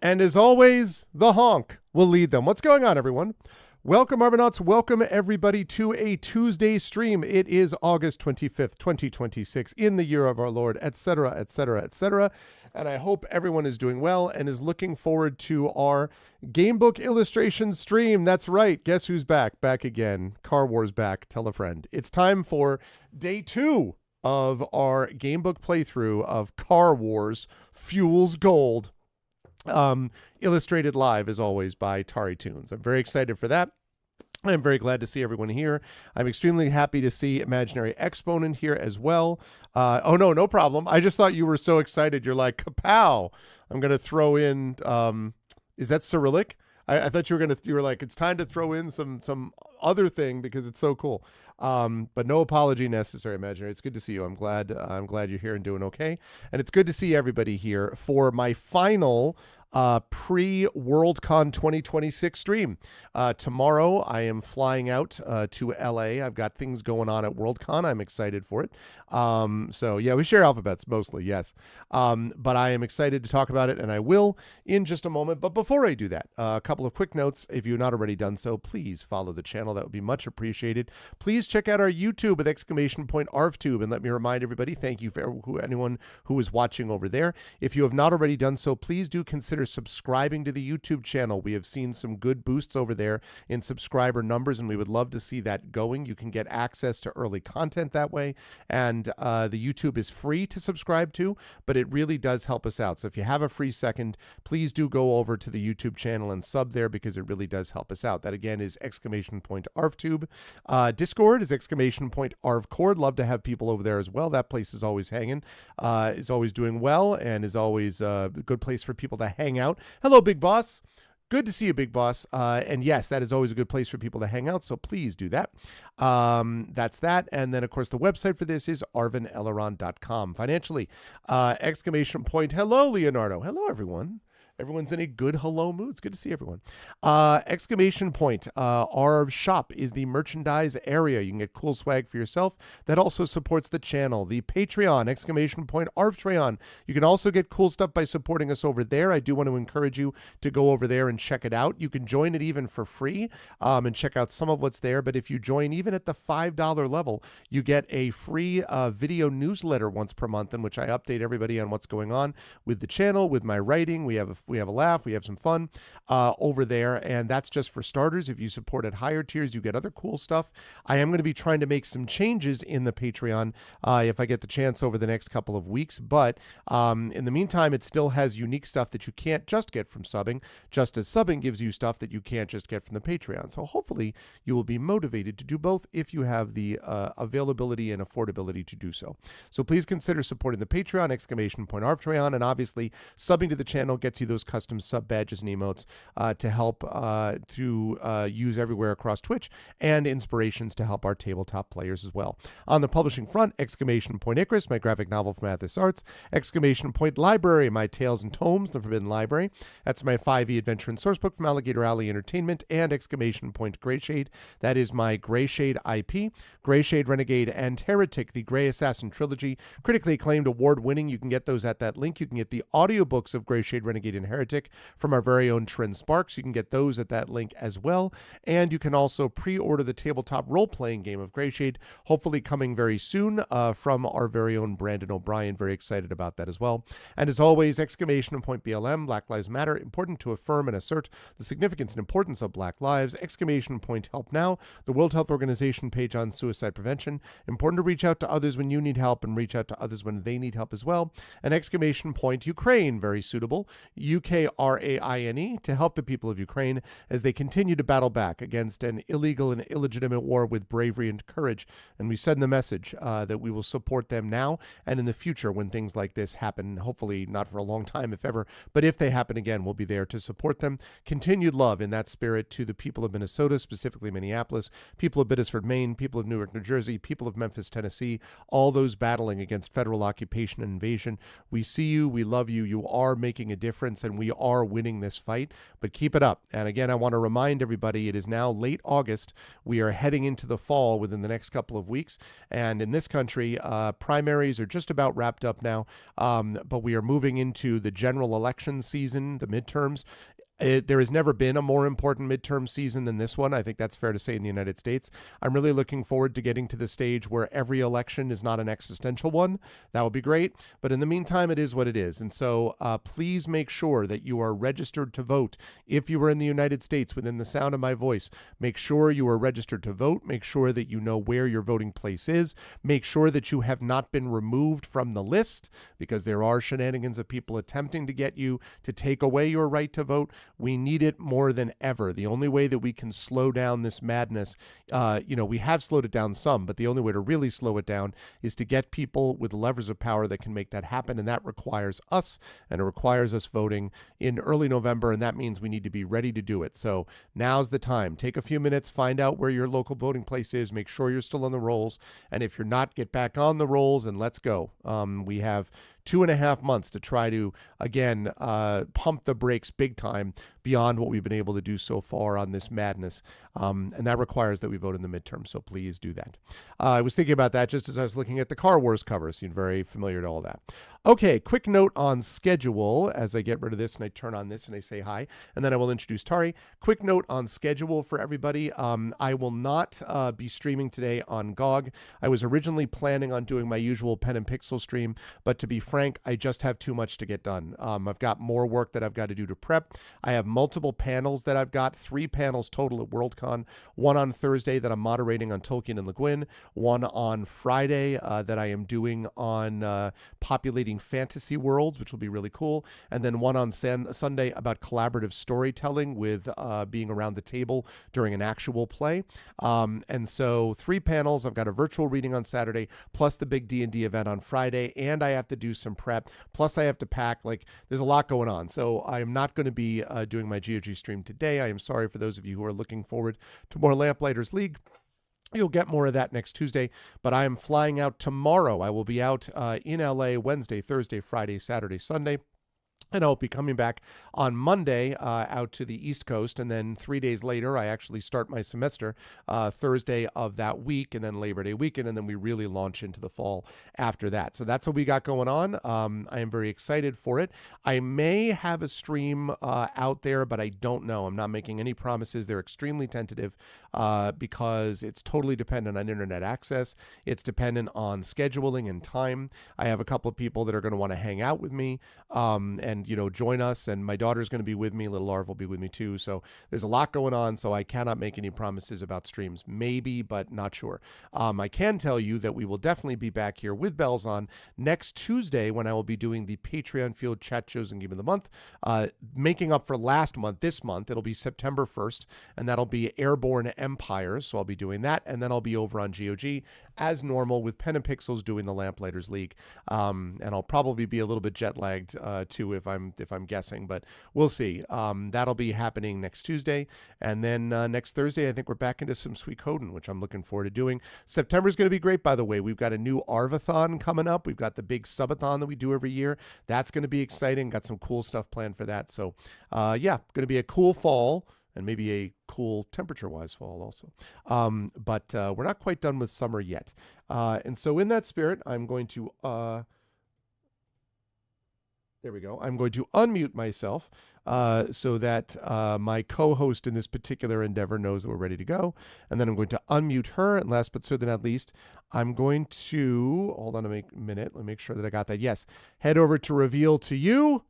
And as always, the honk will lead them. What's going on, everyone? Welcome, Argonauts. Welcome, everybody, to a Tuesday stream. It is August 25th, 2026, in the year of our Lord, etc., etc., etc. And I hope everyone is doing well and is looking forward to our gamebook illustration stream. That's right. Guess who's back? Back again. Car Wars back. Tell a friend. It's time for day 2 of our gamebook playthrough of Car Wars Fuels Gold. Illustrated live, as always, by TariToons. I'm very excited for that. I'm very glad to see everyone here. I'm extremely happy to see Imaginary Exponent here as well. Oh, no problem. I just thought you were so excited. You're like, kapow. I'm going to throw in, is that Cyrillic? I thought you were like, it's time to throw in some other thing because it's so cool. But no apology necessary, Imaginary. It's good to see you. I'm glad you're here and doing okay. And it's good to see everybody here for my final pre-WorldCon 2026 stream. Tomorrow I am flying out to LA. I've got things going on at WorldCon. I'm excited for it. So yeah, we share alphabets mostly, yes. But I am excited to talk about it, and I will in just a moment. But before I do that, a couple of quick notes. If you've not already done so, please follow the channel. That would be much appreciated. Please check out our YouTube with !ArvTube, and let me remind everybody, thank you for anyone who is watching over there. If you have not already done so, please do consider subscribing to the YouTube channel. We have seen some good boosts over there in subscriber numbers, and we would love to see that going. You can get access to early content that way, and the YouTube is free to subscribe to, but it really does help us out. So if you have a free second, please do go over to the YouTube channel and sub there, because it really does help us out. That again is !ArvTube. Discord is !ArvCord. Love to have people over there as well. That place is always hanging, is always doing well, and is always a good place for people to hang out. Hello, Big Boss. Good to see you, Big Boss. And yes, that is always a good place for people to hang out, so please do that. That's that. And then, of course, the website for this is arvineleron.com. Financially, ! Hello, Leonardo. Hello, everyone. Everyone's in a good hello mood. It's good to see everyone. ! Our shop is the merchandise area. You can get cool swag for yourself. That also supports the channel. The Patreon, ! Arvtreon. You can also get cool stuff by supporting us over there. I do want to encourage you to go over there and check it out. You can join it even for free and check out some of what's there. But if you join even at the $5 level, you get a free video newsletter once per month, in which I update everybody on what's going on with the channel, with my writing. We have a laugh, we have some fun over there, and that's just for starters. If you support at higher tiers, you get other cool stuff. I am going to be trying to make some changes in the Patreon if I get the chance over the next couple of weeks, but in the meantime, it still has unique stuff that you can't just get from subbing, just as subbing gives you stuff that you can't just get from the Patreon. So hopefully you will be motivated to do both if you have the availability and affordability to do so. So please consider supporting the Patreon, ! Arvtreon, and obviously subbing to the channel gets you those custom sub badges and emotes to help to use everywhere across Twitch, and inspirations to help our tabletop players as well. On the publishing front, ! Icarus, my graphic novel from Athos Arts, ! Library, my Tales and Tomes, The Forbidden Library. That's my 5e adventure and sourcebook from Alligator Alley Entertainment, and ! Greyshade. That is my Greyshade IP. Greyshade, Renegade, and Heretic, the Grey Assassin trilogy, critically acclaimed, award-winning. You can get those at that link. You can get the audiobooks of Greyshade, Renegade, and Heretic from our very own Trin Sparks. You can get those at that link as well. And you can also pre-order the tabletop role-playing game of Greyshade, hopefully coming very soon from our very own Brandon O'Brien. Very excited about that as well. And as always, ! BLM, Black Lives Matter, important to affirm and assert the significance and importance of Black lives. ! Help Now, the World Health Organization page on suicide prevention. Important to reach out to others when you need help, and reach out to others when they need help as well. And ! Ukraine, very suitable. Ukraine, to help the people of Ukraine as they continue to battle back against an illegal and illegitimate war with bravery and courage. And we send the message that we will support them now and in the future when things like this happen. Hopefully not for a long time, if ever, but if they happen again, we'll be there to support them. Continued love in that spirit to the people of Minnesota, specifically Minneapolis, people of Biddisford, Maine, people of Newark, New Jersey, people of Memphis, Tennessee, all those battling against federal occupation and invasion. We see you. We love you. You are making a difference. violence, and we are winning this fight, but keep it up. And again, I want to remind everybody, it is now late August. We are heading into the fall within the next couple of weeks. And in this country, primaries are just about wrapped up now, but we are moving into the general election season, the midterms. There has never been a more important midterm season than this one. I think that's fair to say in the United States. I'm really looking forward to getting to the stage where every election is not an existential one. That would be great. But in the meantime, it is what it is. And so please make sure that you are registered to vote. If you are in the United States within the sound of my voice, make sure you are registered to vote. Make sure that you know where your voting place is. Make sure that you have not been removed from the list, because there are shenanigans of people attempting to get you to take away your right to vote. We need it more than ever. The only way that we can slow down this madness, we have slowed it down some, but the only way to really slow it down is to get people with levers of power that can make that happen. And that requires us, and it requires us voting in early November. And that means we need to be ready to do it. So now's the time. Take a few minutes, find out where your local voting place is, make sure you're still on the rolls. And if you're not, get back on the rolls and let's go. We have 2.5 months to try to, again, pump the brakes big time beyond what we've been able to do so far on this madness. And that requires that we vote in the midterm. So please do that. I was thinking about that just as I was looking at the Car Wars cover. Seemed very familiar to all that. Okay, quick note on schedule as I get rid of this and I turn on this and I say hi, and then I will introduce Tari. Quick note on schedule for everybody. I will not be streaming today on GOG. I was originally planning on doing my usual Pen and Pixel stream, but to be frank, I just have too much to get done. I've got more work that I've got to do to prep. I have multiple panels that I've got, 3 panels total at Worldcon, one on Thursday that I'm moderating on Tolkien and Le Guin, one on Friday that I am doing on populating fantasy worlds, which will be really cool, and then one on Sunday about collaborative storytelling with being around the table during an actual play. And so 3 panels. I've got a virtual reading on Saturday, plus the big D&D event on Friday, and I have to do some prep, plus I have to pack. Like, there's a lot going on. So I am not going to be doing my GOG stream today. I am sorry for those of you who are looking forward to more Lamplighters League. You'll get more of that next Tuesday, but I am flying out tomorrow. I will be out in LA Wednesday, Thursday, Friday, Saturday, Sunday. And I'll be coming back on Monday out to the East Coast. And then 3 days later, I actually start my semester Thursday of that week, and then Labor Day weekend. And then we really launch into the fall after that. So that's what we got going on. I am very excited for it. I may have a stream out there, but I don't know. I'm not making any promises. They're extremely tentative because it's totally dependent on internet access. It's dependent on scheduling and time. I have a couple of people that are going to want to hang out with me and join us, and my daughter's going to be with me. Little Larv will be with me too. So there's a lot going on, so I cannot make any promises about streams. Maybe, but not sure. I can tell you that we will definitely be back here with bells on next Tuesday when I will be doing the Patreon Field Chat Shows and Game of the Month, making up for last month. This month it'll be September 1st, and that'll be Airborne Empires. So I'll be doing that, and then I'll be over on GOG as normal with Pen and Pixels doing the Lamplighters League. And I'll probably be a little bit jet lagged too if I'm guessing, but we'll see. That'll be happening next Tuesday, and then next Thursday I think we're back into some Suikoden, which I'm looking forward to doing. September's going to be great, by the way. We've got a new Arvathon coming up. We've got the big subathon that we do every year. That's going to be exciting. Got some cool stuff planned for that. So going to be a cool fall, and maybe a cool temperature-wise fall also. But we're not quite done with summer yet. And so in that spirit, I'm going to... there we go. I'm going to unmute myself so that my co-host in this particular endeavor knows that we're ready to go. And then I'm going to unmute her. And last but certainly not least, I'm going to... Hold on a minute. Let me make sure that I got that. Yes. Head over to reveal to you...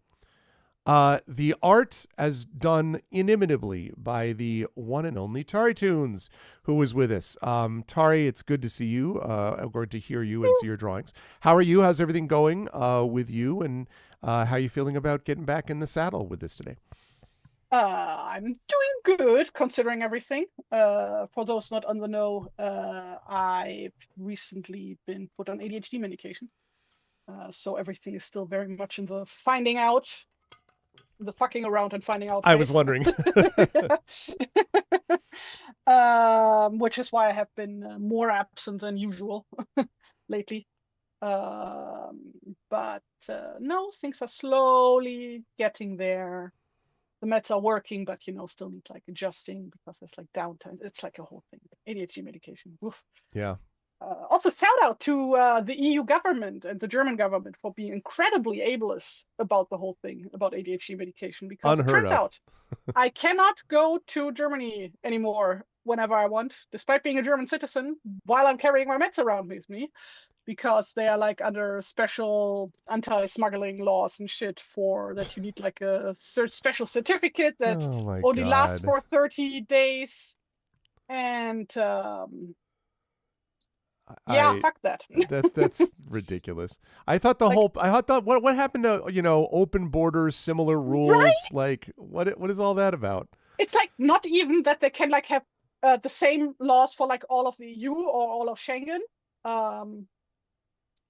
the art as done inimitably by the one and only TariToons, who was with us. Tari, it's good to see you. I'm going to hear you and see your drawings. How are you? How's everything going with you? And how are you feeling about getting back in the saddle with this today? I'm doing good considering everything. For those not on the know, I've recently been put on ADHD medication. So everything is still very much in the finding out. The fucking around and finding out. I was wondering. Which is why I have been more absent than usual lately. But no, things are slowly getting there. The meds are working, but still need like adjusting because there's like downtime. It's like a whole thing. ADHD medication. Oof. Yeah. Also, shout out to the EU government and the German government for being incredibly ableist about the whole thing about ADHD medication, because it Unheard turns of. out I cannot go to Germany anymore whenever I want, despite being a German citizen, while I'm carrying my meds around with me, because they are like under special anti-smuggling laws and shit for that you need like a special certificate that Oh my only lasts God. for 30 days. And yeah, I fuck that. that's ridiculous. I thought the Like, whole I thought what happened to open borders, similar rules, right? like what is all that about? It's like not even that they can like have the same laws for like all of the EU or all of Schengen. Um,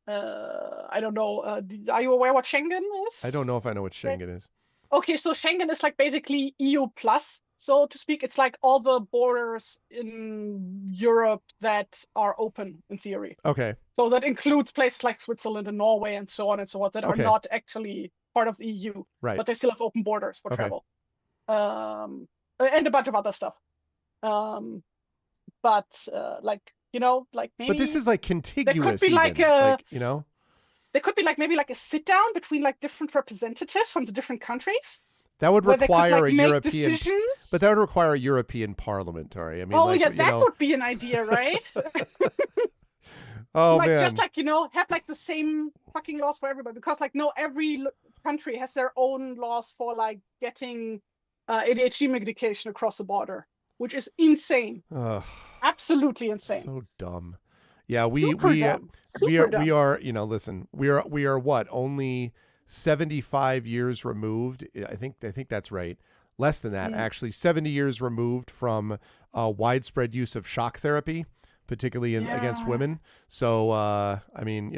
I don't know. Are you aware what Schengen I don't is? know if I know what Schengen is. Okay, so Schengen is like basically EU plus, so to speak. It's like all the borders in Europe that are open in theory. Okay. So that includes places like Switzerland and Norway and so on and so on that are Okay. not actually part of the EU, Right. but they still have open borders for Okay. travel. And a bunch of other stuff. But like like But maybe this is like there could contiguous be like even. a Like, you know? there could be like maybe like a sit down between like different representatives from the different countries That would where they could require like a make European but that decisions. would require a European parliament, Tori. I mean, Oh like, yeah, that would be an idea, right? oh Like just man. like have like the same fucking laws for everybody, because like no, every country has their own laws for like getting ADHD medication across the border, which is insane. Ugh, Absolutely insane. so dumb. Yeah, Super dumb. Super we dumb. are, listen, we are what? Only 75 years removed. I think that's right. Less than that, actually. 70 years removed from widespread use of shock therapy, particularly against Yeah. women. So, I mean,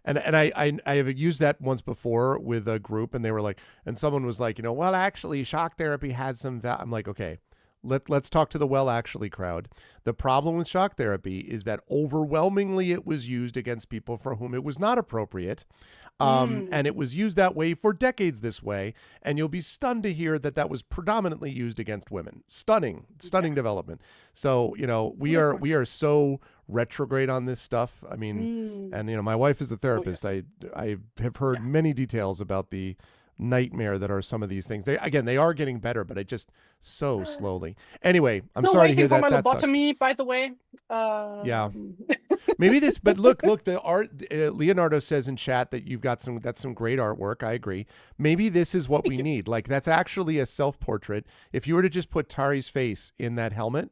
and I have used that once before with a group, and they were like, and someone was like, well, actually, shock therapy has some I'm like, okay, let's talk to the well actually crowd. The problem with shock therapy is that overwhelmingly it was used against people for whom it was not appropriate. And it was used that way for decades this way. And you'll be stunned to hear that that was predominantly used against women. Stunning development. So, we are so retrograde on this stuff. I mean, and my wife is a therapist. Oh, yes. I have heard many details about the nightmare that are some of these things. They are getting better, but it just so slowly. Anyway, I'm Still sorry to hear waiting for that. my That sucks. lobotomy, by the way. Yeah. Maybe this, but look, the art, Leonardo says in chat that that's some great artwork. I agree. Maybe this is what we need. Like, that's actually a self-portrait. If you were to just put Tari's face in that helmet,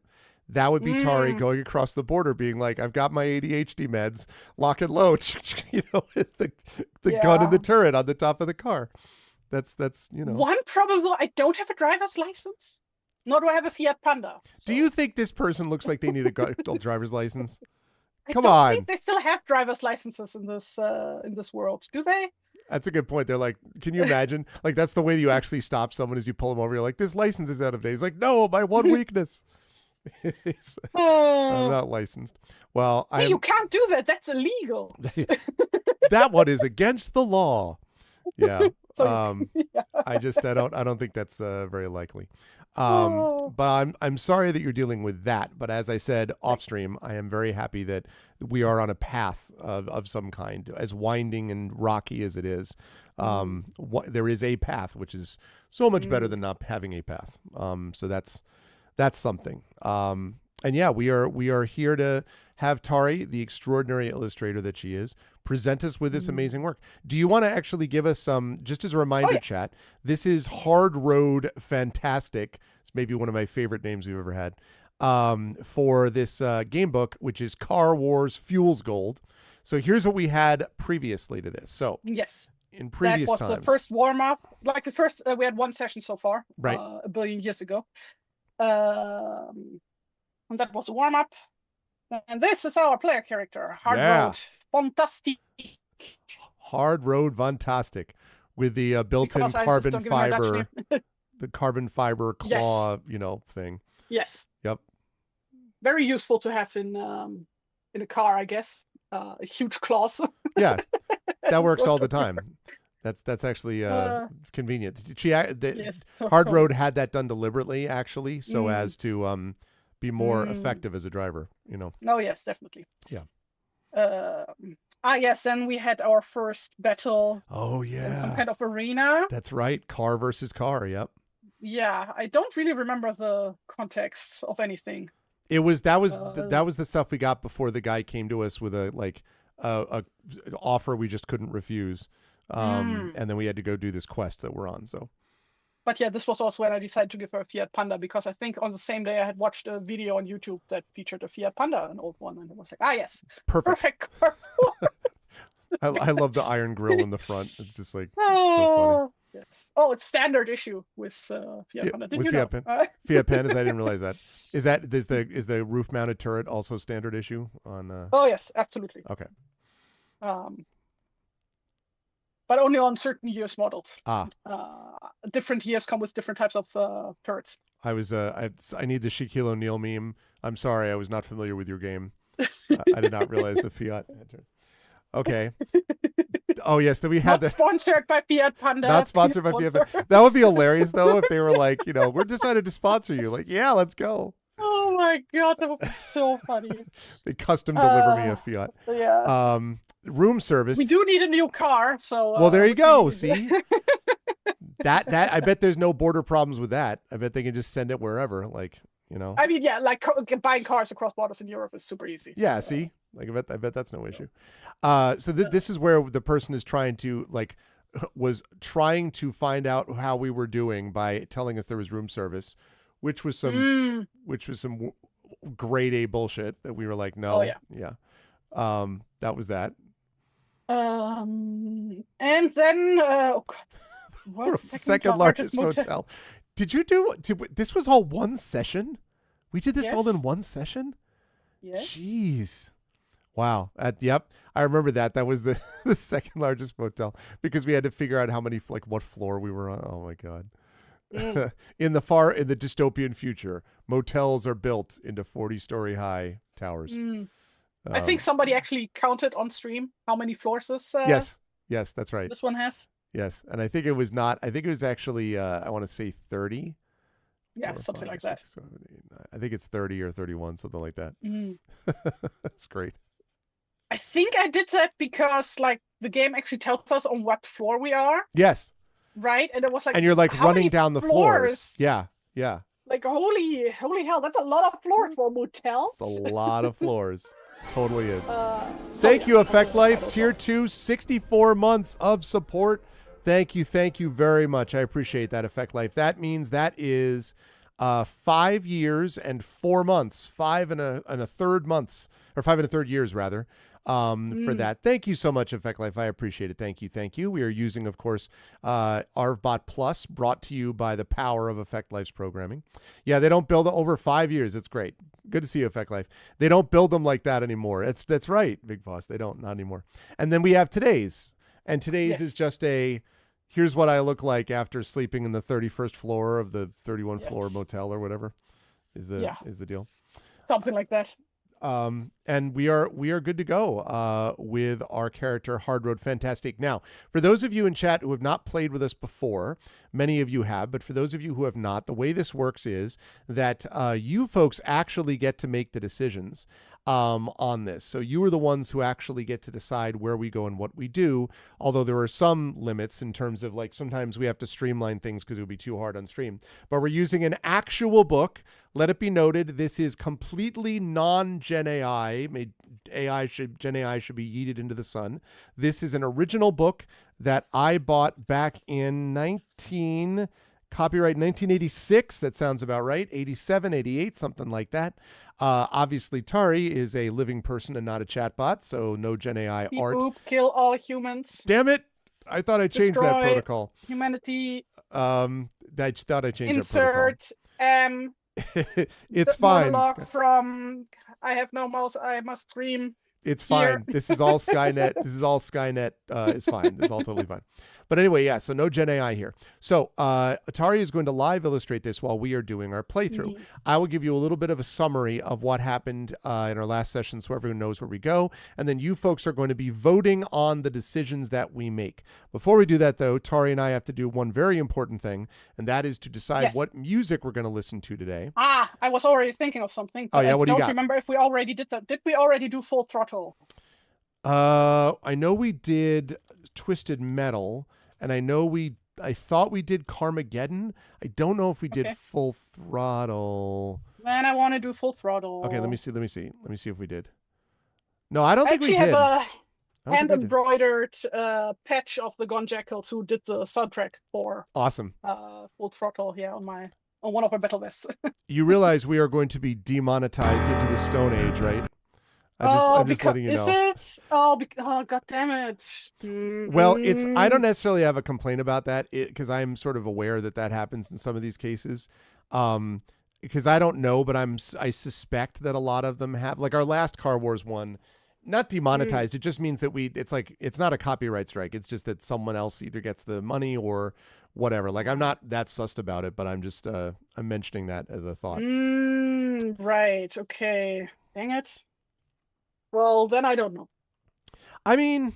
that would be Tari going across the border being like, I've got my ADHD meds, lock and load, with the gun in the turret on the top of the car. That's One problem though, I don't have a driver's license, nor do I have a Fiat Panda. So. Do you think this person looks like they need a driver's license? Come I don't on. think they still have driver's licenses in this world, do they? That's a good point. They're like, can you imagine? Like, that's the way you actually stop someone is you pull them over. You're like, this license is out of date. He's like, no, my one weakness. I'm not licensed. Well, hey, you can't do that. That's illegal. That one is against the law. Yeah. So, I don't think that's very likely. But I'm sorry that you're dealing with that. But as I said off stream, I am very happy that we are on a path of some kind, as winding and rocky as it is. There is a path, which is so much better than not having a path. So that's something. And yeah, we are here to have Tari, the extraordinary illustrator that she is, present us with this amazing work. Do you want to actually give us some, just as a reminder, chat, this is Hard Road Fantastic. It's maybe one of my favorite names we've ever had, for this game book, which is Car Wars Fuels Gold. So here's what we had previously to this. So yes, in previous that was times, the first warm-up. Like the first, we had one session so far, right, a billion years ago. And that was a warm-up. And this is our player character, Hard Road Fantastic. Hard Road Fantastic, with the built-in carbon fiber, the carbon fiber claw, thing. Yes. Yep. Very useful to have in a car, I guess. A huge claws. Yeah. That works all the time. That's actually convenient. Yes, Hard totally. Road had that done deliberately, actually, so as to be more effective as a driver. You know. No, yes, definitely. Yeah. Yes, then we had our first battle. Oh In some yeah. kind of arena. That's right. Car versus car. Yep. Yeah, I don't really remember the context of anything. That was the stuff we got before the guy came to us with a offer we just couldn't refuse. And then we had to go do this quest that we're on. So. But yeah, this was also when I decided to give her a Fiat Panda, because I think on the same day I had watched a video on YouTube that featured a Fiat Panda, an old one, and it was like, yes, perfect car. I love the iron grill in the front. It's just like it's so funny. Yes. Oh, it's standard issue with Fiat Panda. Did you know? Fiat Pandas, I didn't realize that. Is the roof mounted turret also standard issue on? Oh yes, absolutely. Okay. But only on certain years models. Different years come with different types of turrets. I need the Shaquille O'Neal meme. I'm sorry, I was not familiar with your game. I did not realize the Fiat turret. Okay. Oh yes, then we had sponsored by Fiat Panda. Not sponsored by Fiat Panda. That would be hilarious though if they were like, we're decided to sponsor you. Like, yeah, let's go. Oh my god, that would be so funny. They custom deliver me a Fiat. Yeah. Room service. We do need a new car, so. Well, there you go. See. that I bet there's no border problems with that. I bet they can just send it wherever. Like, I mean, yeah, like buying cars across borders in Europe is super easy. Yeah. See. Like I bet that's no issue. This is where the person is trying to was trying to find out how we were doing by telling us there was room service, which was some grade A bullshit that we were like, no, that was that. And then oh god, what's second largest motel? Did you do? This was all one session. We did this all in one session. Yes. Jeez. Wow. Yep. I remember that. That was the second largest motel because we had to figure out how many, what floor we were on. Oh my God. In the dystopian future, motels are built into 40-story high towers. I think somebody actually counted on stream how many floors this. Yes, that's right. This one has. Yes, and I think it was not. I think it was actually. I want to say 30. Yeah, something like that. 7, 8, I think it's 30 or 31, something like that. That's great. I think I did that because the game actually tells us on what floor we are. Yes. Right, and it was and you're running down the floors. Yeah. Like holy hell, that's a lot of floors for a motel. It's a lot of floors. Totally is. Thank you, Effect Life. Tier 2, 64 months of support. Thank you very much. I appreciate that, Effect Life. That means that is 5 years and 4 months, 5 and a third months, or 5 and a third years rather, for that. Thank you so much, Effect Life. I appreciate it. Thank you. We are using, of course, ArvBot Plus, brought to you by the power of Effect Life's programming. Yeah, they don't build it over 5 years. It's great. Good to see you, Effect Life. They don't build them like that anymore. That's right, Big Boss. They don't, not anymore. And then we have today's. And today's is just here's what I look like after sleeping in the 31st floor of the 31 floor motel or whatever is the deal. Something like that. And we are good to go with our character Hard Road Fantastic. Now, for those of you in chat who have not played with us before, many of you have, but for those of you who have not, the way this works is that you folks actually get to make the decisions on this. So you are the ones who actually get to decide where we go and what we do, although there are some limits in terms of sometimes we have to streamline things because it would be too hard on stream. But we're using an actual book. Let it be noted, this is completely non-Gen AI. Gen AI should be yeeted into the sun. This is an original book that I bought back in copyright 1986. That sounds about right. 87, 88, something like that. Obviously, Tari is a living person and not a chatbot, so no Gen AI art. Kill all humans. Damn it! I thought I changed that protocol. Humanity. I thought I changed Insert that protocol. It's fine. From I have no mouse. I must scream. It's fine. This is all Skynet. It's fine. This is all totally fine. But anyway, yeah, so no Gen AI here. So Atari is going to live illustrate this while we are doing our playthrough. I will give you a little bit of a summary of what happened in our last session so everyone knows where we go. And then you folks are going to be voting on the decisions that we make. Before we do that, though, Tari and I have to do one very important thing, and that is to decide what music we're going to listen to today. I was already thinking of something. Oh, yeah, what do you got? I don't remember if we already did that. Did we already do Full Throttle? I know we did Twisted Metal, and I thought we did Carmageddon. I don't know if we did Full Throttle. Man, I want to do Full Throttle. Okay, let me see if we did. No, I don't think we did. I have a hand-embroidered patch of the Gone Jackals who did the soundtrack for awesome Full Throttle on one of my battle vests. You realize we are going to be demonetized into the Stone Age, right? I'm just letting you know. Is it? Oh, god damn it. Well, I don't necessarily have a complaint about that because I'm sort of aware that happens in some of these cases. Because I don't know, but I suspect that a lot of them have, like our last Car Wars one, not demonetized. It just means that it's not a copyright strike. It's just that someone else either gets the money or whatever. Like I'm not that sussed about it, but I'm just I'm mentioning that as a thought. Right. Okay. Dang it. Well, then I don't know. I mean,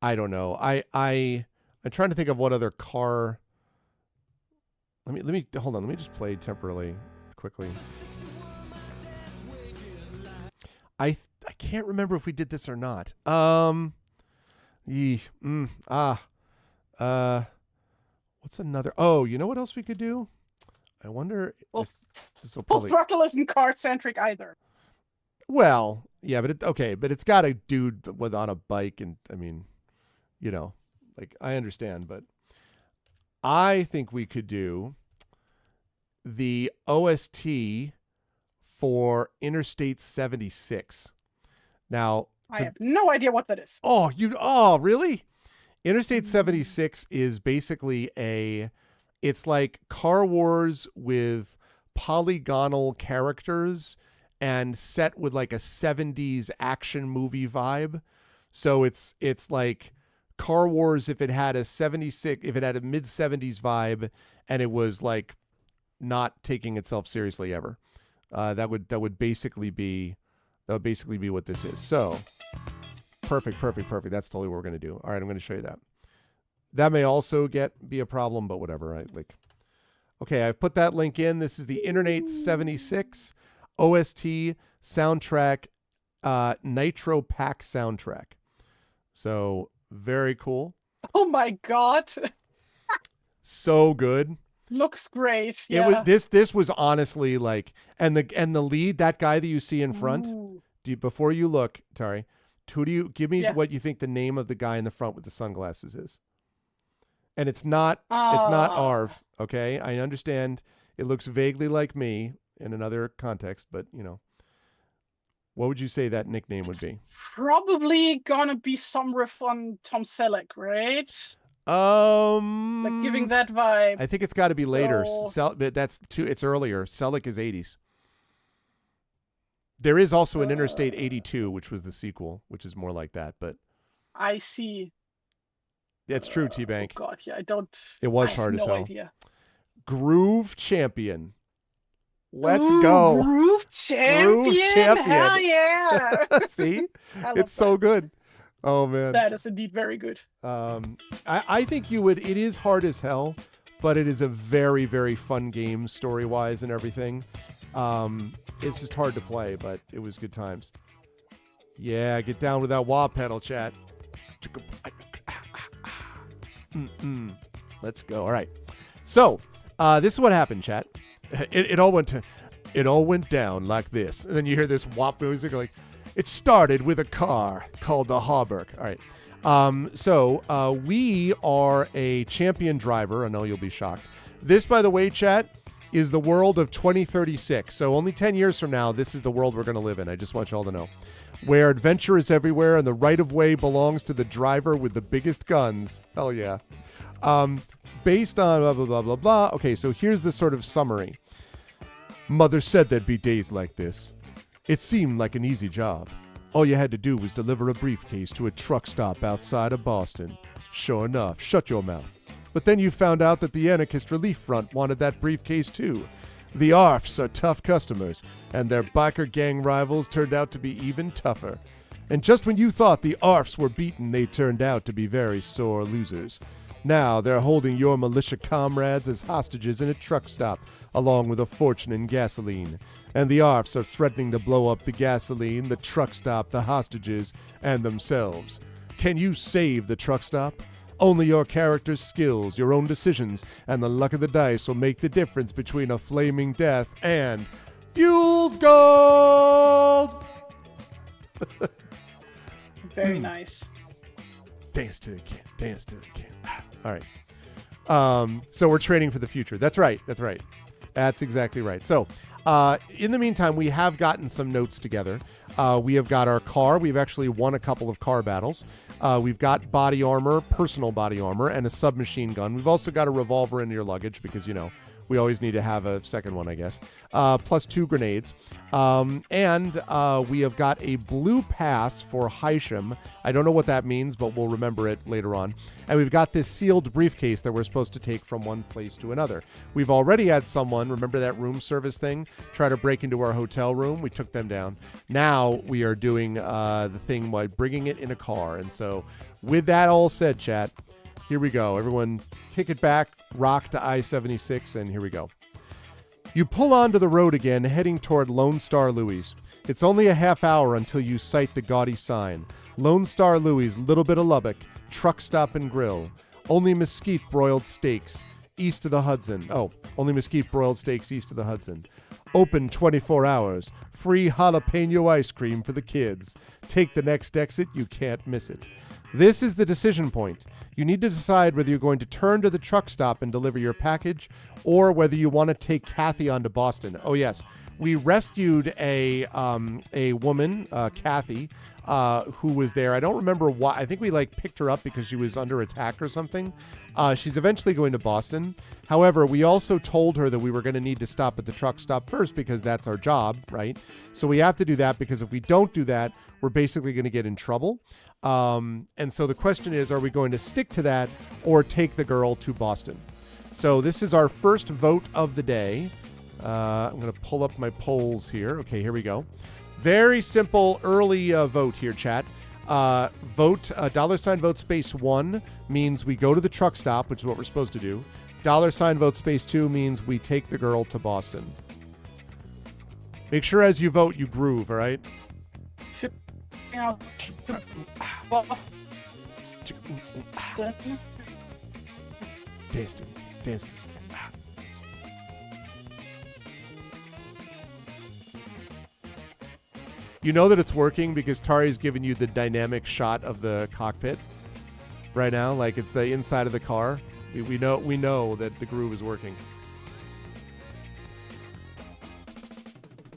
I don't know. I'm trying to think of what other car. Let me hold on. Let me just play temporarily, quickly. I can't remember if we did this or not. What's another? Oh, you know what else we could do? I wonder. Well, this will Full Throttle isn't car centric either. Well, yeah, but it's got a dude on a bike, and I mean, like I understand, but I think we could do the OST for Interstate 76. Now, I have no idea what that is. Oh, really? Interstate 76 is basically it's like Car Wars with polygonal characters and set with like a 70s action movie vibe. So it's like Car Wars if it had a mid 70s vibe and it was like not taking itself seriously ever. That would basically be what this is. So perfect. That's totally what we're going to do. All right, I'm going to show you that. That may also be a problem, but whatever, right? Like, okay, I've put that link in. This is the Interstate 76 OST soundtrack, Nitro Pack soundtrack. So very cool. Oh my god. So good. Looks great. Yeah. This was honestly like, and the lead, that guy that you see in front. Before you look, Tari, give me what you think the name of the guy in the front with the sunglasses is. And it's not Arv. Okay, I understand. It looks vaguely like me in another context, but what would you say that nickname would be? Probably gonna be some riff on Tom Selleck, right? Like giving that vibe. I think it's got to be later. But it's earlier. Selleck is 80s. There is also an Interstate 82, which was the sequel, which is more like that. But I see. It's true, T-Bank. Oh God, yeah, I don't. It was hard as hell. Idea. Groove Champion. Let's go. Groove Champion. Hell yeah. See? It's so good. Oh, man. That is indeed very good. I think you would. It is hard as hell, but it is a very, very fun game story-wise and everything. It's just hard to play, but it was good times. Yeah, get down with that wah pedal, chat. Let's go. All right. So, this is what happened, chat. It all went down like this. And then you hear this wop music like, it started with a car called the Harburg. All right. So we are a champion driver. I know you'll be shocked. This, by the way, chat, is the world of 2036. So only 10 years from now, this is the world we're going to live in. I just want you all to know. Where adventure is everywhere and the right-of-way belongs to the driver with the biggest guns. Hell yeah. Based on blah, blah, blah, blah, blah. Okay, so here's the sort of summary. Mother said there'd be days like this. It seemed like an easy job. All you had to do was deliver a briefcase to a truck stop outside of Boston. Sure enough, shut your mouth. But then you found out that the Anarchist Relief Front wanted that briefcase too. The ARFs are tough customers, and their biker gang rivals turned out to be even tougher. And just when you thought the ARFs were beaten, they turned out to be very sore losers. Now they're holding your militia comrades as hostages in a truck stop, along with a fortune in gasoline. And the ARFs are threatening to blow up the gasoline, the truck stop, the hostages, and themselves. Can you save the truck stop? Only your character's skills, your own decisions, and the luck of the dice will make the difference between a flaming death and Fuel's Gold! Very nice. Dance to the can, dance to the can. All right. So we're training for the future. That's right. That's exactly right. So in the meantime, we have gotten some notes together. We have got our car. We've actually won a couple of car battles. We've got body armor, personal body armor, and a submachine gun. We've also got a revolver in your luggage because, you know, we always need to have a second one, I guess. Plus 2 grenades. And we have got a blue pass for Hysham. I don't know what that means, but we'll remember it later on. And we've got this sealed briefcase that we're supposed to take from one place to another. We've already had someone, remember that room service thing, try to break into our hotel room? We took them down. Now we are doing the thing by bringing it in a car. And so with that all said, chat, here we go. Everyone kick it back, rock to I-76, and here we go. You pull onto the road again, heading toward Lone Star Louie's. It's only a half hour until you sight the gaudy sign. Lone Star Louie's, little bit of Lubbock, truck stop and grill. Only mesquite broiled steaks east of the Hudson. Oh, only mesquite broiled steaks east of the Hudson. Open 24 hours. Free jalapeno ice cream for the kids. Take the next exit, you can't miss it. This is the decision point. You need to decide whether you're going to turn to the truck stop and deliver your package or whether you want to take Kathy on to Boston. Oh, yes. We rescued a woman, Kathy, who was there. I don't remember why. I think we picked her up because she was under attack or something. She's eventually going to Boston. However, we also told her that we were going to need to stop at the truck stop first because that's our job, right? So we have to do that because if we don't do that, we're basically going to get in trouble. And so the question is, are we going to stick to that or take the girl to Boston? So this is our first vote of the day. I'm going to pull up my polls here. Okay, here we go. Very simple early vote here, chat. Vote $vote space 1 means we go to the truck stop, which is what we're supposed to do. $vote space 2 means we take the girl to Boston. Make sure as you vote, you groove, all right? Dance. You know that it's working because Tari's giving you the dynamic shot of the cockpit right now, like it's the inside of the car. We know that the groove is working.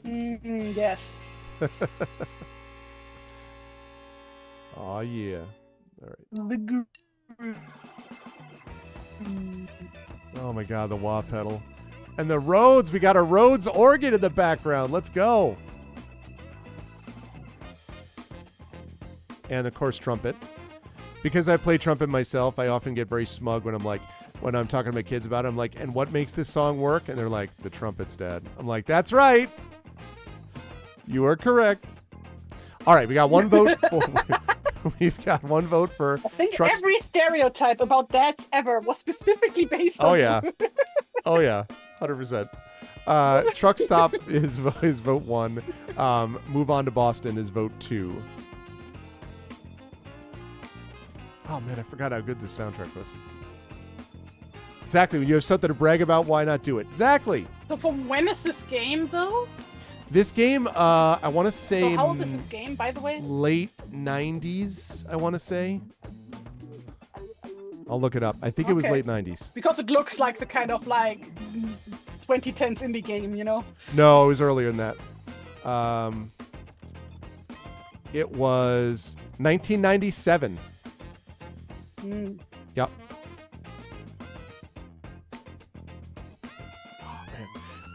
Yes. Oh yeah. All right. The groove. Oh my God, the wah pedal. And the Rhodes, we got a Rhodes organ in the background. Let's go. And of course, trumpet. Because I play trumpet myself, I often get very smug when I'm talking to my kids about it. I'm like, and what makes this song work? And they're like, the trumpets, Dad. I'm like, that's right. You are correct. All right, we got one vote for... We've got one vote for... I think every stereotype about dads ever was specifically based on... Oh, yeah. Oh, yeah. 100%. Truck stop is vote 1. Move on to Boston is vote 2. Oh, man, I forgot how good this soundtrack was. Exactly. When you have something to brag about, why not do it? Exactly. So from when is this game, though? This game, I want to say... So how old is this game, by the way? Late 90s, I want to say. I'll look it up. I think it was late 90s. Because it looks like the kind of 2010s indie game, you know? No, it was earlier than that. It was 1997. Yep. Oh,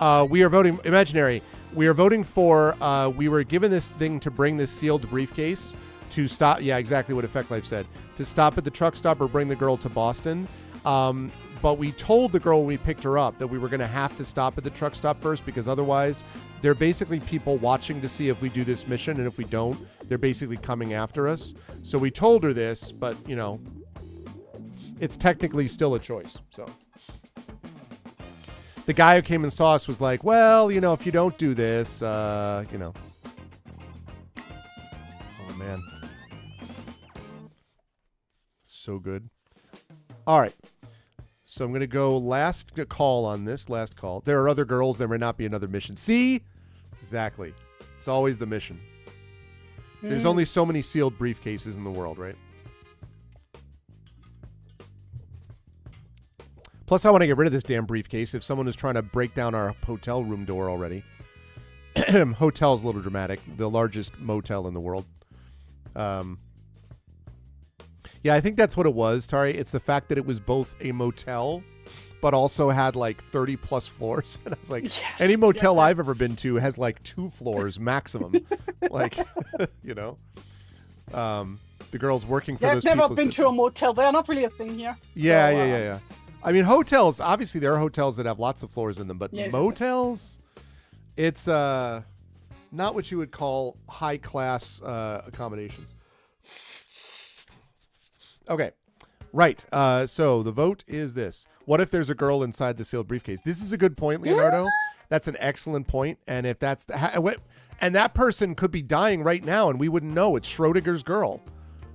man. We are voting... Imaginary. We are voting for... we were given this thing to bring this sealed briefcase to stop. Yeah, exactly what Effect Life said. To stop at the truck stop or bring the girl to Boston. But we told the girl when we picked her up that we were going to have to stop at the truck stop first, because otherwise they're basically people watching to see if we do this mission. And if we don't, they're basically coming after us. So we told her this, but, you know, it's technically still a choice. So the guy who came and saw us was like, well, you know, if you don't do this, you know. Oh, man. So good. All right. So I'm going to go last call on this. Last call. There are other girls. There may not be another mission. See? Exactly. It's always the mission. There's only so many sealed briefcases in the world, right? Plus, I want to get rid of this damn briefcase if someone is trying to break down our hotel room door already. Hotel's a little dramatic. The largest motel in the world. Yeah, I think that's what it was, Tari. It's the fact that it was both a motel, but also had like 30 plus floors. And I was like, yes, any motel I've ever been to has like 2 floors maximum. Like, you know, the girls working for those people. I've never been to a motel. They're not really a thing here. Yeah, so, yeah. I mean, hotels, obviously there are hotels that have lots of floors in them, but motels, it's not what you would call high class accommodations. Okay, right. So the vote is this. What if there's a girl inside the sealed briefcase? This is a good point, Leonardo. That's an excellent point. And if that's and that person could be dying right now and we wouldn't know. It's Schrodinger's girl.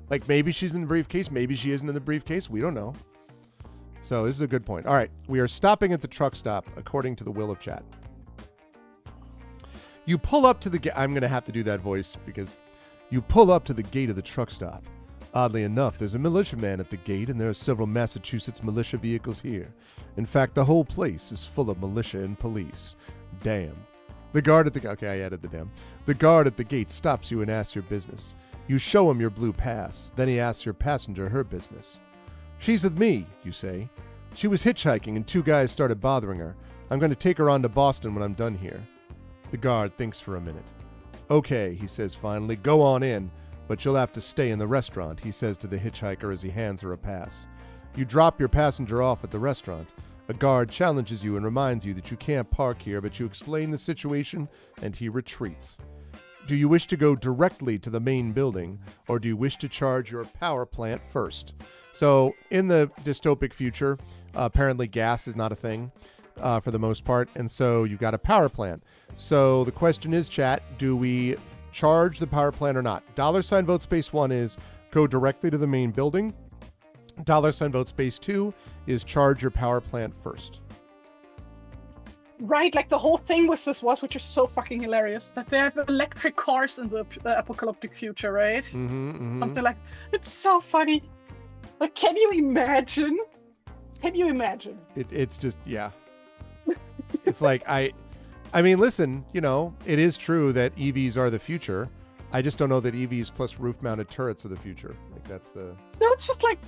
Like maybe she's in the briefcase. Maybe she isn't in the briefcase. We don't know. So this is a good point. All right. We are stopping at the truck stop according to the will of chat. You pull up to the gate. I'm going to have to do that voice because you pull up to the gate of the truck stop. Oddly enough, there's a militiaman at the gate, and there are several Massachusetts militia vehicles here. In fact, the whole place is full of militia and police. Damn. The guard at the... Okay, I added the damn. The guard at the gate stops you and asks your business. You show him your blue pass. Then he asks your passenger her business. She's with me, you say. She was hitchhiking, and 2 guys started bothering her. I'm going to take her on to Boston when I'm done here. The guard thinks for a minute. Okay, he says finally, go on in. But you'll have to stay in the restaurant, he says to the hitchhiker as he hands her a pass. You drop your passenger off at the restaurant. A guard challenges you and reminds you that you can't park here, but you explain the situation, and he retreats. Do you wish to go directly to the main building, or do you wish to charge your power plant first? So, in the dystopic future, apparently gas is not a thing for the most part, and so you've got a power plant. So, the question is, chat, do we charge the power plant or not? $ vote space 1 is go directly to the main building. $ vote space 2 is charge your power plant first. Right, like the whole thing with this was, which is so fucking hilarious, that they have electric cars in the apocalyptic future, right? Something like, it's so funny. Like, can you imagine? It's just, yeah. It's like, I mean, listen, you know, it is true that EVs are the future. I just don't know that EVs plus roof-mounted turrets are the future. Like, that's the... No, it's just like,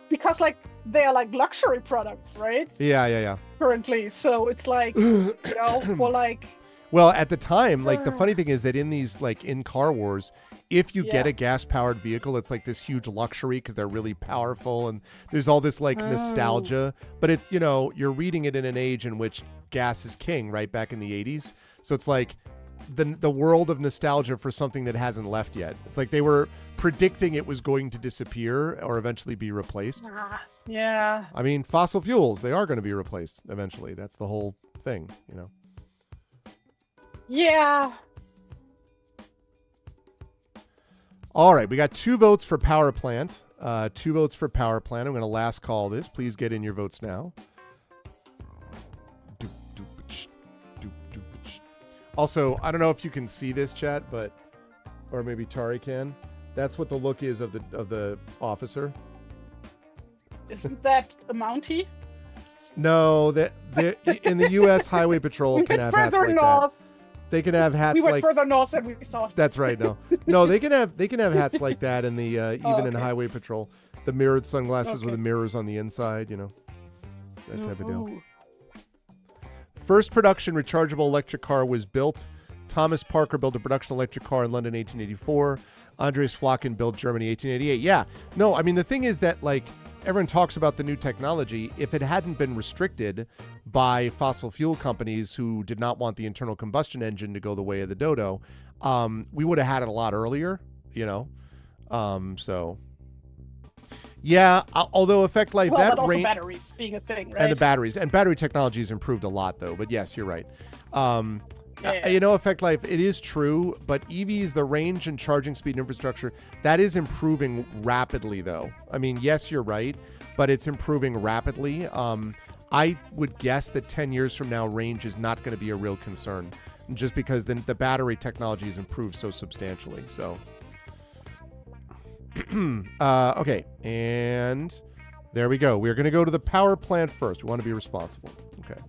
because, like, they are, like, luxury products, right? Yeah. Currently. So it's like, you know, for, like... Well, at the time, like, the funny thing is that in these, like, in Car Wars, if you get a gas-powered vehicle, it's, like, this huge luxury because they're really powerful, and there's all this, like, nostalgia. But it's, you know, you're reading it in an age in which gas is king, right, back in the 80s. So it's like the world of nostalgia for something that hasn't left yet. It's like they were predicting it was going to disappear or eventually be replaced. Yeah. I mean, fossil fuels, they are going to be replaced eventually. That's the whole thing, you know. Yeah. All right, we got 2 votes for power plant. 2 votes for power plant. I'm going to last call this. Please get in your votes now. Also, I don't know if you can see this, chat, but, or maybe Tari can. That's what the look is of the officer. Isn't that a Mountie? No, that in the U.S. Highway Patrol can have hats like that. They can have hats like... We went further north than we saw. That's right. No, they can have hats like that in the even in Highway Patrol. The mirrored sunglasses with the mirrors on the inside, you know, that type of deal. First production rechargeable electric car was built. Thomas Parker built a production electric car in London, 1884. Andres Flocken built Germany 1888. Yeah. No, I mean, the thing is that, like, everyone talks about the new technology. If it hadn't been restricted by fossil fuel companies who did not want the internal combustion engine to go the way of the dodo, we would have had it a lot earlier, you know? So... Yeah, although Effect Life, well, that but also batteries being a thing, right? And the batteries. And battery technology has improved a lot, though. But yes, you're right. Yeah. You know, Effect Life, it is true, but EVs, the range and charging speed infrastructure, that is improving rapidly, though. I mean, yes, you're right, but it's improving rapidly. I would guess that 10 years from now, range is not going to be a real concern, just because the battery technology has improved so substantially. So... okay, and there we go. We're going to go to the power plant first. We want to be responsible. Okay.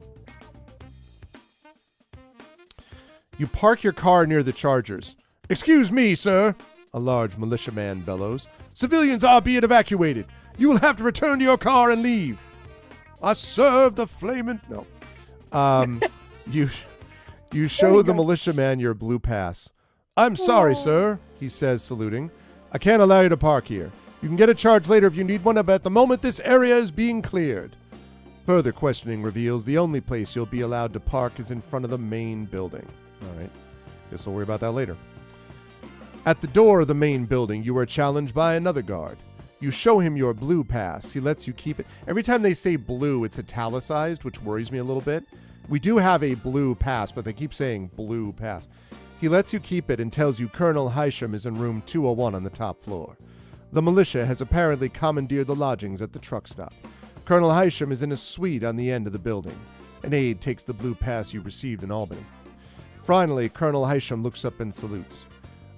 You park your car near the chargers. Excuse me, sir, a large militiaman bellows. Civilians are being evacuated. You will have to return to your car and leave. I serve the flaming... No. You show the militiaman your blue pass. I'm sorry, sir, he says, saluting. I can't allow you to park here. You can get a charge later if you need one, but at the moment this area is being cleared. Further questioning reveals the only place you'll be allowed to park is in front of the main building. All right. Guess we'll worry about that later. At the door of the main building, you are challenged by another guard. You show him your blue pass. He lets you keep it. Every time they say blue, it's italicized, which worries me a little bit. We do have a blue pass, but they keep saying blue pass. He lets you keep it and tells you Colonel Hysham is in room 201 on the top floor. The militia has apparently commandeered the lodgings at the truck stop. Colonel Hysham is in a suite on the end of the building. An aide takes the blue pass you received in Albany. Finally, Colonel Hysham looks up and salutes.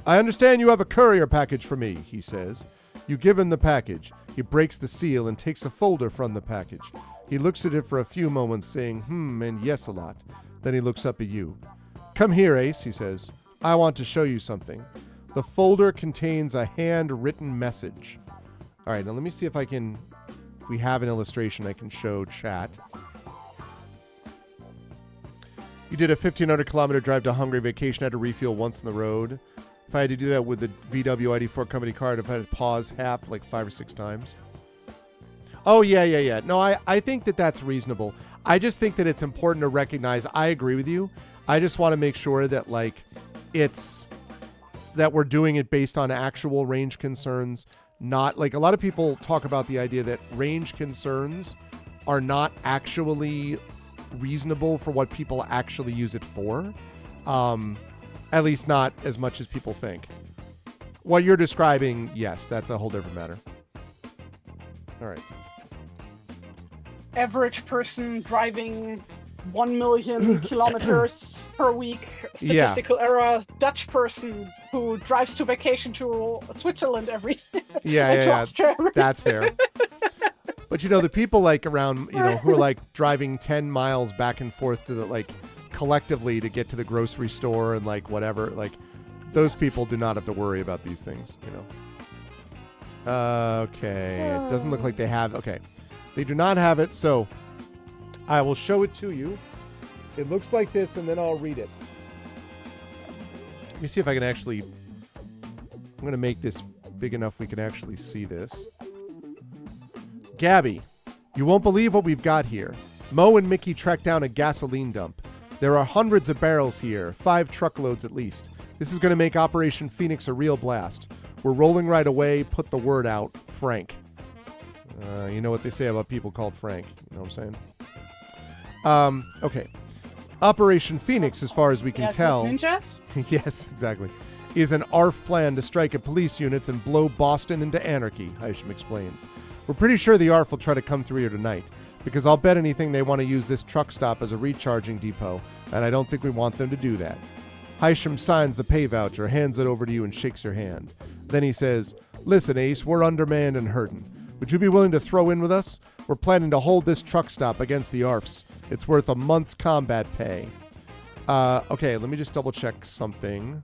I understand you have a courier package for me, he says. You give him the package. He breaks the seal and takes a folder from the package. He looks at it for a few moments, saying and yes a lot. Then he looks up at you. Come here, Ace, he says. I want to show you something. The folder contains a handwritten message. All right, now let me see if we have an illustration I can show chat. You did a 1,500-kilometer drive to Hungary vacation, had to refuel once on the road. If I had to do that with the VW ID4 company car, I'd have had to pause like 5 or 6 times. Oh, yeah. No, I think that's reasonable. I just think that it's important to recognize, I agree with you. I just want to make sure that, like, that we're doing it based on actual range concerns, not like a lot of people talk about the idea that range concerns are not actually reasonable for what people actually use it for. At least not as much as people think. What you're describing, yes, that's a whole different matter. All right. Average person driving 1 million kilometers per week, statistical error, Dutch person who drives to vacation to Switzerland every yeah. Austria. That's fair. But you know, the people like around, you know, who are like driving 10 miles back and forth to the, like, collectively to get to the grocery store and like whatever, like those people do not have to worry about these things, you know. Okay, it doesn't look like they have. Okay, they do not have it, so I will show it to you. It looks like this, and then I'll read it. Let me see if I can actually... I'm going to make this big enough we can actually see this. Gabby, you won't believe what we've got here. Mo and Mickey tracked down a gasoline dump. There are hundreds of barrels here, 5 truckloads at least. This is going to make Operation Phoenix a real blast. We're rolling right away. Put the word out. Frank. You know what they say about people called Frank. You know what I'm saying? Okay. Operation Phoenix, as far as we can tell... Ninjas? Yes, exactly. Is an ARF plan to strike at police units and blow Boston into anarchy, Hysham explains. We're pretty sure the ARF will try to come through here tonight, because I'll bet anything they want to use this truck stop as a recharging depot, and I don't think we want them to do that. Hysham signs the pay voucher, hands it over to you, and shakes your hand. Then he says, Listen, Ace, we're undermanned and hurting. Would you be willing to throw in with us? We're planning to hold this truck stop against the ARFs. It's worth a month's combat pay. Okay, let me just double check something.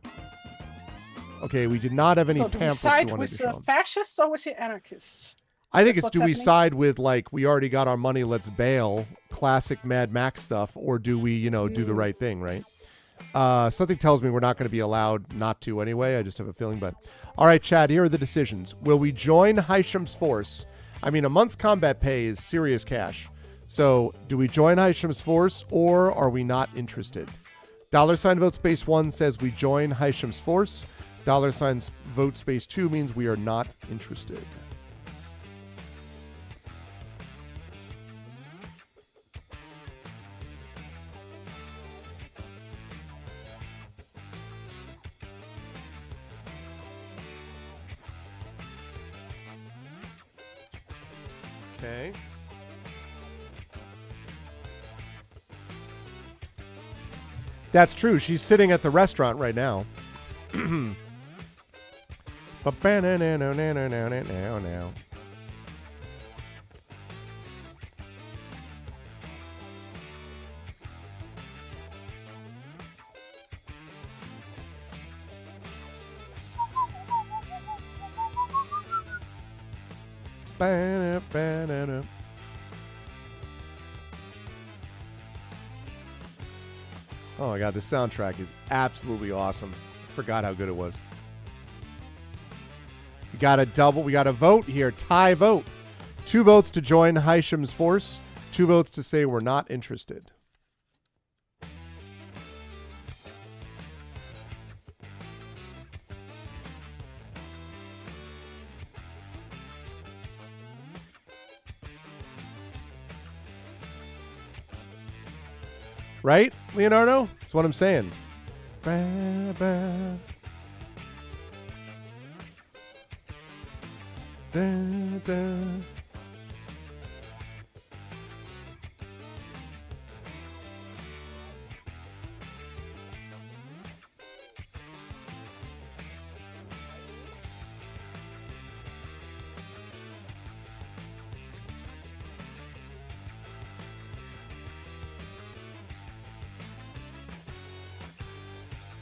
Okay, we did not have any pamphlets we wanted to show. Do we side with fascists or with the anarchists? I think it's do we side with, like, we already got our money, let's bail, classic Mad Max stuff, or do we, you know, do the right thing, right? Something tells me we're not going to be allowed not to anyway. I just have a feeling. But all right, Chad, here are the decisions. Will we join Hisham's force? I mean, a month's combat pay is serious cash. So do we join Hisham's force or are we not interested? $ vote space 1 says we join Hisham's force. $ vote space 2 means we are not interested. Okay. That's true. She's sitting at the restaurant right now. Oh my god, the soundtrack is absolutely awesome. Forgot how good it was. We got a vote here, tie vote. 2 votes to join Hisham's force, 2 votes to say we're not interested. Right, Leonardo? That's what I'm saying.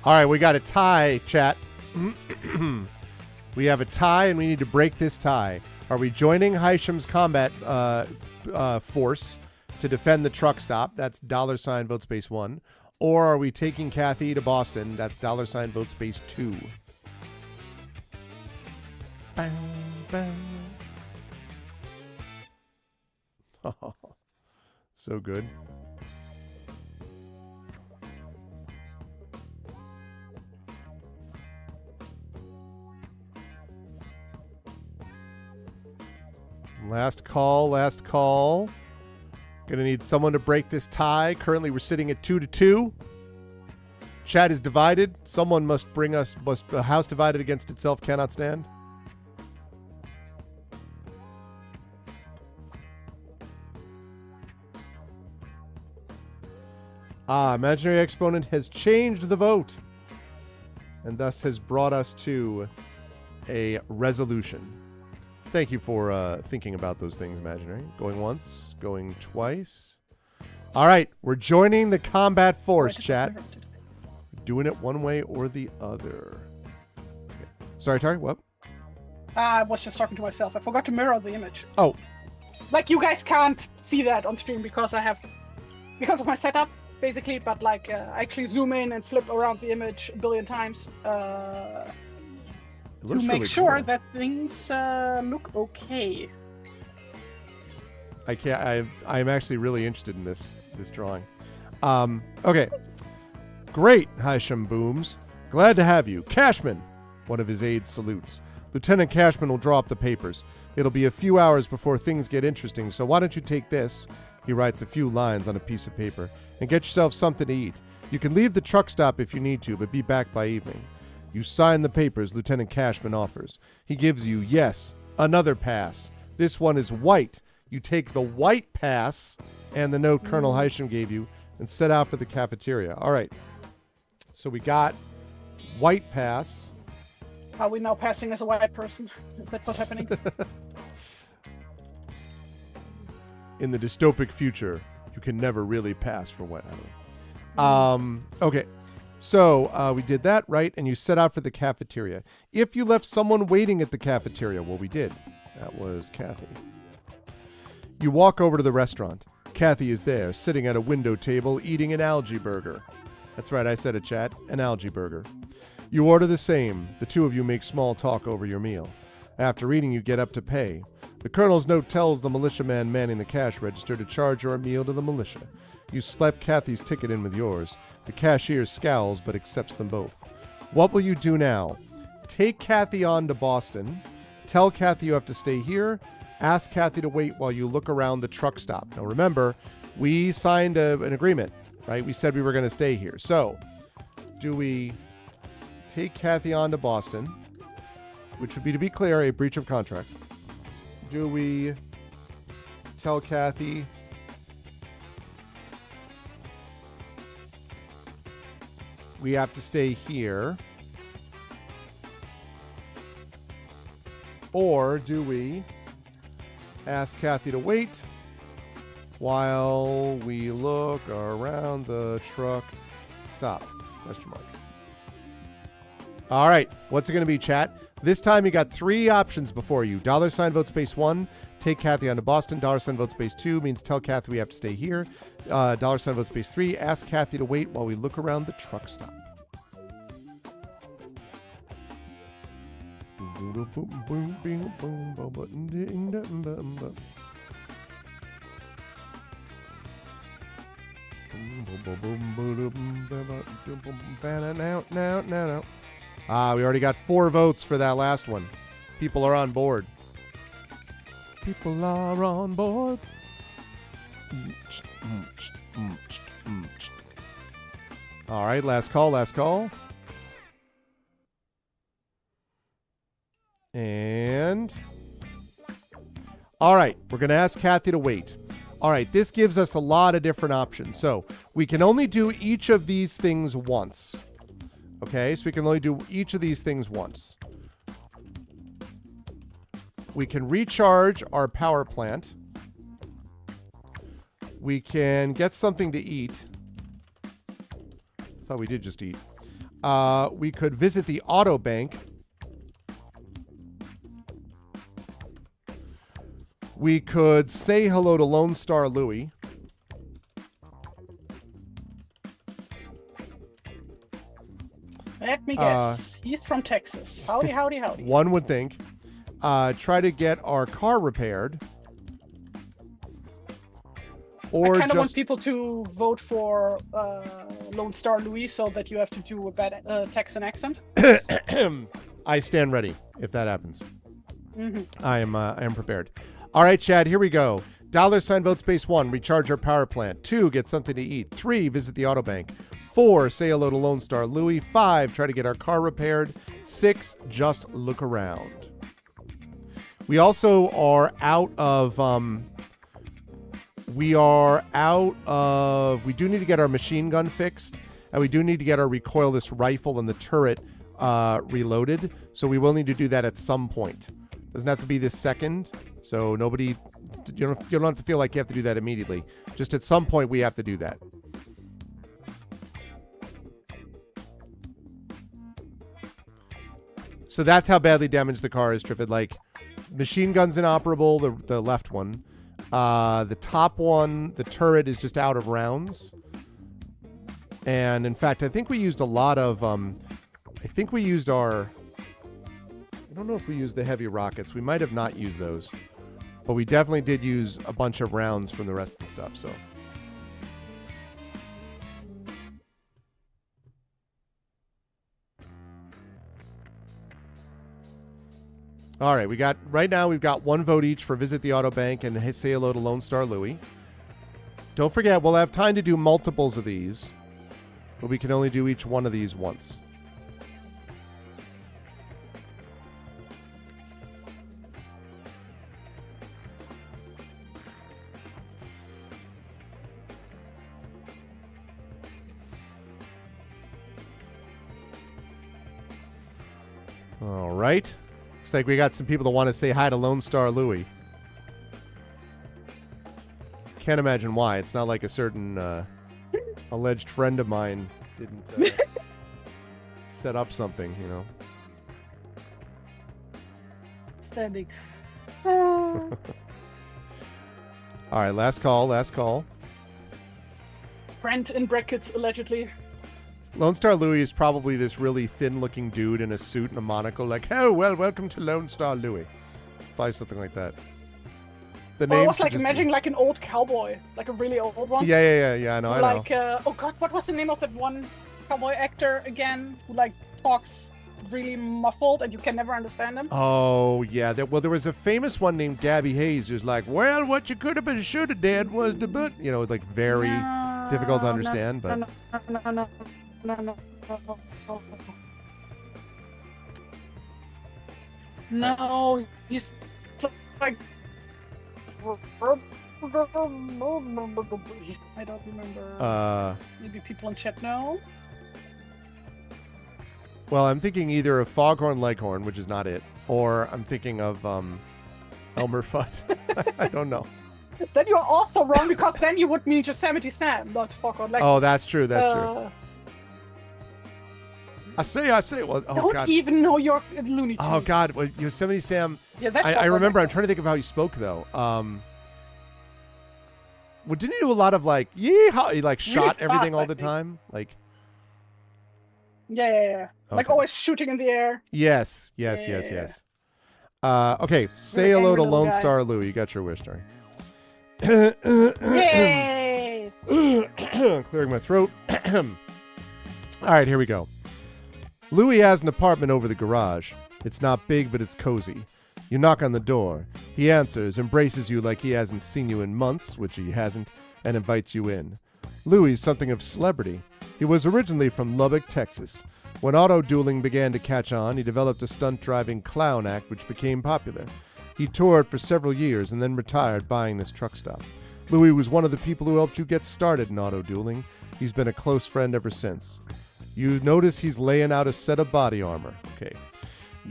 All right, we got a tie, chat. We have a tie, and we need to break this tie. Are we joining Hisham's combat force to defend the truck stop? That's $ vote space 1. Or are we taking Kathy to Boston? That's $ vote space 2. Bang, bang. Oh, so good. Last call, last call. Gonna need someone to break this tie. Currently, we're sitting at 2-2. Chat is divided. Someone must bring us. A house divided against itself cannot stand. Imaginary exponent has changed the vote, and thus has brought us to a resolution. Thank you for thinking about those things, Imaginary. Going once, going twice. All right, we're joining the combat force, chat. Doing it one way or the other. Okay. Sorry, Tari, what? I was just talking to myself. I forgot to mirror the image. Oh. Like, you guys can't see that on stream because of my setup, basically, but like, I actually zoom in and flip around the image a billion times. To make really sure cool. That things look okay. I'm actually really interested in this drawing. Okay. Great, Hisham Booms. Glad to have you. Cashman, one of his aides salutes. Lieutenant Cashman will draw up the papers. It'll be a few hours before things get interesting, so why don't you take this, he writes a few lines on a piece of paper, and get yourself something to eat. You can leave the truck stop if you need to, but be back by evening. You sign the papers Lieutenant Cashman offers. He gives you, yes, another pass. This one is white. You take the white pass and the note Colonel Hisham gave you and set out for the cafeteria. All right. So we got white pass. Are we now passing as a white person? Is that what's happening? In the dystopic future, you can never really pass for white. Okay. So we did that, right? And you set out for the cafeteria. If you left someone waiting at the cafeteria, well, we did. That was Kathy. You walk over to the restaurant. Kathy is there, sitting at a window table, eating an algae burger. That's right, I said it, chat. An algae burger. You order the same. The two of you make small talk over your meal. After eating, you get up to pay. The colonel's note tells the militiaman manning the cash register to charge your meal to the militia. You slap Kathy's ticket in with yours. The cashier scowls but accepts them both. What will you do now? Take Kathy on to Boston. Tell Kathy you have to stay here. Ask Kathy to wait while you look around the truck stop. Now remember, we signed an agreement, right? We said we were going to stay here. So, do we take Kathy on to Boston, which would be, to be clear, a breach of contract? Do we tell Kathy we have to stay here? Or do we ask Kathy to wait while we look around the truck stop? Question mark. All right, what's it going to be, chat? This time you got three options before you. $ vote space 1, take Kathy on to Boston. $ vote space 2 means tell Kathy we have to stay here. $ vote space 3, ask Kathy to wait while we look around the truck stop. We already got 4 votes for that last one. People are on board. People are on board. All right, last call, last call. And all right, we're going to ask Kathy to wait. All right, this gives us a lot of different options. So we can only do each of these things once. Okay, so we can only do each of these things once. We can recharge our power plant. We can get something to eat. I thought we did just eat. We could visit the auto bank. We could say hello to Lone Star Louie. Let me guess. He's from Texas. Howdy, howdy, howdy. One would think. Try to get our car repaired. Or I kind of want people to vote for Lone Star Louis so that you have to do a bad Texan accent. I stand ready if that happens. Mm-hmm. I am prepared. All right, Chad, here we go. $ vote space 1, recharge our power plant. 2, get something to eat. 3, visit the auto bank. 4, say hello to Lone Star Louie. 5, try to get our car repaired. 6, just look around. We also are out of... we do need to get our machine gun fixed, and we do need to get our recoilless rifle and the turret reloaded. So we will need to do that at some point. Doesn't have to be this second. So nobody, you don't have to feel like you have to do that immediately. Just at some point we have to do that. So that's how badly damaged the car is, Triffid. Like, machine gun's inoperable, the left one. The top one, the turret is just out of rounds. And in fact, I think we used a lot of, I don't know if we used the heavy rockets. We might have not used those. But we definitely did use a bunch of rounds from the rest of the stuff, so. All right, right now we've got 1 vote each for visit the auto bank and say hello to Lone Star Louie. Don't forget, we'll have time to do multiples of these, but we can only do each one of these once. All right. Looks like we got some people that want to say hi to Lone Star Louie. Can't imagine why. It's not like a certain alleged friend of mine didn't set up something, you know. Standing. All right, last call, last call. Friend in brackets, allegedly. Lone Star Louie is probably this really thin-looking dude in a suit and a monocle, like, oh, well, welcome to Lone Star Louie. It's probably something like that. The name I was like imagining like an old cowboy, like a really old one. Yeah, I know, Like, oh god, what was the name of that one cowboy actor again, who like talks really muffled and you can never understand him? Oh, yeah. There was a famous one named Gabby Hayes who's like, well, what you could have been should have did was the but, like very difficult to understand, but... No, he's like... I don't remember. Maybe people in chat know? Well, I'm thinking either of Foghorn Leghorn, which is not it, or I'm thinking of Elmer Fudd. I don't know. Then you're also wrong, because then you would mean Yosemite Sam, not Foghorn Leghorn. Oh, that's true. That's true. I say. Well, oh don't God. even know your Looney Tunes. Oh God. Well, Yosemite Sam. Yeah, that's. I remember. I'm trying to think of how he spoke though. Well, didn't he do a lot of like yeehaw? He like shot really everything fast, all the time, like. Yeah. Okay. Like always shooting in the air. Yes. Yeah. Okay. Say Really hello to angry Lone little guy. Star Louie. You got your wish, Terry. Yay! Clearing my throat. All right, here we go. Louie has an apartment over the garage. It's not big, but it's cozy. You knock on the door. He answers, embraces you like he hasn't seen you in months, which he hasn't, and invites you in. Louie's something of a celebrity. He was originally from Lubbock, Texas. When auto dueling began to catch on, he developed a stunt-driving clown act which became popular. He toured for several years and then retired buying this truck stop. Louie was one of the people who helped you get started in auto dueling. He's been a close friend ever since. You notice he's laying out a set of body armor. Okay.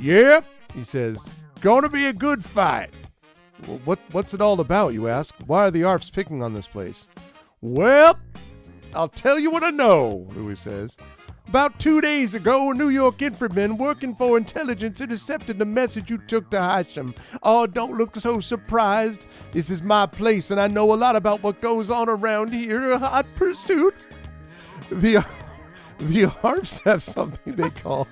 Yep, he says. Gonna be a good fight. Well, what's it all about, you ask? Why are the ARFs picking on this place? Well, I'll tell you what I know, Louis says. About 2 days ago, a New York infantryman working for intelligence intercepted the message you took to Hashem. Oh, don't look so surprised. This is my place, and I know a lot about what goes on around here. Hot pursuit. The ARFs have something they call...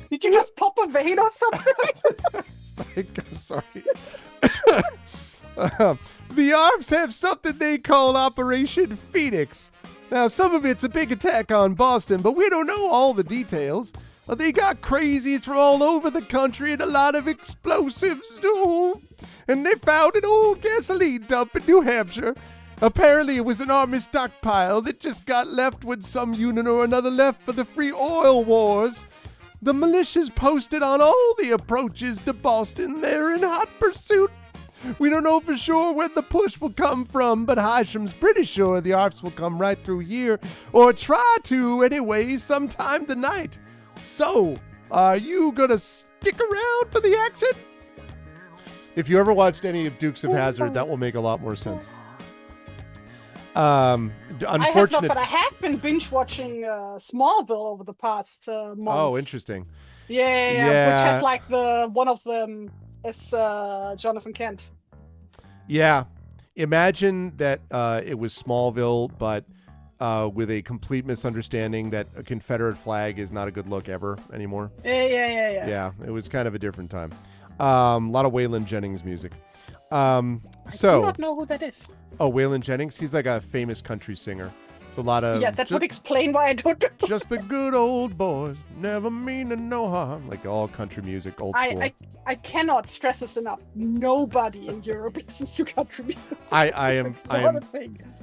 Did you just pop a vein or something? I'm sorry. The ARFs have something they call Operation Phoenix. Now, some of it's a big attack on Boston, but we don't know all the details. They got crazies from all over the country and a lot of explosives, too. And they found an old gasoline dump in New Hampshire. Apparently, it was an army stockpile that just got left when some unit or another left for the free oil wars. The militias posted on all the approaches to Boston. They're in hot pursuit. We don't know for sure where the push will come from, but Hashem's pretty sure the ARFs will come right through here, or try to anyway, sometime tonight. So, are you gonna stick around for the action? If you ever watched any of Dukes of Hazzard, that will make a lot more sense. Unfortunate. I have not, but I have been binge watching Smallville over the past months. Oh, interesting. Yeah. Which has like one of them is Jonathan Kent. Yeah, imagine that it was Smallville, but with a complete misunderstanding that a Confederate flag is not a good look ever anymore. Yeah. Yeah, it was kind of a different time. A lot of Waylon Jennings music. I do not know who that is. Oh, Waylon Jennings? He's like a famous country singer. So a lot of... Yeah, that would explain why I don't know. Just the good old boys, never mean to no harm. Like all country music, old school. I cannot stress this enough. Nobody in Europe listens to country music. I am.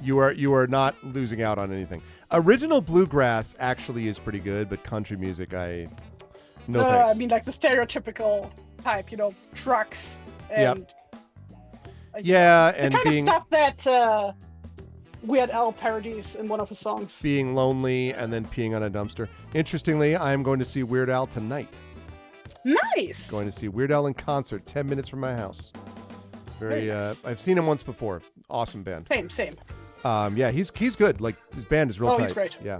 You are not losing out on anything. Original bluegrass actually is pretty good, but country music, no thanks. I mean, like the stereotypical type, trucks and... Yep. And the kind being... of stuff that Weird Al parodies in one of his songs. Being lonely and then peeing on a dumpster. Interestingly, I am going to see Weird Al tonight. Nice! Going to see Weird Al in concert, 10 minutes from my house. Very nice. I've seen him once before. Awesome band. Same. Yeah, he's good. Like, his band is real tight. Oh, he's great. Yeah.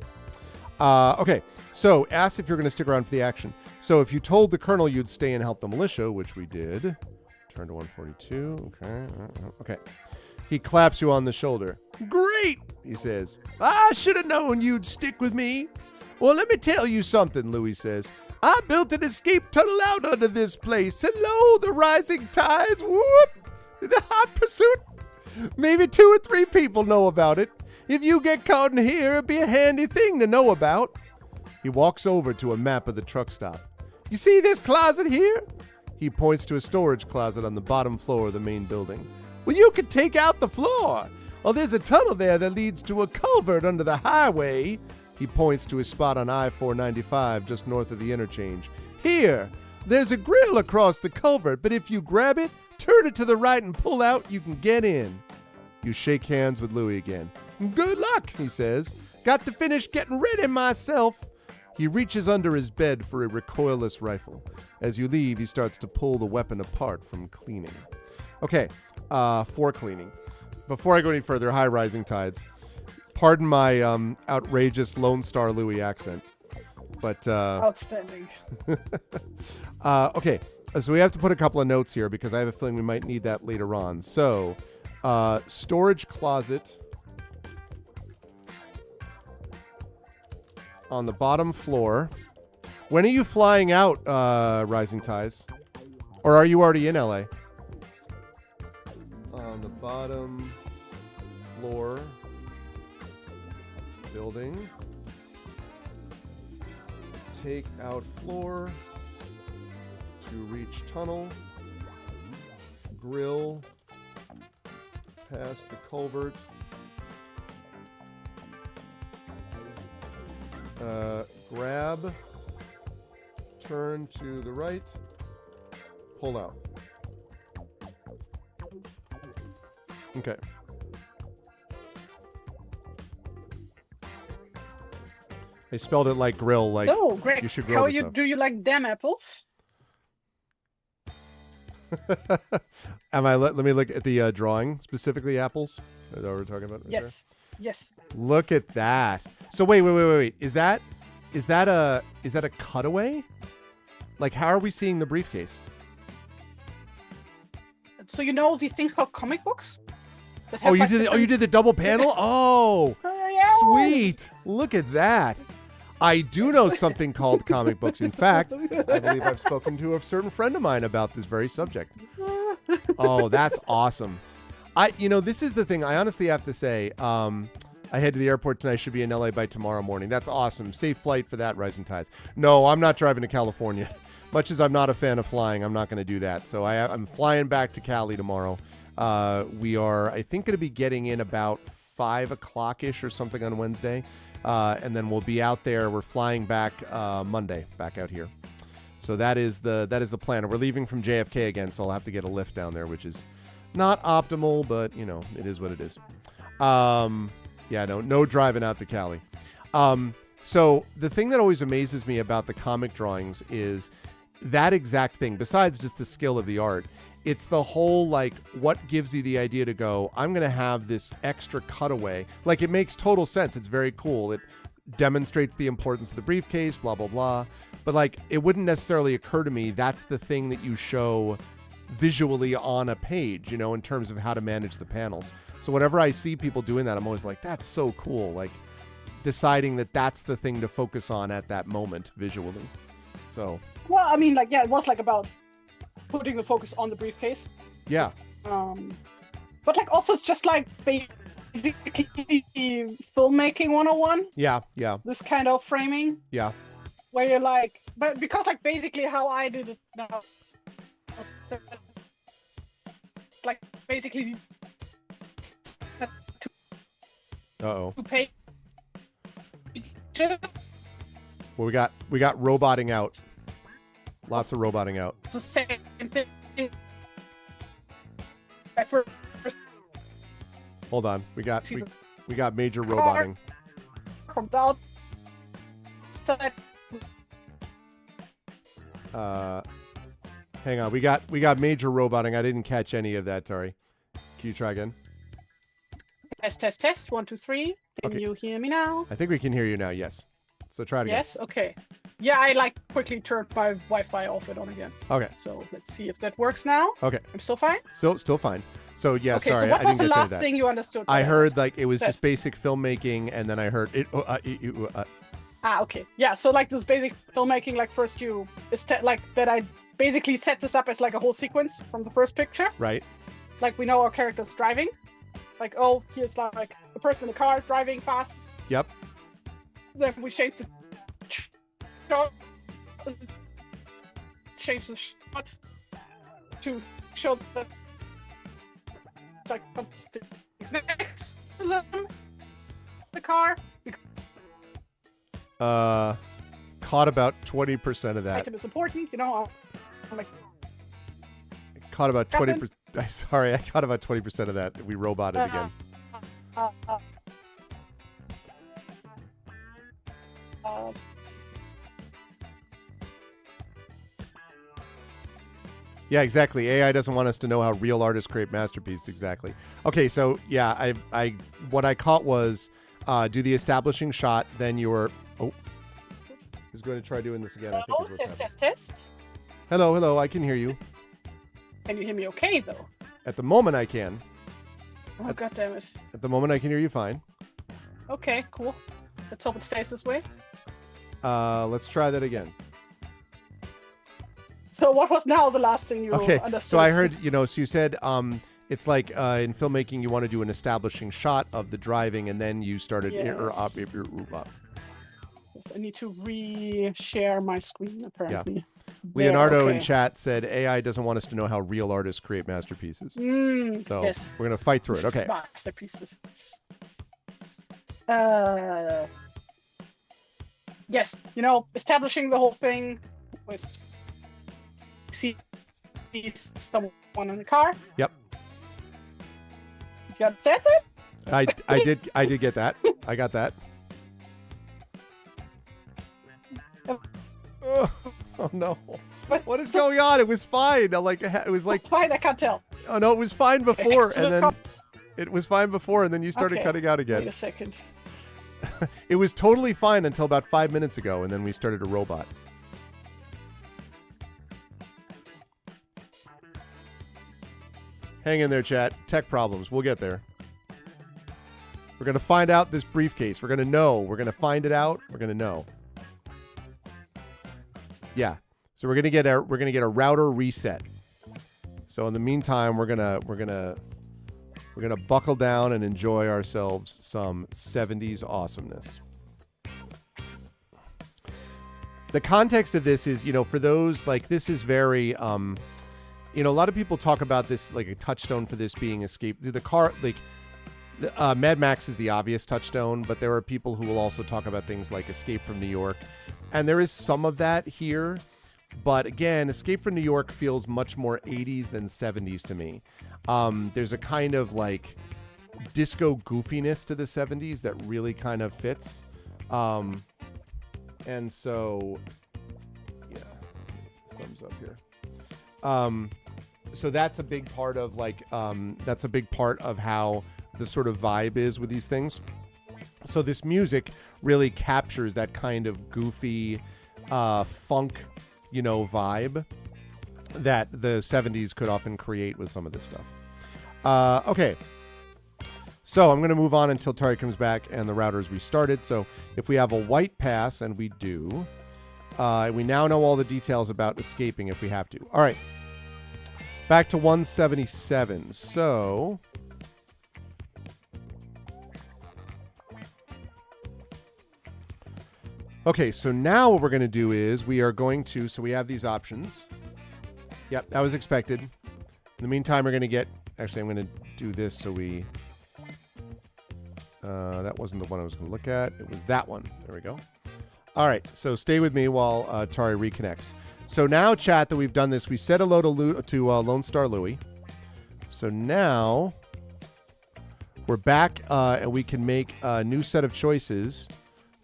Okay, so ask if you're going to stick around for the action. So if you told the colonel you'd stay and help the militia, which we did... Turn to 142. Okay. He claps you on the shoulder. Great, he says. I should have known you'd stick with me. Well, let me tell you something, Louis says. I built an escape tunnel out under this place. Hello, the rising tides. Whoop! The hot pursuit. Maybe 2 or 3 people know about it. If you get caught in here, it'd be a handy thing to know about. He walks over to a map of the truck stop. You see this closet here? He points to a storage closet on the bottom floor of the main building. Well, you could take out the floor. Oh, there's a tunnel there that leads to a culvert under the highway. He points to a spot on I-495 just north of the interchange. Here, there's a grill across the culvert, but if you grab it, turn it to the right and pull out, you can get in. You shake hands with Louis again. Good luck, he says. Got to finish getting ready myself. He reaches under his bed for a recoilless rifle. As you leave, he starts to pull the weapon apart from cleaning. Okay, for cleaning. Before I go any further, hi, Rising Tides. Pardon my outrageous Lone Star Louis accent. But outstanding. Okay, so we have to put a couple of notes here because I have a feeling we might need that later on. So, storage closet on the bottom floor. When are you flying out, Rising Tides? Or are you already in LA? On the bottom floor building. Take out floor to reach tunnel. Grill past the culvert. Grab. Turn to the right. Pull out. Okay. I spelled it like grill, like So, Greg, you should grill do you like damn apples? Let me look at the drawing, specifically apples. Is that what we're talking about? Right Yes. there? Yes. Look at that. So wait. Is that a cutaway? Like, how are we seeing the briefcase? So you know these things called comic books? That Oh, have, you like, did. different- You did the double panel. Oh, Yeah. sweet! Look at that. I do know something called comic books. In fact, I believe I've spoken to a certain friend of mine about this very subject. Oh, that's awesome. This is the thing. I honestly have to say, I head to the airport tonight. Should be in LA by tomorrow morning. That's awesome. Safe flight for that, Rising Tides. No, I'm not driving to California. Much as I'm not a fan of flying, I'm not going to do that. So I'm flying back to Cali tomorrow. We are, I think, going to be getting in about 5 o'clock-ish or something on Wednesday. And then we'll be out there. We're flying back Monday, back out here. So that is the plan. We're leaving from JFK again, so I'll have to get a lift down there, which is not optimal, but, it is what it is. No driving out to Cali. So the thing that always amazes me about the comic drawings is that exact thing. Besides just the skill of the art, it's the whole, like, what gives you the idea to go, I'm going to have this extra cutaway. Like, it makes total sense. It's very cool. It demonstrates the importance of the briefcase, blah, blah, blah. But, like, it wouldn't necessarily occur to me that's the thing that you show visually on a page, in terms of how to manage the panels. So whenever I see people doing that, I'm always like, that's so cool. Like, deciding that that's the thing to focus on at that moment visually. So. Well, I mean, it was about putting the focus on the briefcase. Yeah. But also it's just basically filmmaking 101. Yeah. This kind of framing. Yeah. Where you're but because basically how I did it now, basically Uh-oh. to pay. Well, we got roboting out. Lots of roboting out. The same thing. At first, Hold on. We got major roboting. from the outside. Hang on. We got major roboting. I didn't catch any of that, Tari. Can you try again? Test. 1, 2, 3. Can Okay. you hear me now? I think we can hear you now. Yes. So try it again. Yes. Okay. Yeah, I like quickly turned my Wi-Fi off and on again. Okay. So let's see if that works now. Okay. I'm still fine. Still fine. So yeah, Okay, sorry, so what I was didn't the get to last that. thing you understood? I heard like it was said? just basic filmmaking, and then I heard it. Okay. Yeah. So like this basic filmmaking, like first like that. I basically set this up as like a whole sequence from the first picture. Right. Like we know our character's driving. Like, oh, here's like a person in a car driving fast. Yep. Then we change the shot to show that like something next to them, the car. Caught about 20% of that. Item is important, you know. I'm like, Caught about 20%. Sorry, I caught about 20% of that. We roboted again. Yeah, exactly. AI doesn't want us to know how real artists create masterpieces. Exactly. Okay, so yeah, what I caught was do the establishing shot, then your he's going to try doing this again. I think is what's happening. Test. Hello, I can hear you. Can you hear me okay though? At the moment I can. Oh god damn it. At the moment I can hear you fine. Okay, cool. Let's hope it stays this way. Let's try that again. So what was now the last thing you understood? So I heard, so you said it's like in filmmaking you want to do an establishing shot of the driving, and then you started up. I need to re-share my screen apparently. Yeah. Leonardo in chat said AI doesn't want us to know how real artists create masterpieces. So yes. We're going to fight through it. Okay. Masterpieces. Yes, establishing the whole thing with see someone in the car. Yep. You got that? I did get that. I got that. Oh no! What is going on? It was fine. It was like fine. I can't tell. Oh no, it was fine before, and then it was fine before, and then you started cutting out again. Wait a second. It was totally fine until about 5 minutes ago, and then we started a robot. Hang in there, chat. Tech problems. We'll get there. We're gonna find out this briefcase. We're gonna know. We're gonna find it out. We're gonna know. Yeah. So we're gonna get a router reset. So in the meantime, we're gonna buckle down and enjoy ourselves some 70s awesomeness. The context of this is, for those this is very a lot of people talk about this like a touchstone for this being Escape. The car Mad Max is the obvious touchstone, but there are people who will also talk about things like Escape from New York. And there is some of that here. But again, Escape from New York feels much more 80s than 70s to me. There's a kind of disco goofiness to the 70s that really kind of fits. And so, yeah, thumbs up here. So that's a big part of how the sort of vibe is with these things. So this music really captures that kind of goofy funk, vibe that the 70s could often create with some of this stuff. Okay. So I'm going to move on until Tari comes back and the router is restarted. So if we have a white pass, and we do, we now know all the details about escaping if we have to. All right. Back to 177. So okay, so now what we're going to do is so we have these options. Yep, that was expected. In the meantime, we're going to actually, I'm going to do this so that wasn't the one I was going to look at. It was that one. There we go. All right, so stay with me while Tari reconnects. So now, chat, that we've done this, we said hello to Lone Star Louie. So now we're back, and we can make a new set of choices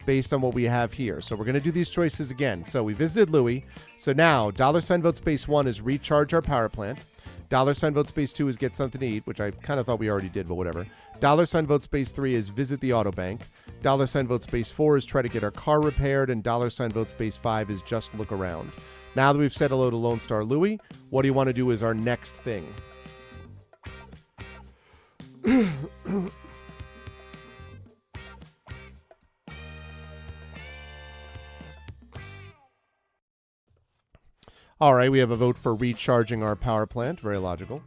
based on what we have here. So we're going to do these choices again. So we visited Louie. So now, $vote space 1 is recharge our power plant. $vote space 2 is get something to eat, which I kind of thought we already did, but whatever. $vote space 3 is visit the auto bank. $ vote space 4 is try to get our car repaired, and $ vote space 5 is just look around. Now that we've said hello to Lone Star Louie, what do you want to do as our next thing? All right, we have a vote for recharging our power plant. Very logical.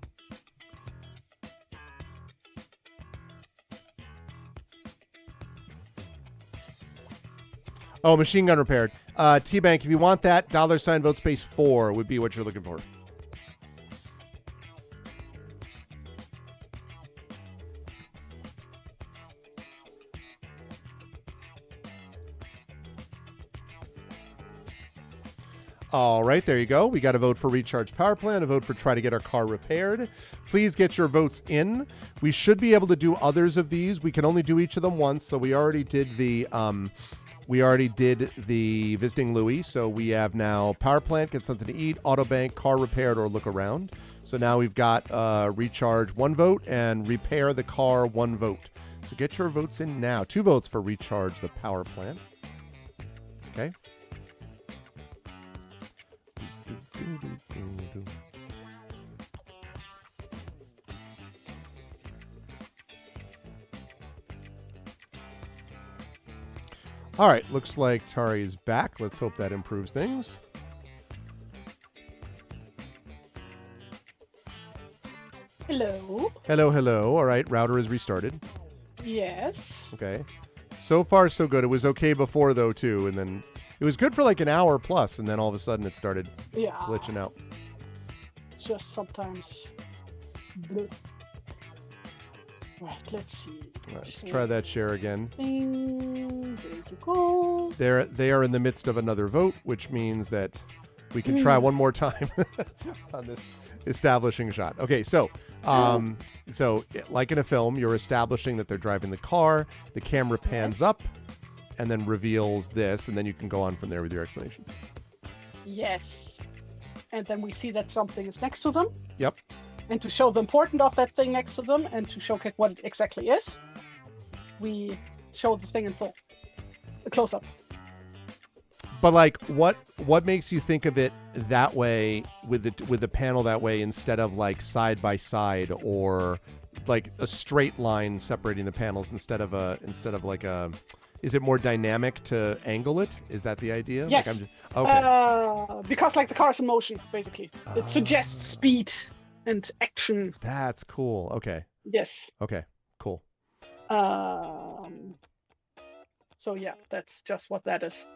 Oh, machine gun repaired. T-Bank, if you want that, $ vote space 4 would be what you're looking for. All right, there you go. We got a vote for recharge power plant, a vote for try to get our car repaired. Please get your votes in. We should be able to do others of these. We can only do each of them once, so we already did the visiting Louis. So we have now power plant, get something to eat, auto bank, car repaired, or look around. So now we've got recharge 1 vote and repair the car 1 vote. So get your votes in now. 2 votes for recharge the power plant. Okay. All right, looks like Tari is back. Let's hope that improves things. Hello. Hello, hello. All right, router is restarted. Yes. Okay. So far, so good. It was okay before, though, too, and then it was good for like an hour plus, and then all of a sudden it started glitching out. Just sometimes. Bleh. Right, let's see. All right, let's try that share again. There you go. They are in the midst of another vote, which means that we can try one more time on this establishing shot. Okay, so like in a film, you're establishing that they're driving the car. The camera pans up and then reveals this, and then you can go on from there with your explanation. Yes. And then we see that something is next to them. Yep. And to show the importance of that thing next to them and to showcase what it exactly is, we show the thing in full. A close-up. But like, what makes you think of it that way with the panel that way instead of like side by side or like a straight line separating the panels instead of like a? Is it more dynamic to angle it? Is that the idea? Yes. Like okay. Because like the car is in motion, basically. It suggests speed and action. That's cool. Okay. Yes. Okay. Cool. So yeah, that's just what that is.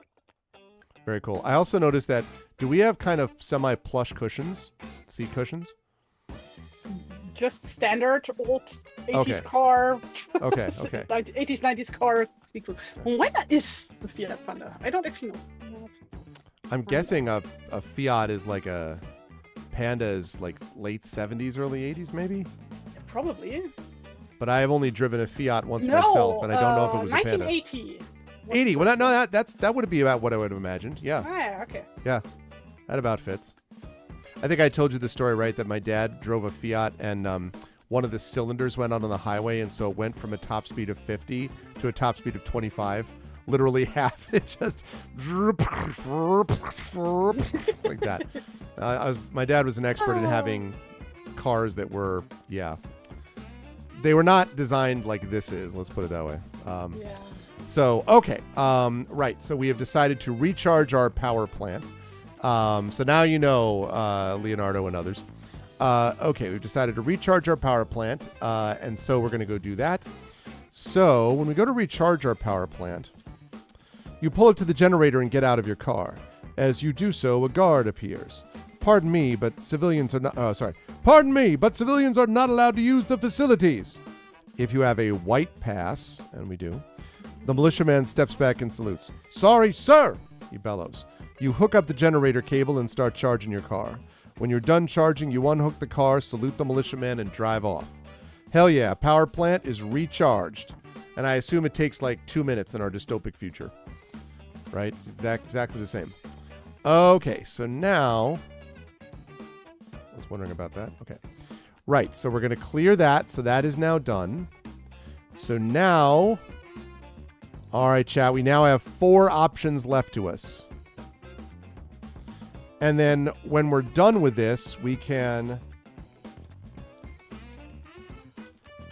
Very cool. I also noticed that, do we have kind of semi-plush cushions? Seat cushions? Just standard old 80s car. Okay. 80s, 90s car. When is the Fiat Panda? I don't actually know. I'm guessing a Fiat is like a Panda is like late 70s, early 80s, maybe? Yeah, probably. But I have only driven a Fiat once myself, and I don't know if it was a Panda. 1980. 80. Well, no, that would be about what I would have imagined. Yeah. Ah, okay. Yeah, that about fits. I think I told you the story, right? That my dad drove a Fiat, and one of the cylinders went out on the highway, and so it went from a top speed of 50 to a top speed of 25. Literally half. It just like that. My dad was an expert in having cars that were, they were not designed like this is. Let's put it that way. So, okay. Right. So we have decided to recharge our power plant. So now you know, Leonardo and others. Okay, we've decided to recharge our power plant, and so we're going to go do that. So when we go to recharge our power plant, you pull up to the generator and get out of your car. As you do so, a guard appears. Pardon me, but civilians are not... Pardon me, but civilians are not allowed to use the facilities. If you have a white pass, and we do, the militiaman steps back and salutes. Sorry, sir, he bellows. You hook up the generator cable and start charging your car. When you're done charging, you unhook the car, salute the militiaman, and drive off. Hell yeah, power plant is recharged. And I assume it takes like 2 minutes in our dystopic future. Right? Is that exactly the same? Okay, so now... I was wondering about that. Okay. Right, so we're going to clear that. So that is now done. So now... All right, chat. We now have 4 options left to us. And then when we're done with this, we can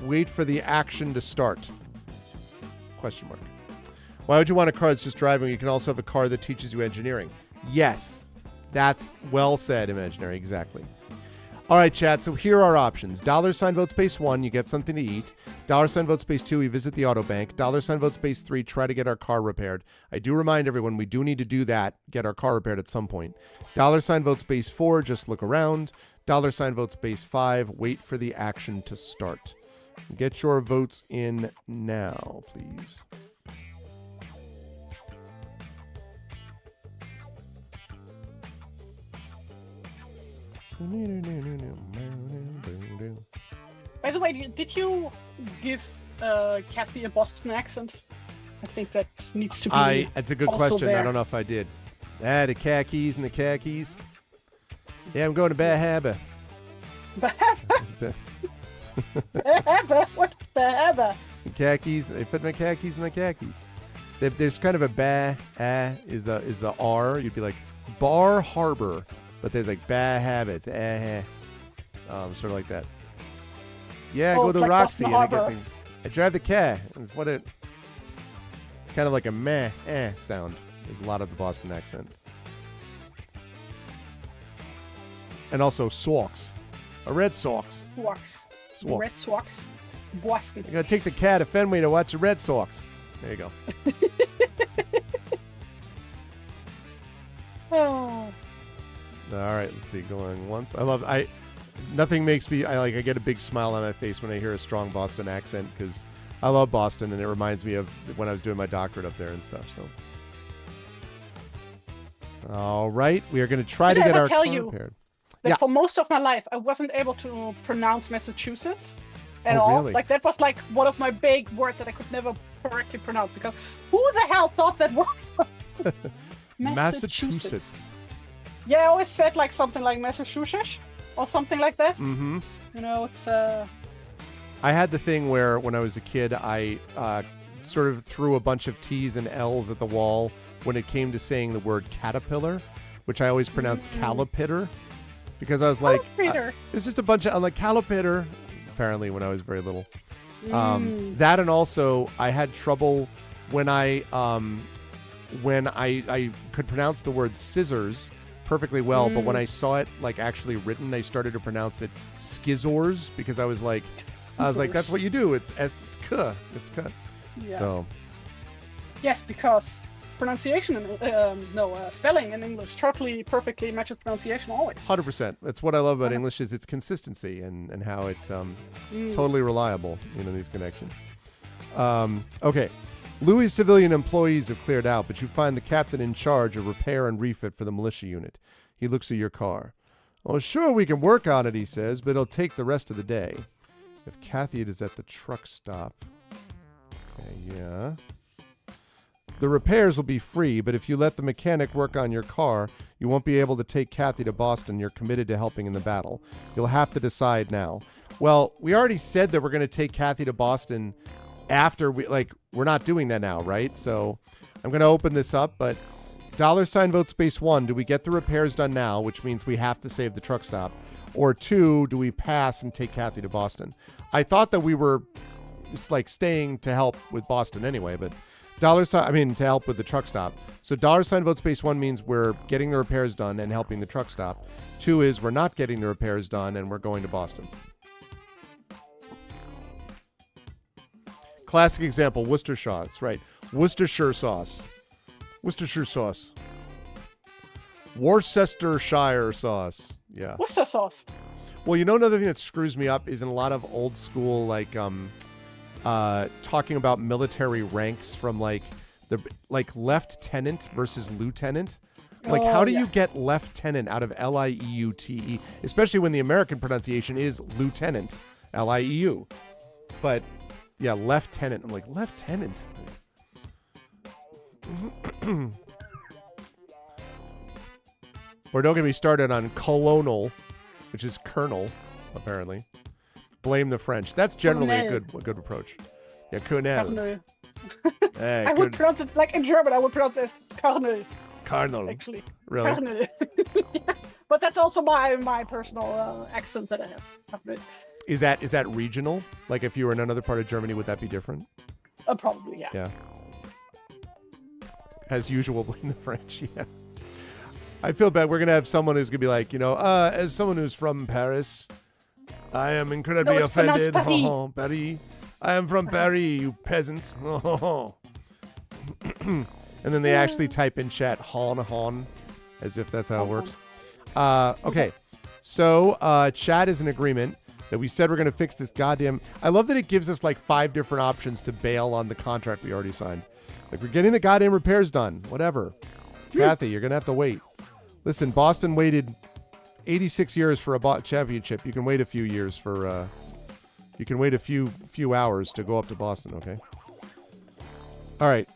wait for the action to start. Question mark. Why would you want a car that's just driving? You can also have a car that teaches you engineering. Yes, that's well said, Imaginary. Exactly. All right, chat. So here are options. $sign vote space 1, you get something to eat. $sign vote space 2, we visit the auto bank. $sign vote space 3, try to get our car repaired. I do remind everyone we do need to do that, get our car repaired at some point. $sign vote space 4, just look around. $sign vote space 5, wait for the action to start. Get your votes in now, please. By the way, did you give Kathy a Boston accent? I think that needs to be. It's a good question. There. I don't know if I did. The khakis and the khakis. Yeah, I'm going to Bahaba. Bahaba? Bahaba? What's Bahaba? Khakis. They put my khakis in my khakis. There's kind of a is the R. You'd be like Bar Harbor. But there's like bad habits. Sort of like that. Yeah, I go to like Roxy and I drive the car. It's kind of like a meh sound. There's a lot of the Boston accent. And also socks. A red socks. Socks. Red socks. Boston. I gotta take the cat to Fenway to watch the Red Sox. There you go. Oh. All right, let's see. Going once. Nothing makes me. I get a big smile on my face when I hear a strong Boston accent because I love Boston and it reminds me of when I was doing my doctorate up there and stuff. So, all right, we are going to try to get our car repaired. That for most of my life, I wasn't able to pronounce Massachusetts at all. Really? Like that was like one of my big words that I could never correctly pronounce because who the hell thought that word? Massachusetts. Yeah, I always said like something like Massachusetts or something like that. Mm-hmm. You know, it's. I had the thing where when I was a kid, I sort of threw a bunch of T's and L's at the wall when it came to saying the word caterpillar, which I always pronounced calipitter, because I was like, it's just a bunch of. I'm like calipitter. Apparently, when I was very little, that and also I had trouble when I could pronounce the word scissors perfectly well, but when I saw it like actually written, I started to pronounce it skizzors because I was like, that's what you do. It's k. Yeah. So. Yes, because pronunciation and spelling in English totally perfectly matches pronunciation always. 100%. That's what I love about English is its consistency and how it's totally reliable. These connections. Okay. Louis' civilian employees have cleared out, but you find the captain in charge of repair and refit for the militia unit. He looks at your car. Well, sure, we can work on it, he says, but it'll take the rest of the day. If Kathy is at the truck stop. Okay, yeah. The repairs will be free, but if you let the mechanic work on your car, you won't be able to take Kathy to Boston. You're committed to helping in the battle. You'll have to decide now. Well, we already said that we're going to take Kathy to Boston after we're not doing that now, right? So I'm going to open this up, but $sign vote space 1, do we get the repairs done now, which means we have to save the truck stop? Or 2, do we pass and take Kathy to Boston? I thought that we were just like staying to help with Boston anyway, but to help with the truck stop. So $sign vote space 1 means we're getting the repairs done and helping the truck stop. 2 is we're not getting the repairs done and we're going to Boston. Classic example, Worcestershire. That's right. Worcestershire sauce. Worcestershire sauce. Worcestershire sauce. Yeah. Worcester sauce. Well, another thing that screws me up is in a lot of old school, talking about military ranks from lieutenant versus lieutenant. How do you get lieutenant out of L-I-E-U-T-E? Especially when the American pronunciation is lieutenant, L-I-E-U. But yeah, lieutenant. I'm like, lieutenant. Or don't get me started on colonel, which is colonel, apparently. Blame the French. That's generally a good approach. Yeah, colonel. I would pronounce it like in German. I would pronounce it as Colonel. Cardinal. Actually, Really? Colonel. Yeah. But that's also my personal accent that I have. Colonel. Is that regional? Like if you were in another part of Germany, would that be different? Probably, yeah. Yeah. As usual in the French, yeah. I feel bad. We're gonna have someone who's gonna be like, as someone who's from Paris, I am incredibly offended. Paris. Oh, Paris. I am from Paris, you peasants. Oh. And then they actually type in chat hon, as if that's how it works. Okay. So chat is an agreement that we said we're gonna fix this goddamn. I love that it gives us like 5 different options to bail on the contract we already signed. Like, we're getting the goddamn repairs done. Whatever. Kathy, you're gonna have to wait. Listen, Boston waited 86 years for a championship. You can wait a few years for. You can wait a few hours to go up to Boston. Okay. All right.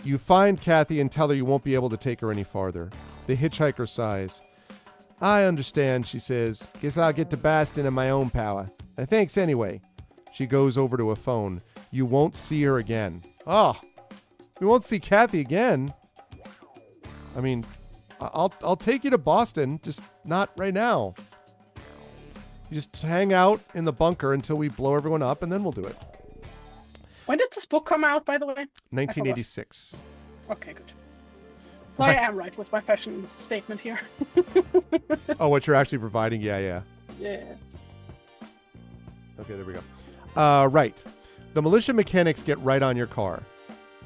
You find Kathy and tell her you won't be able to take her any farther. The hitchhiker sighs. I understand, she says. Guess I'll get to Boston in my own power. Thanks anyway. She goes over to a phone. You won't see her again. Oh, we won't see Kathy again. I mean, I'll take you to Boston, just not right now. You just hang out in the bunker until we blow everyone up, and then we'll do it. When did this book come out, by the way? 1986. Okay, good. So I am right with my fashion statement here. Oh, what you're actually providing? Yeah. Yeah. Okay, there we go. Right. The militia mechanics get right on your car.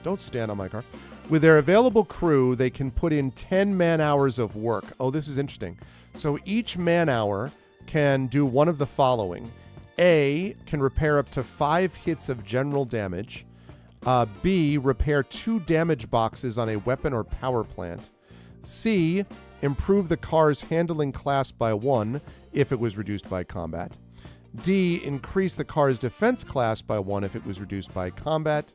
Don't stand on my car. With their available crew, they can put in 10 man-hours of work. Oh, this is interesting. So each man-hour can do one of the following. A, can repair up to 5 hits of general damage. B, repair 2 damage boxes on a weapon or power plant. C, improve the car's handling class by 1 if it was reduced by combat. D, increase the car's defense class by 1 if it was reduced by combat.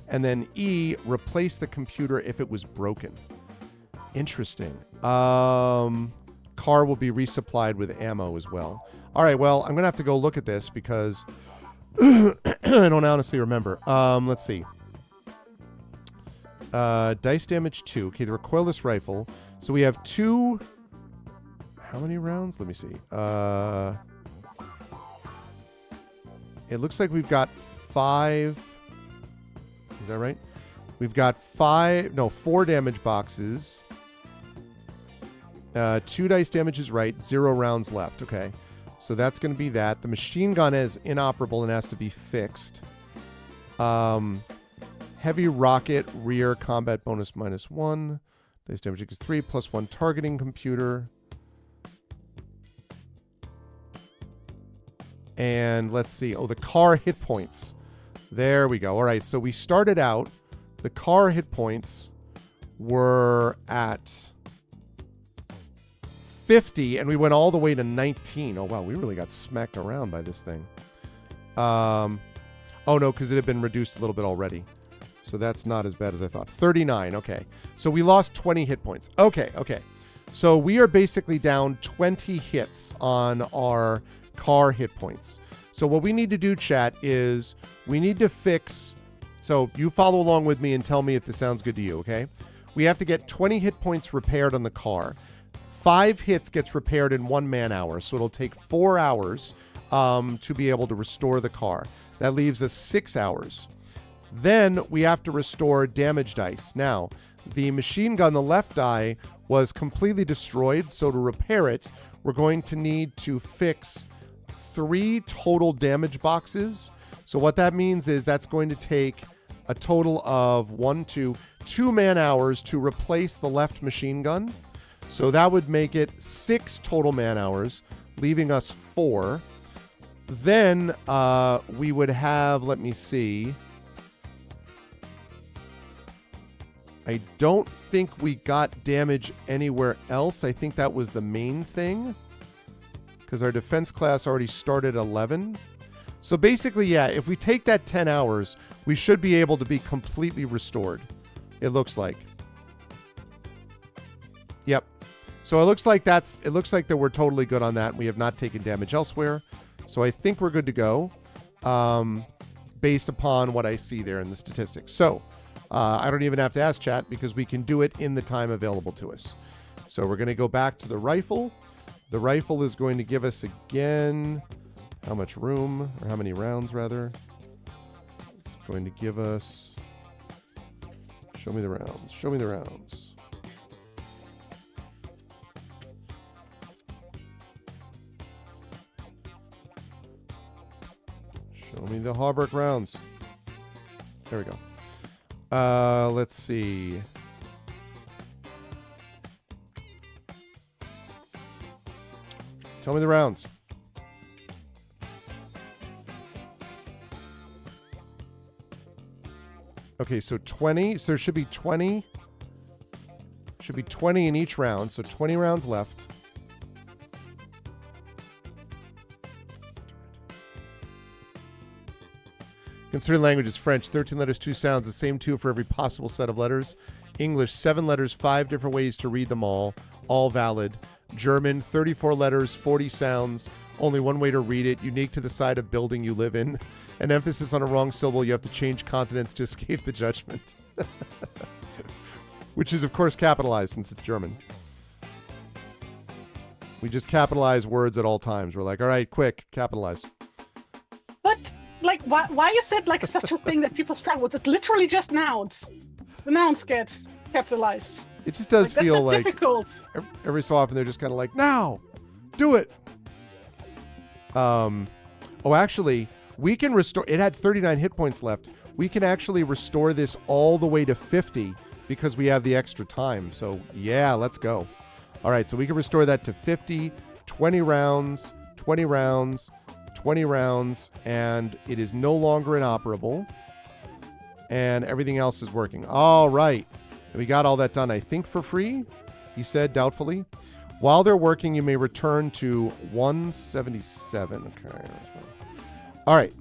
And then E, replace the computer if it was broken. Interesting. Car will be resupplied with ammo as well. All right, well, I'm going to have to go look at this because I don't honestly remember. Let's see. Dice damage 2. Okay, the recoilless rifle. So we have 2... How many rounds? Let me see. It looks like we've got 5... Is that right? We've got 4 damage boxes. 2 dice damage is right. 0 rounds left. Okay. So that's going to be that. The machine gun is inoperable and has to be fixed. Heavy rocket, rear combat bonus -1. Dice damage equals 3 plus 1 targeting computer. And let's see. Oh, the car hit points. There we go. All right, so we started out, the car hit points were at 50, and we went all the way to 19. Oh, wow, we really got smacked around by this thing. Oh, no, because it had been reduced a little bit already. So that's not as bad as I thought. 39, okay. So we lost 20 hit points. Okay. So we are basically down 20 hits on our car hit points. So what we need to do, chat, is we need to fix... So you follow along with me and tell me if this sounds good to you, okay? We have to get 20 hit points repaired on the car. 5 hits gets repaired in 1 man-hour, so it'll take 4 hours to be able to restore the car. That leaves us 6 hours. Then we have to restore damage dice. Now, the machine gun, the left die, was completely destroyed, so to repair it, we're going to need to fix 3 total damage boxes. So what that means is that's going to take a total of 2 man-hours to replace the left machine gun. So that would make it 6 total man-hours, leaving us 4. Then we would have, let me see. I don't think we got damage anywhere else. I think that was the main thing, because our defense class already started 11. So basically, yeah, if we take that 10 hours, we should be able to be completely restored. It looks like. Yep. So it looks like that we're totally good on that. We have not taken damage elsewhere. So I think we're good to go, based upon what I see there in the statistics. So I don't even have to ask chat because we can do it in the time available to us. So we're going to go back to the rifle. The rifle is going to give us again how much room, or how many rounds rather. It's going to give us, show me the rounds, show me the rounds. Show me the Hawberk rounds. There we go. Let's see. Tell me the rounds. Okay, so 20. So there should be 20. Should be 20 in each round. So 20 rounds left. Considering language is French, 13 letters, 2 sounds, the same 2 for every possible set of letters. English, 7 letters, 5 different ways to read them all valid. German, 34 letters, 40 sounds, only one way to read it, unique to the side of building you live in. An emphasis on a wrong syllable, you have to change consonants to escape the judgment. Which is, of course, capitalized since it's German. We just capitalize words at all times. We're like, all right, quick, capitalize. But, like, why is it, like, such a thing that people struggle with? It's literally just nouns. The nouns get capitalized. It just does like, feel like difficult. Every so often they're just kind of like, now, do it. Oh, actually, we can restore. It had 39 hit points left. We can actually restore this all the way to 50 because we have the extra time. So, yeah, let's go. All right, so we can restore that to 50, 20 rounds, 20 rounds, 20 rounds, and it is no longer inoperable. And everything else is working. All right. We got all that done, I think, for free, he said, doubtfully. While they're working, you may return to 177. Okay. All right.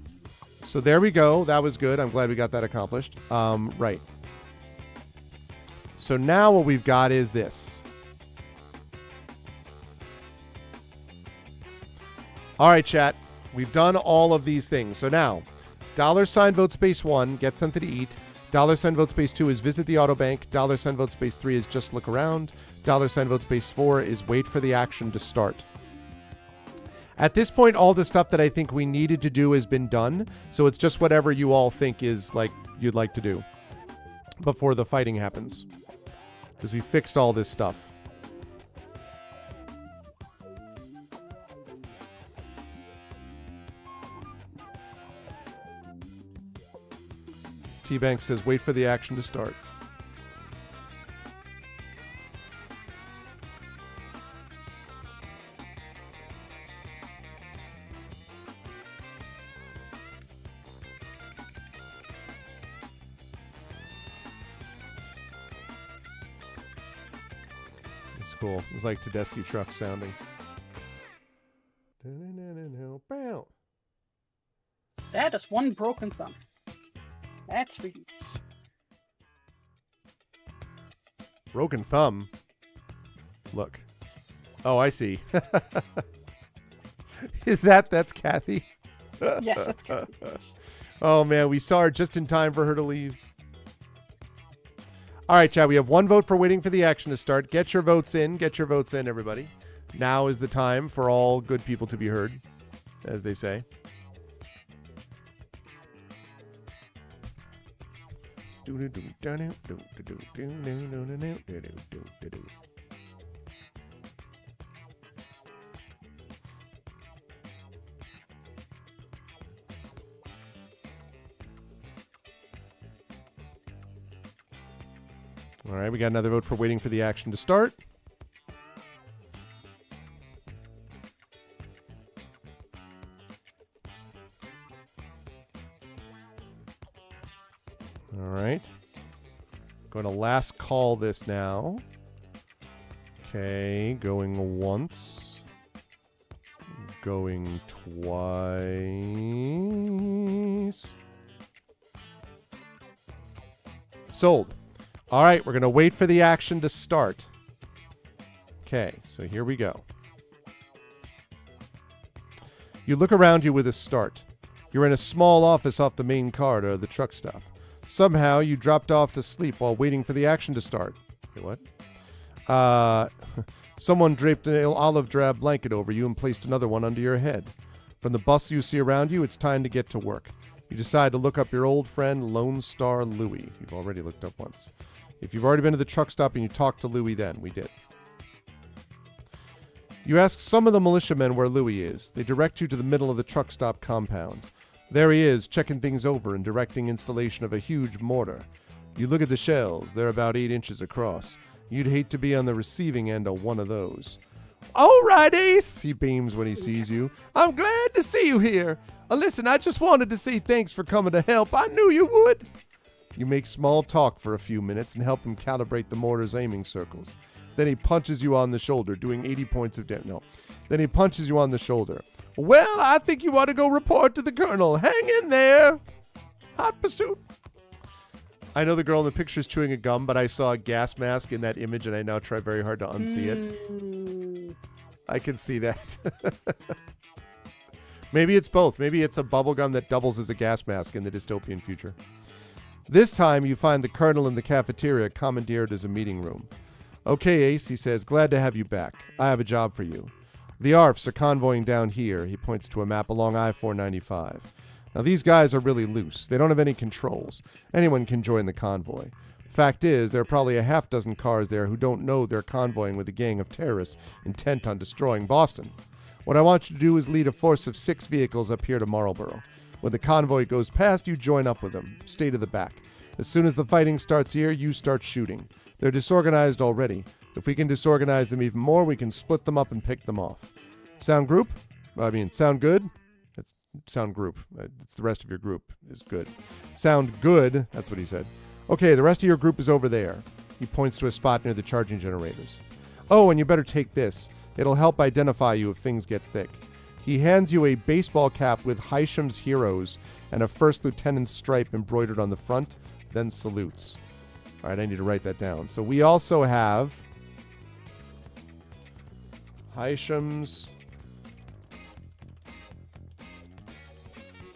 So there we go. That was good. I'm glad we got that accomplished. Right. So now what we've got is this. All right, chat. We've done all of these things. So now, $ vote space 1, get something to eat. $ vote space 2 is visit the autobank. $ vote space 3 is just look around. $ vote space 4 is wait for the action to start. At this point, all the stuff that I think we needed to do has been done. So it's just whatever you all think is like you'd like to do before the fighting happens. Because we fixed all this stuff. T-Bank says, wait for the action to start. It's cool. It's like Tedeschi truck sounding. That is one broken thumb. That's really nice. Broken thumb? Look. Oh, I see. That's Kathy? Yes, that's Kathy. Oh, man, we saw her just in time for her to leave. All right, Chad, we have 1 vote for waiting for the action to start. Get your votes in. Get your votes in, everybody. Now is the time for all good people to be heard, as they say. All right, we got another vote for waiting for the action to start. All right. Going to last call this now. Okay, going once. Going twice. Sold. All right, we're going to wait for the action to start. Okay, so here we go. You look around you with a start. You're in a small office off the main corridor of the truck stop. Somehow, you dropped off to sleep while waiting for the action to start. Wait, what? Someone draped an olive drab blanket over you and placed another one under your head. From the bustle you see around you, it's time to get to work. You decide to look up your old friend, Lone Star Louie. You've already looked up once. If you've already been to the truck stop and you talked to Louie then, we did. You ask some of the militiamen where Louie is. They direct you to the middle of the truck stop compound. There he is, checking things over and directing installation of a huge mortar. You look at the shells. They're about 8 inches across. You'd hate to be on the receiving end of one of those. All right, Ace, he beams when he sees you. I'm glad to see you here. Listen, I just wanted to say thanks for coming to help. I knew you would. You make small talk for a few minutes and help him calibrate the mortar's aiming circles. Then he punches you on the shoulder, doing 80 points of damage. No. Then he punches you on the shoulder. Well, I think you ought to go report to the colonel. Hang in there. Hot pursuit. I know the girl in the picture is chewing a gum, but I saw a gas mask in that image, and I now try very hard to unsee it. I can see that. Maybe it's both. Maybe it's a bubble gum that doubles as a gas mask in the dystopian future. This time, you find the colonel in the cafeteria commandeered as a meeting room. Okay, Ace, he says, glad to have you back. I have a job for you. The ARFs are convoying down here. He points to a map along I-495. Now, these guys are really loose. They don't have any controls. Anyone can join the convoy. Fact is, there are probably a half dozen cars there who don't know they're convoying with a gang of terrorists intent on destroying Boston. What I want you to do is lead a force of 6 vehicles up here to Marlborough. When the convoy goes past, you join up with them. Stay to the back. As soon as the fighting starts here, you start shooting. They're disorganized already. If we can disorganize them even more, we can split them up and pick them off. Sound group? Sound good? It's sound group. It's the rest of your group is good. Sound good? That's what he said. Okay, the rest of your group is over there. He points to a spot near the charging generators. Oh, and you better take this. It'll help identify you if things get thick. He hands you a baseball cap with Hisham's Heroes and a first lieutenant's stripe embroidered on the front, then salutes. All right, I need to write that down. So we also have Hisham's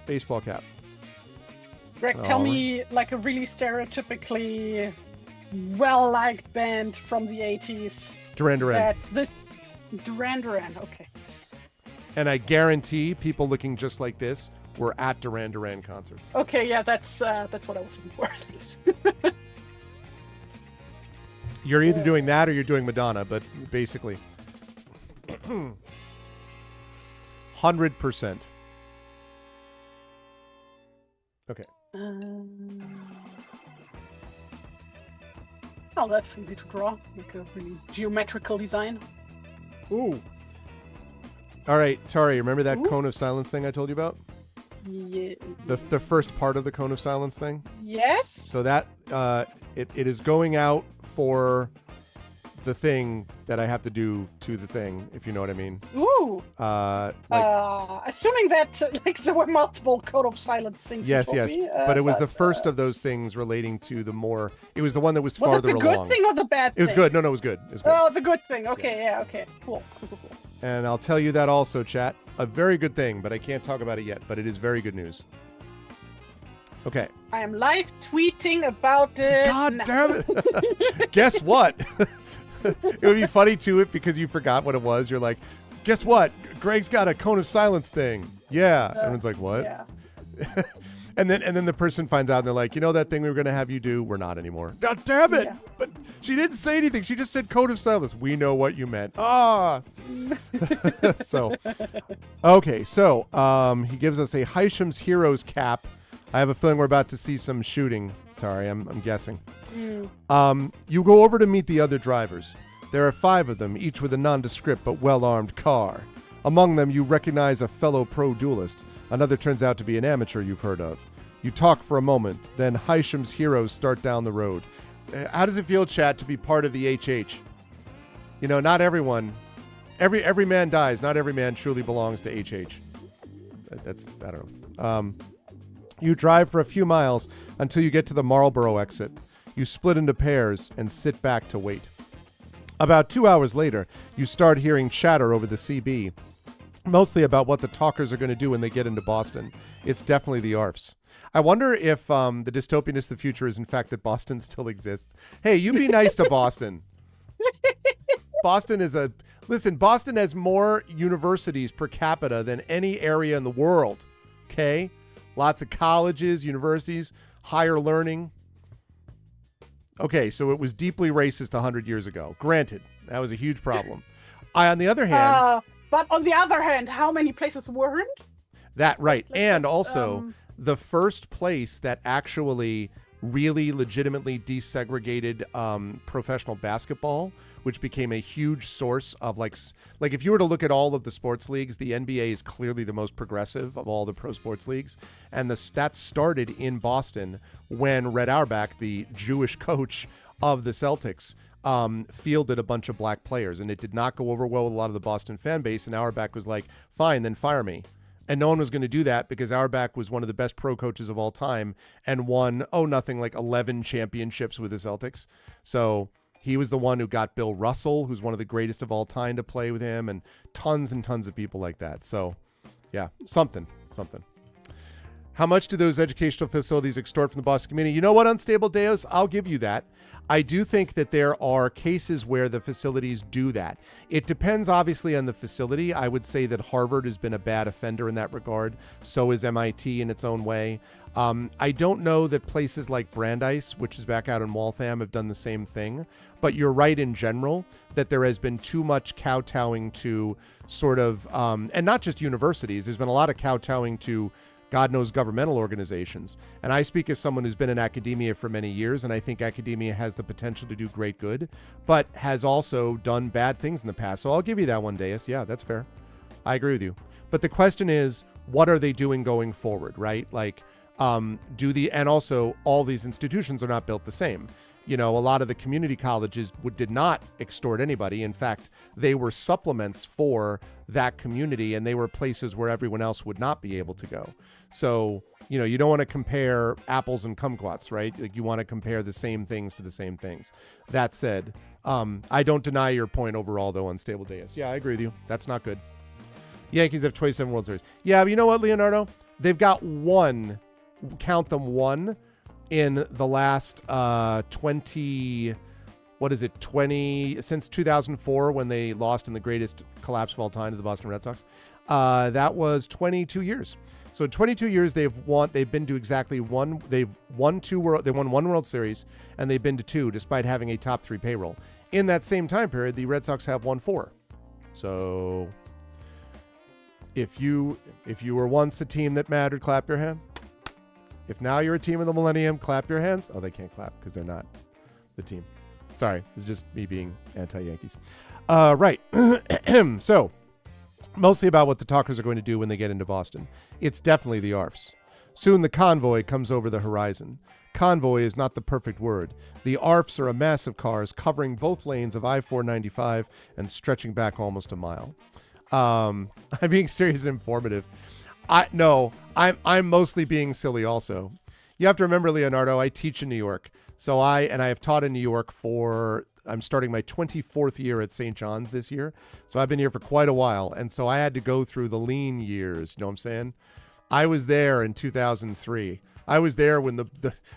baseball cap. Greg, tell me like a really stereotypically well-liked band from the 80s. Duran Duran. Duran Duran, okay. And I guarantee people looking just like this were at Duran Duran concerts. Okay, yeah, that's what I was looking for. You're either doing that or you're doing Madonna, but basically 100%. Okay. Oh, that's easy to draw. Like a really geometrical design. Ooh. All right, Tari, remember that cone of silence thing I told you about? Yeah. The first part of the cone of silence thing? Yes. So that it is going out for the thing that I have to do to the thing, if you know what I mean. Ooh. Assuming that like there were multiple code of silence things. Yes. But it was the first of those things relating to the more. It was the one that was farther along. Was it the good thing or the bad thing? It was good. No, it was good. It was good. Oh, the good thing. Okay, yeah, okay. Cool. And I'll tell you that also, chat. A very good thing, but I can't talk about it yet. But it is very good news. Okay. I am live tweeting about it. God damn it. Guess what? It would be funny too because you forgot what it was. You're like, guess what? Greg's got a cone of silence thing. Yeah. Everyone's like, what? Yeah. and then the person finds out and they're like, you know that thing we were going to have you do? We're not anymore. God damn it. Yeah. But she didn't say anything. She just said cone of silence. We know what you meant. Ah. So, okay. So, he gives us a Hisham's Heroes cap. I have a feeling we're about to see some shooting, Tari. I'm guessing. You go over to meet the other drivers. There are 5 of them, each with a nondescript but well-armed car. Among them, you recognize a fellow pro duelist. Another turns out to be an amateur you've heard of. You talk for a moment, then Hisham's Heroes start down the road. How does it feel, chat, to be part of the HH? You know, not everyone. Every man dies. Not every man truly belongs to HH. I don't know. You drive for a few miles until you get to the Marlborough exit. You split into pairs and sit back to wait. About 2 hours later, you start hearing chatter over the CB, mostly about what the talkers are going to do when they get into Boston. It's definitely the ARFs. I wonder if the dystopianness of the future is in fact that Boston still exists. Hey, you be nice to Boston. Boston has more universities per capita than any area in the world. Okay? Lots of colleges, universities, higher learning. Okay, so it was deeply racist 100 years ago. Granted, that was a huge problem. On the other hand... but on the other hand, how many places weren't? That, right. And also, the first place that actually really legitimately desegregated professional basketball, which became a huge source of like if you were to look at all of the sports leagues, the NBA is clearly the most progressive of all the pro sports leagues. And that started in Boston when Red Auerbach, the Jewish coach of the Celtics, fielded a bunch of black players. And it did not go over well with a lot of the Boston fan base. And Auerbach was like, fine, then fire me. And no one was going to do that because Auerbach was one of the best pro coaches of all time and won, like 11 championships with the Celtics. So he was the one who got Bill Russell, who's one of the greatest of all time, to play with him, and tons of people like that. So, yeah, something. How much do those educational facilities extort from the Boston community? You know what, Unstable Deos? I'll give you that. I do think that there are cases where the facilities do that. It depends, obviously, on the facility. I would say that Harvard has been a bad offender in that regard. So is MIT in its own way. I don't know that places like Brandeis, which is back out in Waltham, have done the same thing. But you're right in general that there has been too much kowtowing to sort of, and not just universities. There's been a lot of kowtowing to God knows governmental organizations. And I speak as someone who's been in academia for many years, and I think academia has the potential to do great good, but has also done bad things in the past. So I'll give you that one, Deus. Yeah, that's fair. I agree with you. But the question is, what are they doing going forward, right? Like, and also all these institutions are not built the same. You know, a lot of the community colleges did not extort anybody. In fact, they were supplements for that community, and they were places where everyone else would not be able to go. So, you know, you don't want to compare apples and kumquats, right? Like, you want to compare the same things to the same things. That said, I don't deny your point overall, though, Unstable Deus. Yeah, I agree with you. That's not good. Yankees have 27 World Series. Yeah, but you know what, Leonardo? They've got one, count them, one in the last 20, since 2004 when they lost in the greatest collapse of all time to the Boston Red Sox. That was 22 years. So in 22 years, they've been to exactly one. They won one World Series, and they've been to two, despite having a top three payroll. In that same time period, the Red Sox have won four. So if you were once a team that mattered, clap your hands. If now you're a team of the millennium, clap your hands. Oh, they can't clap because they're not the team. Sorry, it's just me being anti-Yankees. Right. So, mostly about what the talkers are going to do when they get into Boston. It's definitely the ARFs. Soon the convoy comes over the horizon. Convoy is not the perfect word. The ARFs are a mass of cars covering both lanes of I-495 and stretching back almost a mile. I'm being serious and informative. I'm mostly being silly also. You have to remember, Leonardo, I teach in New York. So I have taught in New York I'm starting my 24th year at St. John's this year. So I've been here for quite a while. And so I had to go through the lean years. You know what I'm saying? I was there in 2003. I was there when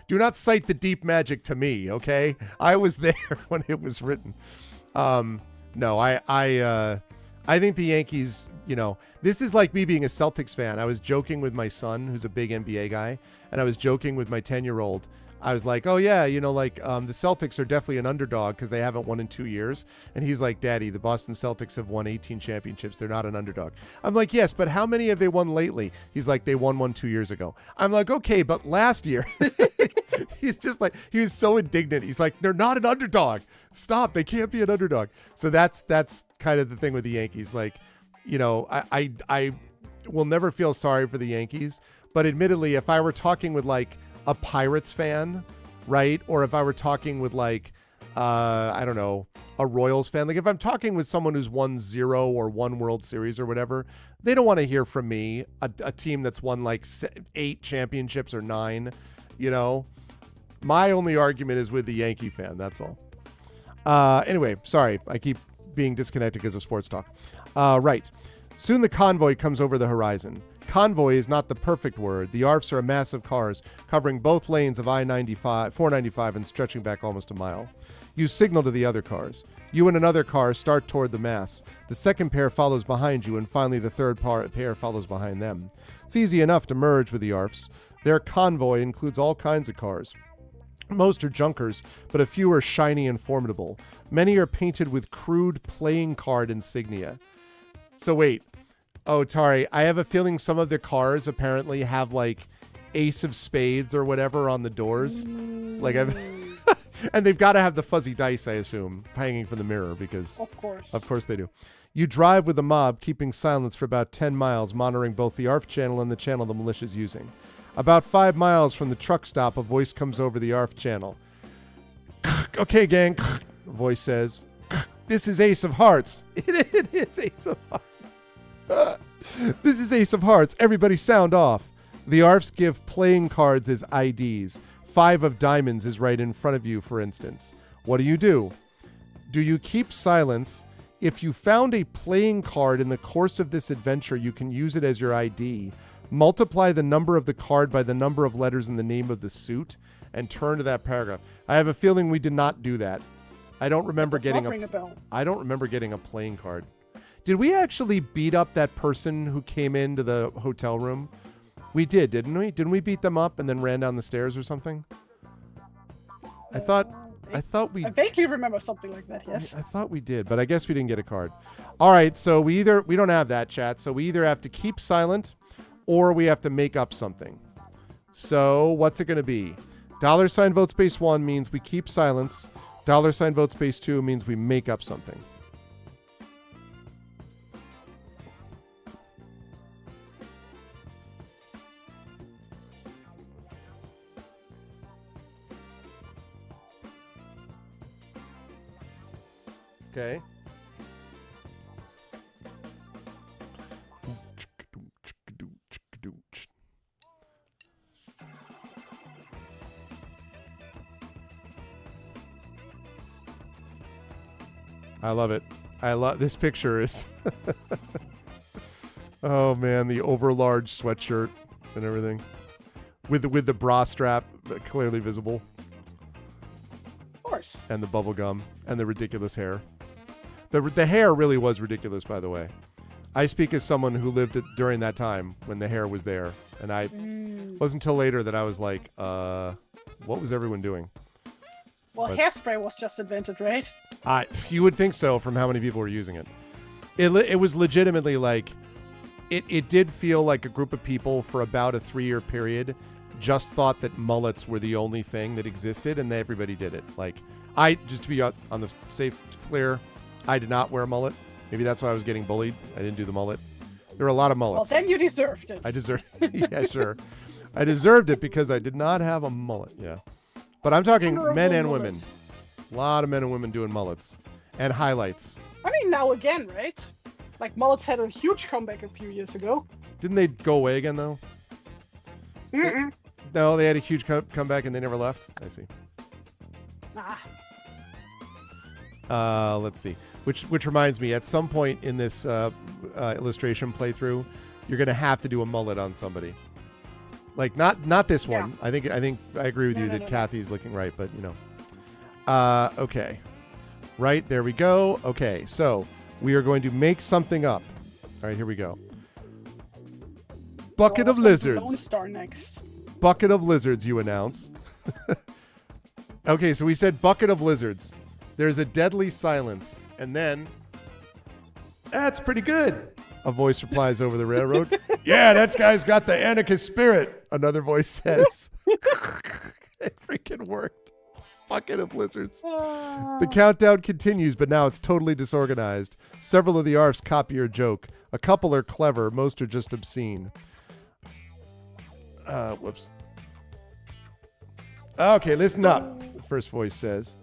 do not cite the deep magic to me, okay? I was there when it was written. No, I think the Yankees, you know, this is like me being a Celtics fan. I was joking with my son, who's a big NBA guy, and I was joking with my 10-year-old. I was like, oh, yeah, you know, like the Celtics are definitely an underdog because they haven't won in 2 years. And he's like, Daddy, the Boston Celtics have won 18 championships. They're not an underdog. I'm like, yes, but how many have they won lately? He's like, they won one 2 years ago. I'm like, okay, but last year. He's just like, he was so indignant. He's like, they're not an underdog. Stop. They can't be an underdog. So that's kind of the thing with the Yankees. Like, you know, I will never feel sorry for the Yankees. But admittedly, if I were talking with like a Pirates fan, right? Or if I were talking with like, I don't know, a Royals fan, like if I'm talking with someone who's won 0 or 1 World Series or whatever, they don't want to hear from me, a team that's won like 8 championships or 9, you know? My only argument is with the Yankee fan. That's all. Anyway, sorry. I keep being disconnected because of sports talk. Right. Soon the convoy comes over the horizon. Convoy is not the perfect word. The ARFs are massive cars covering both lanes of I-495 and stretching back almost a mile. You signal to the other cars. You and another car start toward the mass. The second pair follows behind you, and finally the third pair follows behind them. It's easy enough to merge with the ARFs. Their convoy includes all kinds of cars. Most are junkers, but a few are shiny and formidable. Many are painted with crude playing card insignia. So wait. Oh, Tari, I have a feeling some of the cars apparently have like ace of spades or whatever on the doors. Like and they've got to have the fuzzy dice, I assume, hanging from the mirror because of course they do. You drive with the mob, keeping silence for about 10 miles, monitoring both the ARF channel and the channel the militia's using. About 5 miles from the truck stop, a voice comes over the ARF channel. Okay, gang, the voice says. This is Ace of Hearts. It is Ace of Hearts. This is Ace of Hearts. Everybody sound off. The ARFs give playing cards as IDs. 5 of diamonds is right in front of you, for instance. What do? Do you keep silence? If you found a playing card in the course of this adventure, you can use it as your ID. Multiply the number of the card by the number of letters in the name of the suit and turn to that paragraph. I have a feeling we did not do that. I don't remember getting a playing card. Did we actually beat up that person who came into the hotel room? We did, didn't we? Didn't we beat them up and then ran down the stairs or something? I thought we... I vaguely remember something like that, yes. I thought we did, but I guess we didn't get a card. All right, so we don't have that, chat, so we either have to keep silent or we have to make up something. So what's it going to be? $ vote space 1 means we keep silence. $ vote space 2 means we make up something. Okay. I love it. I love this picture is oh man, the overlarge sweatshirt and everything with the bra strap clearly visible. Of course. And the bubble gum and the ridiculous hair. The hair really was ridiculous, by the way. I speak as someone who lived during that time when the hair was there, and it wasn't until later that I was like, what was everyone doing? Well, hairspray was just invented, right? You would think so from how many people were using it. It was legitimately like, it did feel like a group of people for about a 3-year period just thought that mullets were the only thing that existed, and everybody did it. Like, just to be on the safe, clear, I did not wear a mullet. Maybe that's why I was getting bullied. I didn't do the mullet. There were a lot of mullets. Well, then you deserved it. I deserved it. Yeah, sure. I deserved it because I did not have a mullet. Yeah. But I'm talking men and women. A lot of men and women doing mullets and highlights. I mean, now again, right? Like, mullets had a huge comeback a few years ago. Didn't they go away again, though? Mm-mm. No, they had a huge comeback and they never left. I see. Let's see. Which reminds me, at some point in this illustration playthrough, you're gonna have to do a mullet on somebody. Like not this one. Yeah. I think I agree with you that Kathy's looking right, but you know. Okay. Right, there we go. Okay, so we are going to make something up. All right, here we go. Bucket of lizards. Lone Star next. Bucket of lizards, you announce. Okay, so we said bucket of lizards. There's a deadly silence, and then, that's pretty good. A voice replies over the railroad. Yeah, that guy's got the anarchist spirit, another voice says. It freaking worked. Bucket of lizards. The countdown continues, but now it's totally disorganized. Several of the ARFs copy your joke. A couple are clever, most are just obscene. Whoops. Okay, listen up, the first voice says.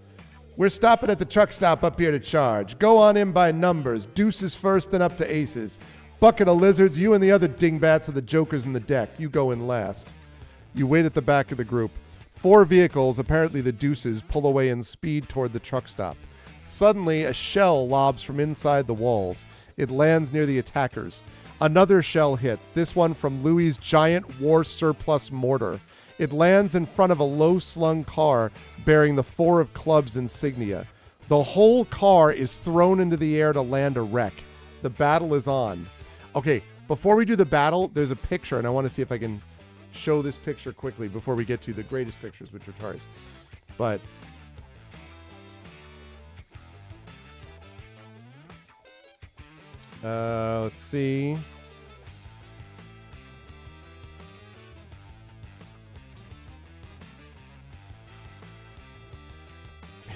We're stopping at the truck stop up here to charge. Go on in by numbers. Deuces first, then up to aces. Bucket of lizards, you and the other dingbats are the jokers in the deck. You go in last. You wait at the back of the group. 4 vehicles, apparently the deuces, pull away and speed toward the truck stop. Suddenly, a shell lobs from inside the walls. It lands near the attackers. Another shell hits, this one from Louis' giant war surplus mortar. It lands in front of a low-slung car bearing the 4 of clubs insignia. The whole car is thrown into the air to land a wreck. The battle is on. Okay, before we do the battle, there's a picture, and I want to see if I can show this picture quickly before we get to the greatest pictures, which are Tari's. But let's see.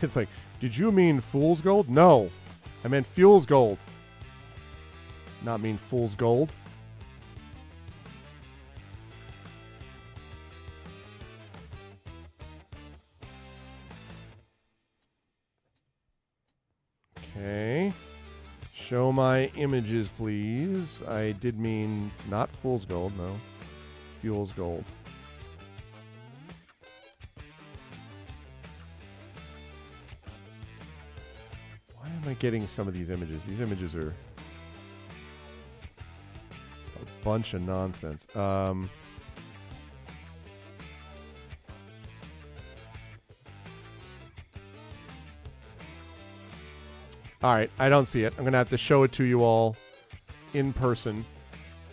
It's like, did you mean fool's gold? No, I meant fuel's gold. Not mean fool's gold. Okay. Show my images, please. I did mean not fool's gold, no. Fuel's gold. Why am I getting some of these images? These images are a bunch of nonsense. All right, I don't see it. I'm going to have to show it to you all in person.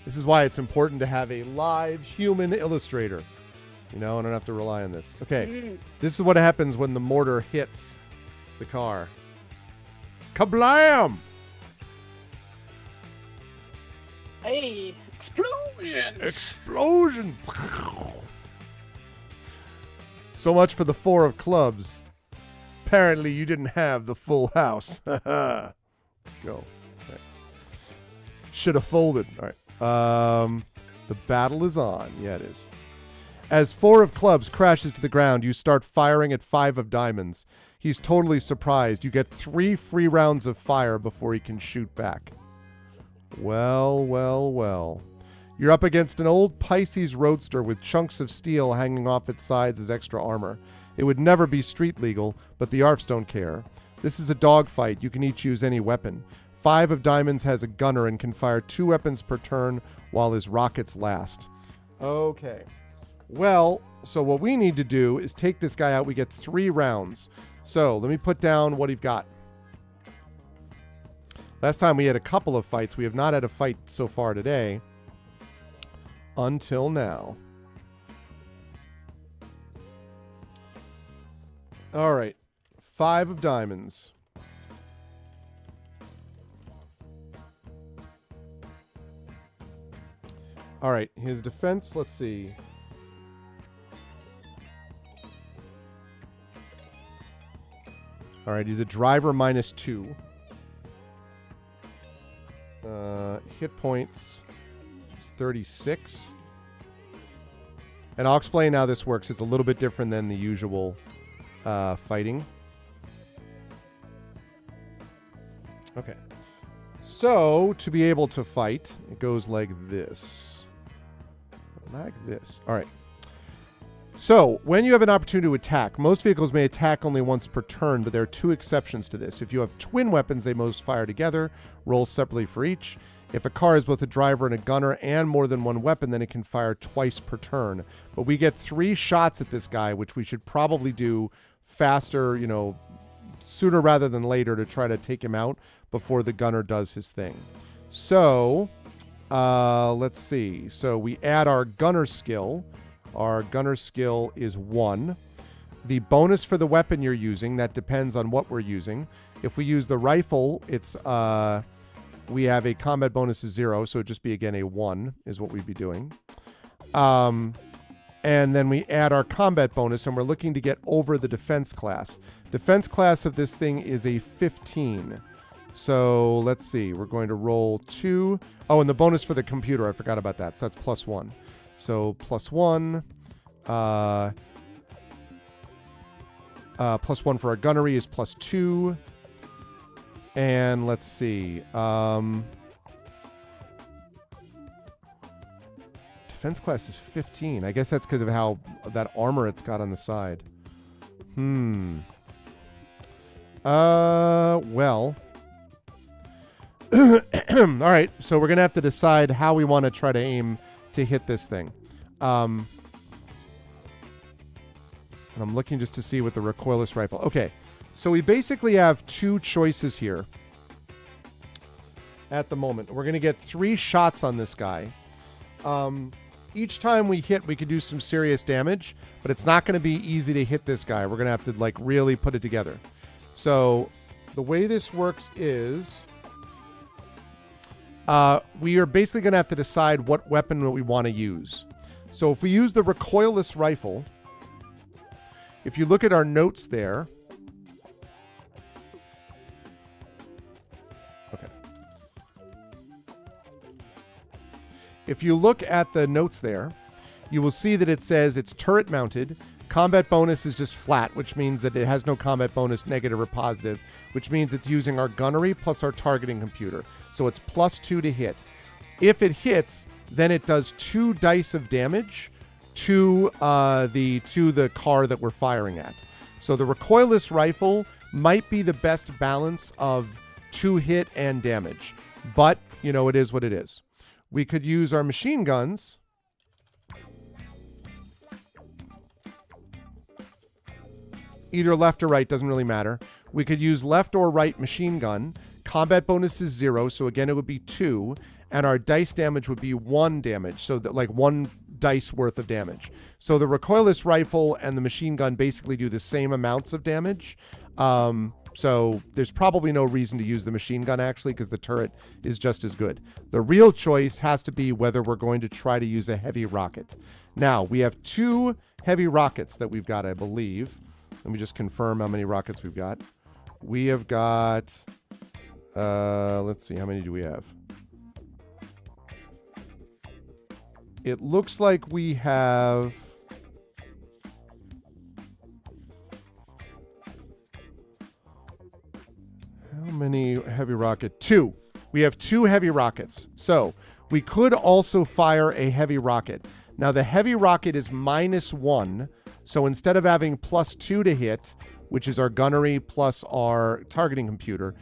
This is why it's important to have a live human illustrator. You know, I don't have to rely on this. Okay, this is what happens when the mortar hits the car. Kablam! Hey, explosions! Explosion! So much for the 4 of clubs. Apparently, you didn't have the full house. Let's go. Right. Should have folded. All right. The battle is on. Yeah, it is. As 4 of clubs crashes to the ground, you start firing at 5 of diamonds. He's totally surprised. You get 3 free rounds of fire before he can shoot back. Well, well, well. You're up against an old Pisces roadster with chunks of steel hanging off its sides as extra armor. It would never be street legal, but the ARFs don't care. This is a dogfight. You can each use any weapon. 5 of diamonds has a gunner and can fire 2 weapons per turn while his rockets last. Okay. Well, so what we need to do is take this guy out. We get 3 rounds. So let me put down what he's got. Last time we had a couple of fights. We have not had a fight so far today. Until now. All right. 5 of diamonds. All right. His defense, let's see. All right. He's a driver -2. Hit points is 36. And I'll explain how this works. It's a little bit different than the usual fighting. Okay. So, to be able to fight, it goes like this. Like this. All right. So, when you have an opportunity to attack, most vehicles may attack only once per turn, but there are 2 exceptions to this. If you have twin weapons, they most fire together. Roll separately for each. If a car is both a driver and a gunner and more than 1 weapon, then it can fire twice per turn. But we get 3 shots at this guy, which we should probably do faster, you know, sooner rather than later to try to take him out before the gunner does his thing. So, let's see. So we add our gunner skill. Our gunner skill is 1. The bonus for the weapon you're using, that depends on what we're using. If we use the rifle, it's we have a combat bonus of 0, so it'd just be, again, a 1 is what we'd be doing. And then we add our combat bonus, and we're looking to get over the defense class. Defense class of this thing is a 15. So let's see. We're going to roll 2. Oh, and the bonus for the computer, I forgot about that. So that's +1. So +1. +1 for our gunnery is +2. And let's see. Defense class is 15. I guess that's because of how that armor it's got on the side. Well. All right, so we're going to have to decide how we want to try to aim to hit this thing. And I'm looking just to see with the recoilless rifle. Okay, so we basically have two choices here at the moment. We're going to get 3 shots on this guy. Each time we hit, we could do some serious damage, but it's not going to be easy to hit this guy. We're going to have to like really put it together. So the way this works is we are basically going to have to decide what weapon we want to use. So if we use the recoilless rifle, if you look at our notes there, okay. If you look at the notes there, you will see that it says it's turret mounted. Combat bonus is just flat, which means that it has no combat bonus, negative or positive, which means it's using our gunnery plus our targeting computer. So it's +2 to hit. If it hits, then it does 2 dice of damage to the car that we're firing at. So the recoilless rifle might be the best balance of 2 hit and damage, but you know, it is what it is. We could use our machine guns. Either left or right, doesn't really matter. We could use left or right machine gun. Combat bonus is 0, so again it would be 2, and our dice damage would be 1 damage, so that like 1 dice worth of damage. So the recoilless rifle and the machine gun basically do the same amounts of damage. So there's probably no reason to use the machine gun actually, because the turret is just as good. The real choice has to be whether we're going to try to use a heavy rocket. Now, we have 2 heavy rockets that we've got, I believe. Let me just confirm how many rockets we've got. We have got, let's see, how many do we have? It looks like we have... How many heavy rocket? 2. We have 2 heavy rockets. So we could also fire a heavy rocket. Now the heavy rocket is -1. So instead of having +2 to hit, which is our gunnery plus our targeting computer,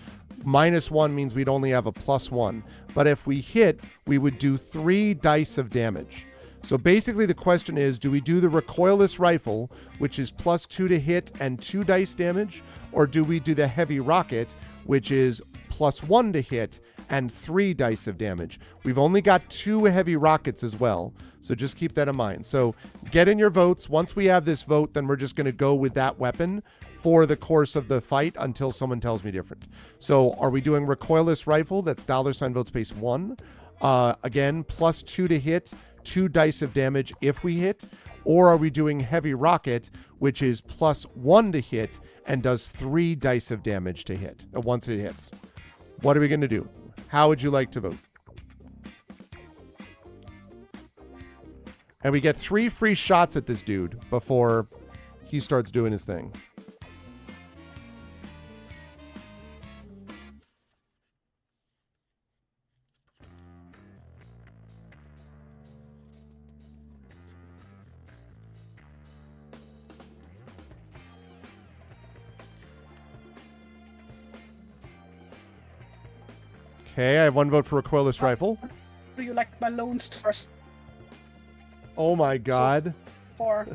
-1 means we'd only have a +1. But if we hit, we would do 3 dice of damage. So basically the question is, do we do the recoilless rifle, which is +2 to hit and 2 dice damage, or do we do the heavy rocket, which is +1 to hit and 3 dice of damage? We've only got 2 heavy rockets as well, so just keep that in mind. So get in your votes. Once we have this vote, then we're just going to go with that weapon for the course of the fight until someone tells me different. So are we doing recoilless rifle? That's $vote space 1. Again, +2 to hit, 2 dice of damage if we hit. Or are we doing heavy rocket, which is +1 to hit and does 3 dice of damage to hit once it hits? What are we going to do? How would you like to vote? And we get 3 free shots at this dude before he starts doing his thing. Okay, I have 1 vote for recoilless rifle. Do you like my Lone Stars? Oh my god. 4.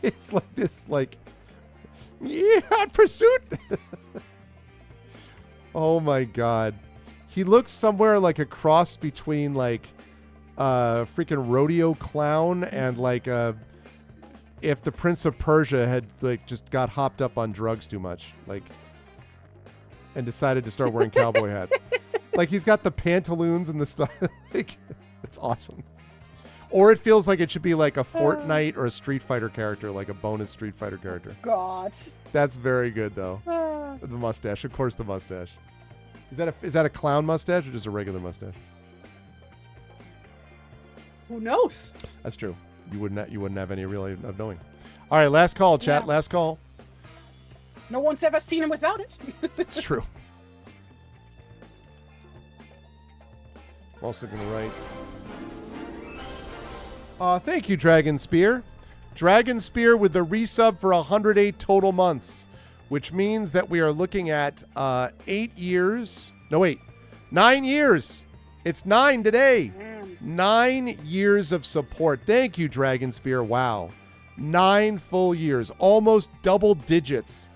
It's like this, like, yeah, hot pursuit. Oh my god. He looks somewhere like a cross between like a freaking rodeo clown and like if the Prince of Persia had like just got hopped up on drugs too much, like, and decided to start wearing cowboy hats. Like he's got the pantaloons and the stuff. Like, it's awesome. Or it feels like it should be like a Fortnite or a Street Fighter character, like a bonus Street Fighter character. God. That's very good though. The mustache, of course, the mustache. Is that a clown mustache or just a regular mustache? Who knows? That's true. You wouldn't have any real of knowing. All right, last call, chat. Yeah. Last call. No one's ever seen him without it. It's true. I'm also going to write. Thank you, Dragon Spear. Dragon Spear with the resub for 108 total months. which means that we are looking at 8 years. No, wait, 9 years. It's 9 today. 9 years of support. Thank you, Dragon Spear. Wow. 9 full years, almost double digits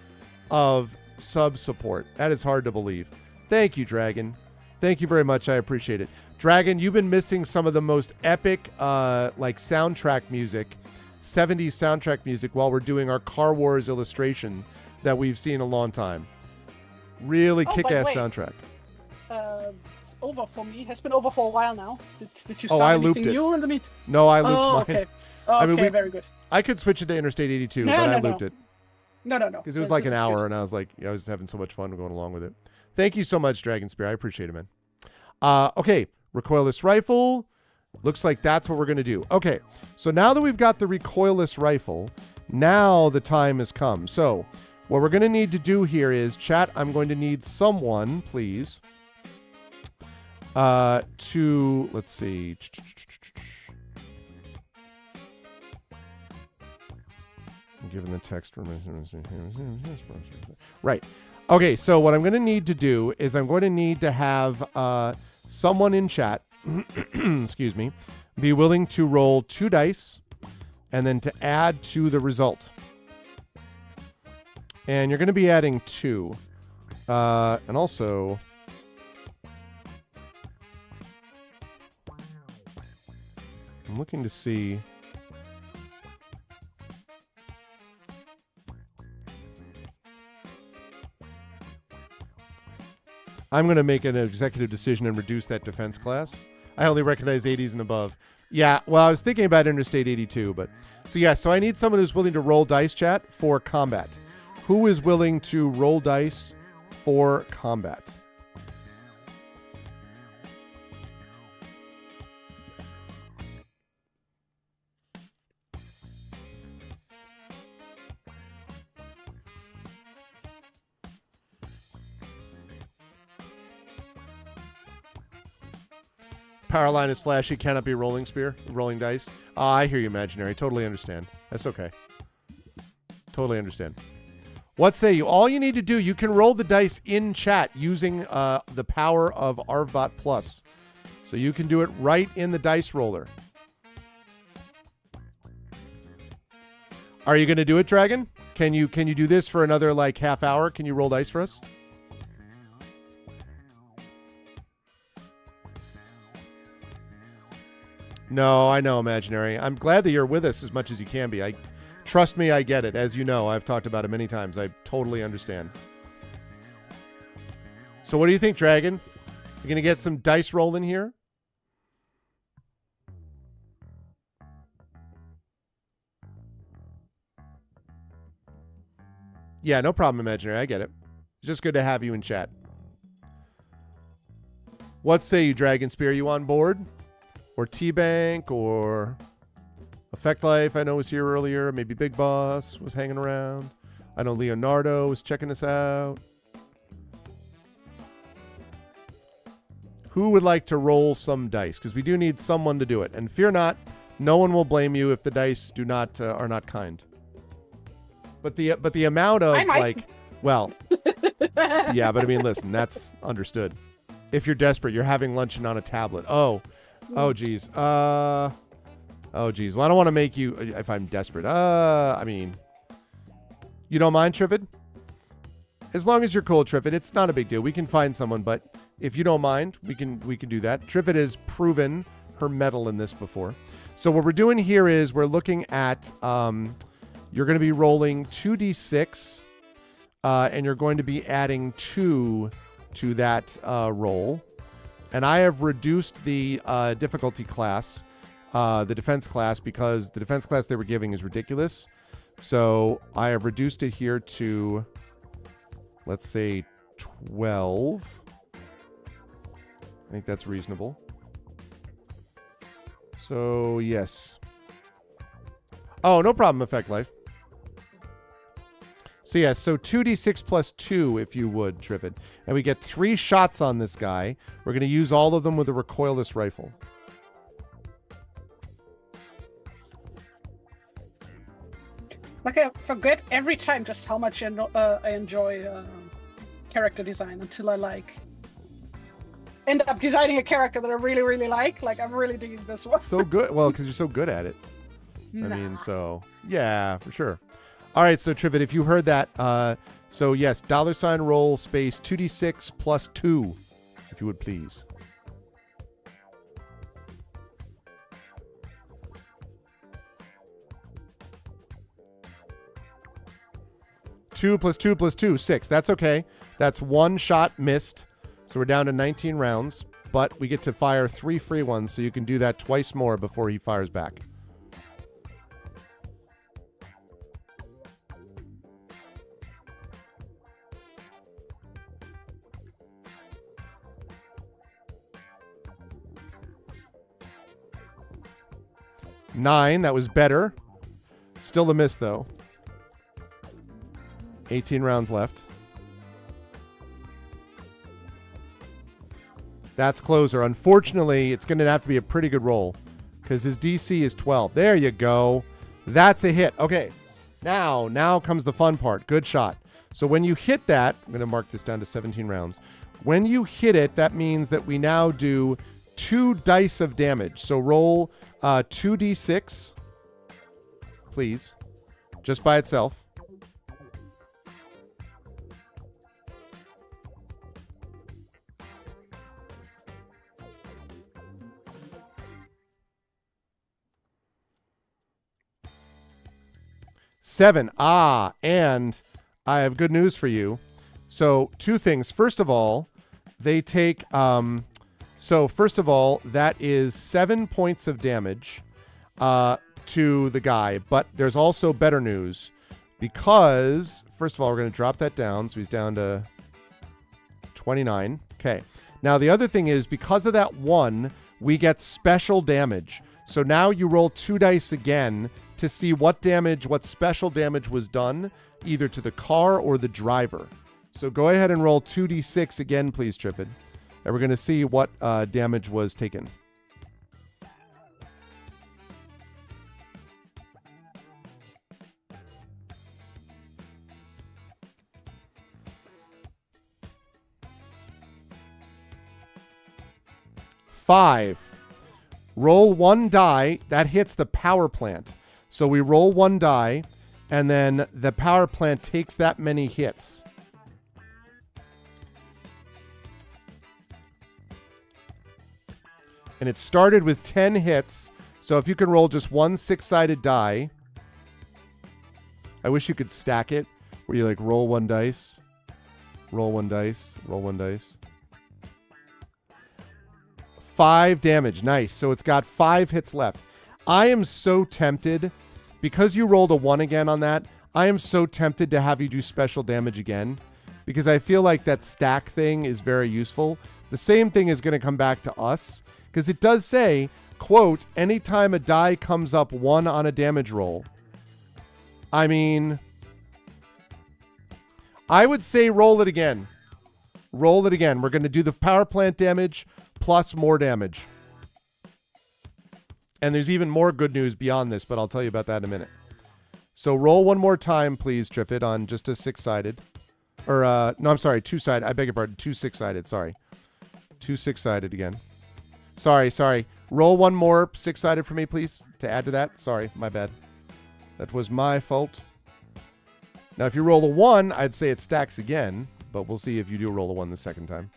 of sub support. That is hard to believe. Thank you, Dragon. Thank you very much. I appreciate it. Dragon, you've been missing some of the most epic like soundtrack music, 70s soundtrack music while we're doing our Car Wars illustration that we've seen in a long time. Really kick-ass soundtrack. It's over for me. Has been over for a while now. Did you start I anything looped it. new in the meet? No, I looped mine. Okay. I mean, very good. I could switch it to Interstate 82, but I looped it. No. Because it was like an hour, and I was like, I was having so much fun going along with it. Thank you so much, Dragon Spear. I appreciate it, man. Okay, recoilless rifle. Looks like that's what we're going to do. Okay, so now that we've got the recoilless rifle, now the time has come. So what we're going to need to do here is, chat, I'm going to need someone, please, to, let's see. I'm giving the text for right. Okay, so what I'm going to need to do is I'm going to need to have someone in chat, excuse me, be willing to roll 2 dice and then to add to the result. And you're going to be adding 2. And also, I'm looking to see. I'm going to make an executive decision and reduce that defense class. I only recognize 80s and above. Yeah, well, I was thinking about Interstate 82, but... So I need someone who's willing to roll dice, chat, for combat. Who is willing to roll dice for combat? Powerline is flashy, cannot be rolling dice. I hear you, Imaginary. Totally understand. That's okay. Totally understand. What say you? All you need to do, you can roll the dice in chat using the power of ArvBot Plus. So you can do it right in the dice roller. Are you going to do it, Dragon? Can you do this for another like half hour? Can you roll dice for us? No, I know, Imaginary. I'm glad that you're with us as much as you can be. Trust me, I get it. As you know, I've talked about it many times. I totally understand. So what do you think, Dragon? You going to get some dice rolling here? Yeah, no problem, Imaginary. I get it. It's just good to have you in chat. What say you, Dragon Spear? You on board? Or T-Bank, or Effect Life, I know was here earlier. Maybe Big Boss was hanging around. I know Leonardo was checking us out. Who would like to roll some dice? Because we do need someone to do it. And fear not, no one will blame you if the dice are not kind. But the amount of like, well, yeah, but I mean, listen, that's understood. If you're desperate, you're having lunch and on a tablet. Oh, geez. Oh, geez. Well, I don't want to make you, if I'm desperate. I mean, you don't mind, Triffid? As long as you're cool, Triffid, it's not a big deal. We can find someone, but if you don't mind, we can do that. Triffid has proven her mettle in this before. So what we're doing here is we're looking at, you're going to be rolling 2d6, and you're going to be adding 2 to that roll. And I have reduced the difficulty class, the defense class, because the defense class they were giving is ridiculous. So I have reduced it here to, let's say, 12. I think that's reasonable. So, yes. Oh, no problem, Effect Life. So, yes, so 2d6 plus 2, if you would, Triffid. And we get 3 shots on this guy. We're going to use all of them with a recoilless rifle. Like I forget every time just how much I enjoy character design until I end up designing a character that I really, really like. Like I'm really digging this one. So good. Well, because you're so good at it. Nah. I mean, so yeah, for sure. All right, so Trivet, if you heard that, so yes, $roll space 2d6 plus 2, if you would please. Two plus 2 plus 2, 6. That's okay. That's one shot missed. So we're down to 19 rounds, but we get to fire 3 free ones, so you can do that twice more before he fires back. Nine, that was better. Still a miss, though. 18 rounds left. That's closer. Unfortunately, it's going to have to be a pretty good roll because his DC is 12. There you go. That's a hit. Okay. Now comes the fun part. Good shot. So when you hit that, I'm going to mark this down to 17 rounds. When you hit it, that means that we now do 2 dice of damage. So roll 2d6, please, just by itself. Seven. And I have good news for you. So 2 things. First of all, they take... So first of all, that is 7 points of damage to the guy. But there's also better news because, first of all, we're going to drop that down. So he's down to 29. Okay. Now, the other thing is because of that 1, we get special damage. So now you roll 2 dice again to see what special damage was done either to the car or the driver. So go ahead and roll 2d6 again, please, Triffid. And we're going to see what damage was taken. Five. Roll 1 die. That hits the power plant. So we roll 1 die, and then the power plant takes that many hits. And it started with 10 hits. So if you can roll just 1 6-sided die. I wish you could stack it where you like roll 1 dice, roll 1 dice, roll 1 dice. 5 damage. Nice. So it's got 5 hits left. I am so tempted, because you rolled a 1 again on that, I am so tempted to have you do special damage again, because I feel like that stack thing is very useful. The same thing is going to come back to us, because it does say, quote, anytime a die comes up 1 on a damage roll. I mean, I would say roll it again. Roll it again. We're going to do the power plant damage plus more damage. And there's even more good news beyond this, but I'll tell you about that in a minute. So roll 1 more time, please, Triffid, on just a 6-sided. Or, no, I'm sorry, 2-sided. I beg your pardon, 2 6-sided, sorry. 2 6-sided again. Sorry. Roll 1 more 6-sided for me, please, to add to that. Sorry, my bad. That was my fault. Now, if you roll a 1, I'd say it stacks again, but we'll see if you do roll a 1 the second time.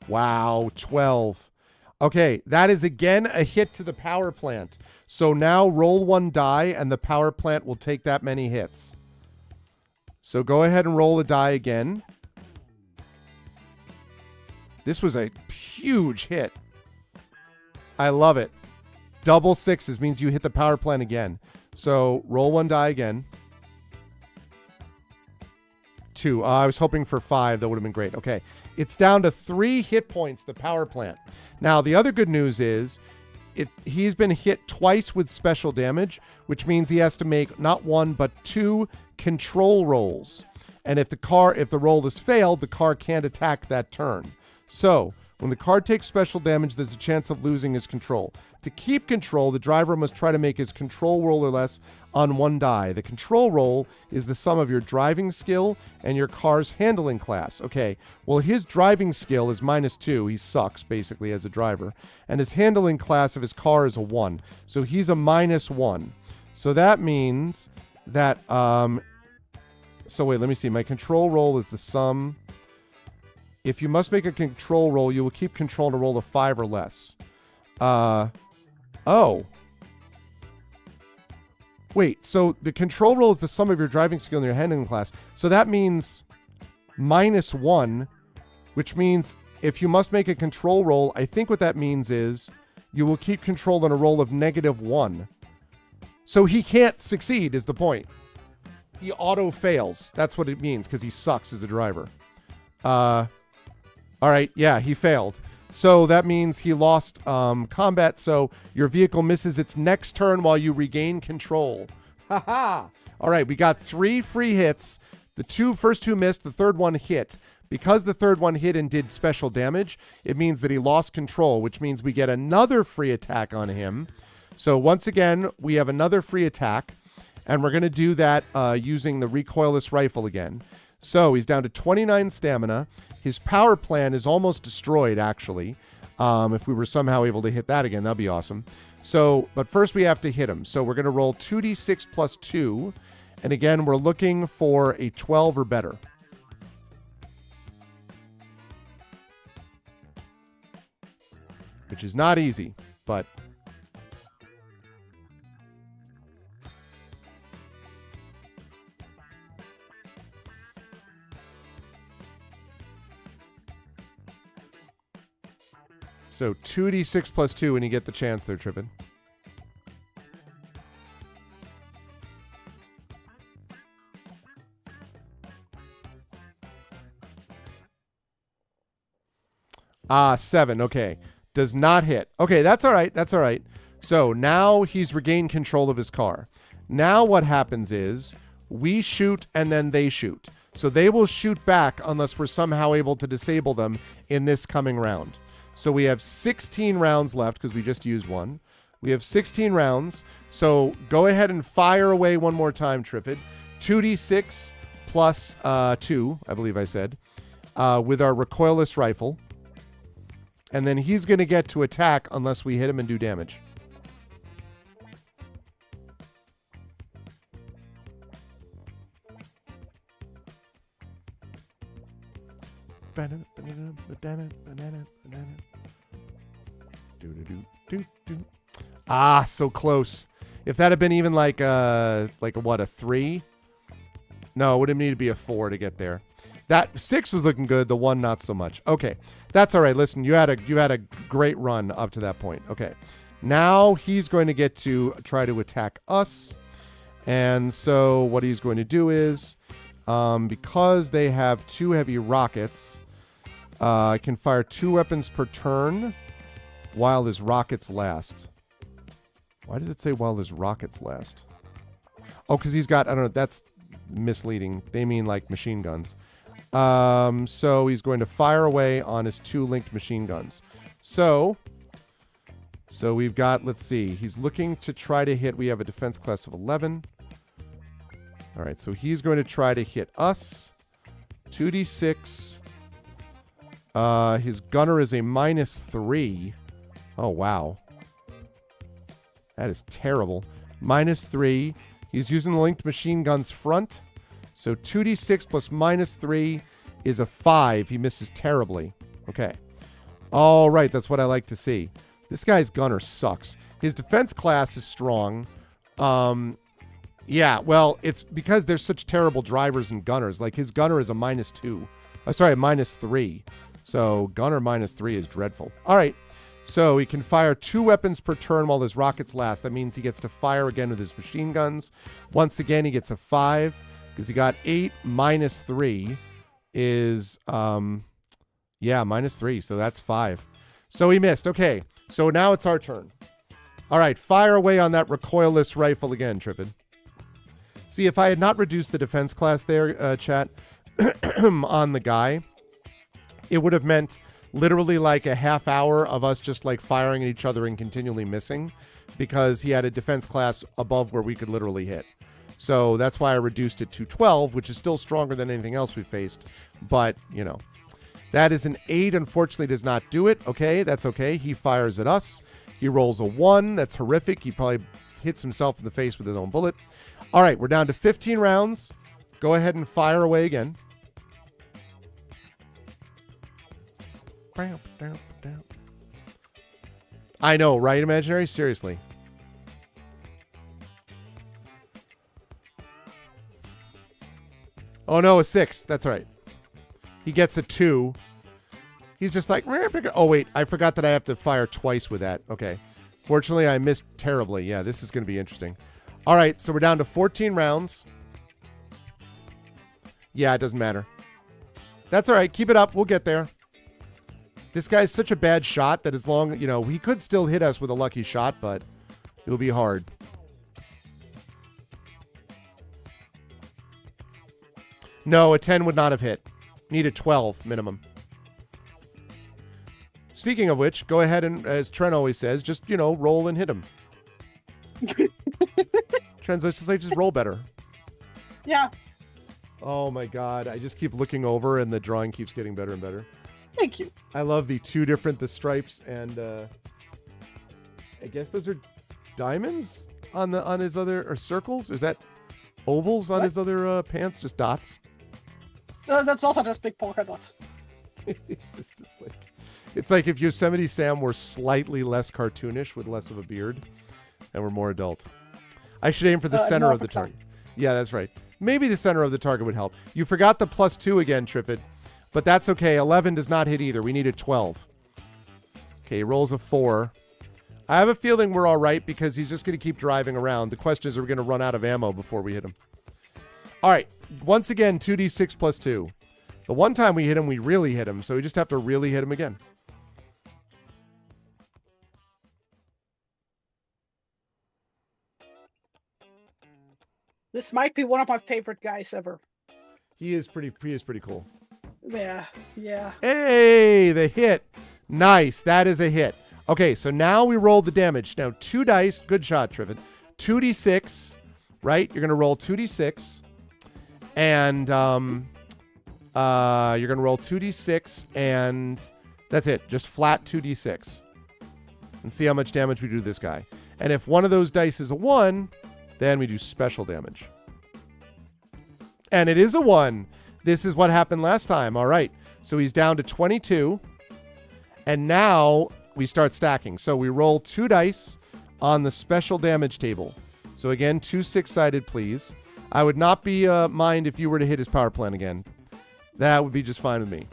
Wow, 12. Okay, that is again a hit to the power plant. So now roll 1 die, and the power plant will take that many hits. So go ahead and roll a die again. This was a huge hit. I love it. Double 6s means you hit the power plant again. So roll 1 die again. 2. I was hoping for 5. That would have been great. Okay. It's down to 3 hit points, the power plant. Now, the other good news is he's been hit twice with special damage, which means he has to make not 1, but 2 control rolls. And if the roll is failed, the car can't attack that turn. So When the card takes special damage, there's a chance of losing his control. To keep control, the driver must try to make his control roll or less on one die. The control roll is the sum of your driving skill and your car's handling class. Okay, well, his driving skill is -2. He sucks, basically, as a driver. And his handling class of his car is a 1. So he's a -1. So that means that, so wait, let me see. My control roll is the sum. If you must make a control roll, you will keep control to roll a 5 or less. Oh. Wait, so the control roll is the sum of your driving skill and your handling class. So that means -1, which means if you must make a control roll, I think what that means is you will keep control on a roll of -1. So he can't succeed is the point. He auto fails. That's what it means because he sucks as a driver. All right, yeah, he failed. So that means he lost combat, so your vehicle misses its next turn while you regain control. Haha! All right, we got 3 free hits. The first two missed, the third one hit. Because the third one hit and did special damage, it means that he lost control, which means we get another free attack on him. So once again, we have another free attack, and we're going to do that using the recoilless rifle again. So he's down to 29 stamina. His power plant is almost destroyed, actually. If we were somehow able to hit that again, that'd be awesome. So, but first we have to hit him. So we're going to roll 2d6 plus 2. And again, we're looking for a 12 or better. Which is not easy, but... So 2d6 plus 2 when you get the chance there, Trippin. Ah, 7. Okay. Does not hit. Okay, that's all right. That's all right. So now he's regained control of his car. Now what happens is we shoot and then they shoot. So they will shoot back unless we're somehow able to disable them in this coming round. So we have 16 rounds left because we just used one. We have 16 rounds. So go ahead and fire away one more time, Triffid. 2d6 plus 2, I believe I said, with our recoilless rifle. And then he's going to get to attack unless we hit him and do damage. Ah, so close. If that had been even like a 3? No, it would have needed to be a 4 to get there. That 6 was looking good. The 1 not so much. Okay, that's all right. Listen, you had a great run up to that point. Okay, now he's going to get to try to attack us, and so what he's going to do is, because they have 2 heavy rockets, I can fire 2 weapons per turn while his rockets last. Why does it say while his rockets last? Oh, because he's got, I don't know, that's misleading. They mean like machine guns. So he's going to fire away on his 2 linked machine guns. So we've got, let's see, he's looking to try to hit, we have a defense class of 11. All right, so he's going to try to hit us. 2d6. His gunner is a -3. Oh, wow. That is terrible. -3. He's using the linked machine guns front. So 2d6 plus -3 is a 5. He misses terribly. Okay. All right, that's what I like to see. This guy's gunner sucks. His defense class is strong. Yeah, well, it's because there's such terrible drivers and gunners. Like, his gunner is a -2. Sorry, a -3. So gunner -3 is dreadful. All right. So he can fire 2 weapons per turn while his rockets last. That means he gets to fire again with his machine guns. Once again, he gets a 5 because he got 8 -3 is, yeah, -3. So that's 5. So he missed. Okay. So now it's our turn. All right. Fire away on that recoilless rifle again, Trippin. See, if I had not reduced the defense class there, chat, on the guy, it would have meant literally like a half hour of us just like firing at each other and continually missing because he had a defense class above where we could literally hit. So that's why I reduced it to 12, which is still stronger than anything else we faced. But, you know, that is an 8. Unfortunately, does not do it. Okay, that's okay. He fires at us. He rolls a 1. That's horrific. He probably hits himself in the face with his own bullet. All right, we're down to 15 rounds. Go ahead and fire away again. I know, right, Imaginary? Seriously. Oh, no, a 6. That's right. He gets a 2. He's just like, oh, wait, I forgot that I have to fire twice with that. Okay. Fortunately, I missed terribly. Yeah, this is going to be interesting. All right, so we're down to 14 rounds. Yeah, it doesn't matter. That's all right. Keep it up. We'll get there. This guy's such a bad shot that as long, you know, he could still hit us with a lucky shot, but it'll be hard. No, a 10 would not have hit. Need a 12 minimum. Speaking of which, go ahead and, as Trent always says, just, you know, roll and hit him. Trent's just like, just roll better. Yeah. Oh my God. I just keep looking over and the drawing keeps getting better and better. Thank you. I love the the stripes and I guess those are diamonds on his other, or circles? Is that ovals on his other pants? Just dots? That's also just big polka dots. just like, it's like if Yosemite Sam were slightly less cartoonish with less of a beard and were more adult. I should aim for the center of the target. Yeah, that's right. Maybe the center of the target would help. You forgot the +2 again, Triffid. But that's okay. 11 does not hit either. We need a 12. Okay, he rolls a 4. I have a feeling we're all right because he's just going to keep driving around. The question is, are we going to run out of ammo before we hit him? All right. Once again, 2d6 +2. The one time we hit him, we really hit him. So we just have to really hit him again. This might be one of my favorite guys ever. He is pretty cool. Yeah, yeah. Hey, the hit. Nice. That is a hit. Okay, so now we roll the damage. Now, 2 dice. Good shot, Triffid. 2d6, right? You're going to roll 2d6. And you're going to roll 2d6, and that's it. Just flat 2d6. And see how much damage we do to this guy. And if one of those dice is a 1, then we do special damage. And it is a 1. This is what happened last time. All right. So he's down to 22. And now we start stacking. So we roll 2 dice on the special damage table. So again, 2 6-sided, please. I would not be mind if you were to hit his power plant again. That would be just fine with me.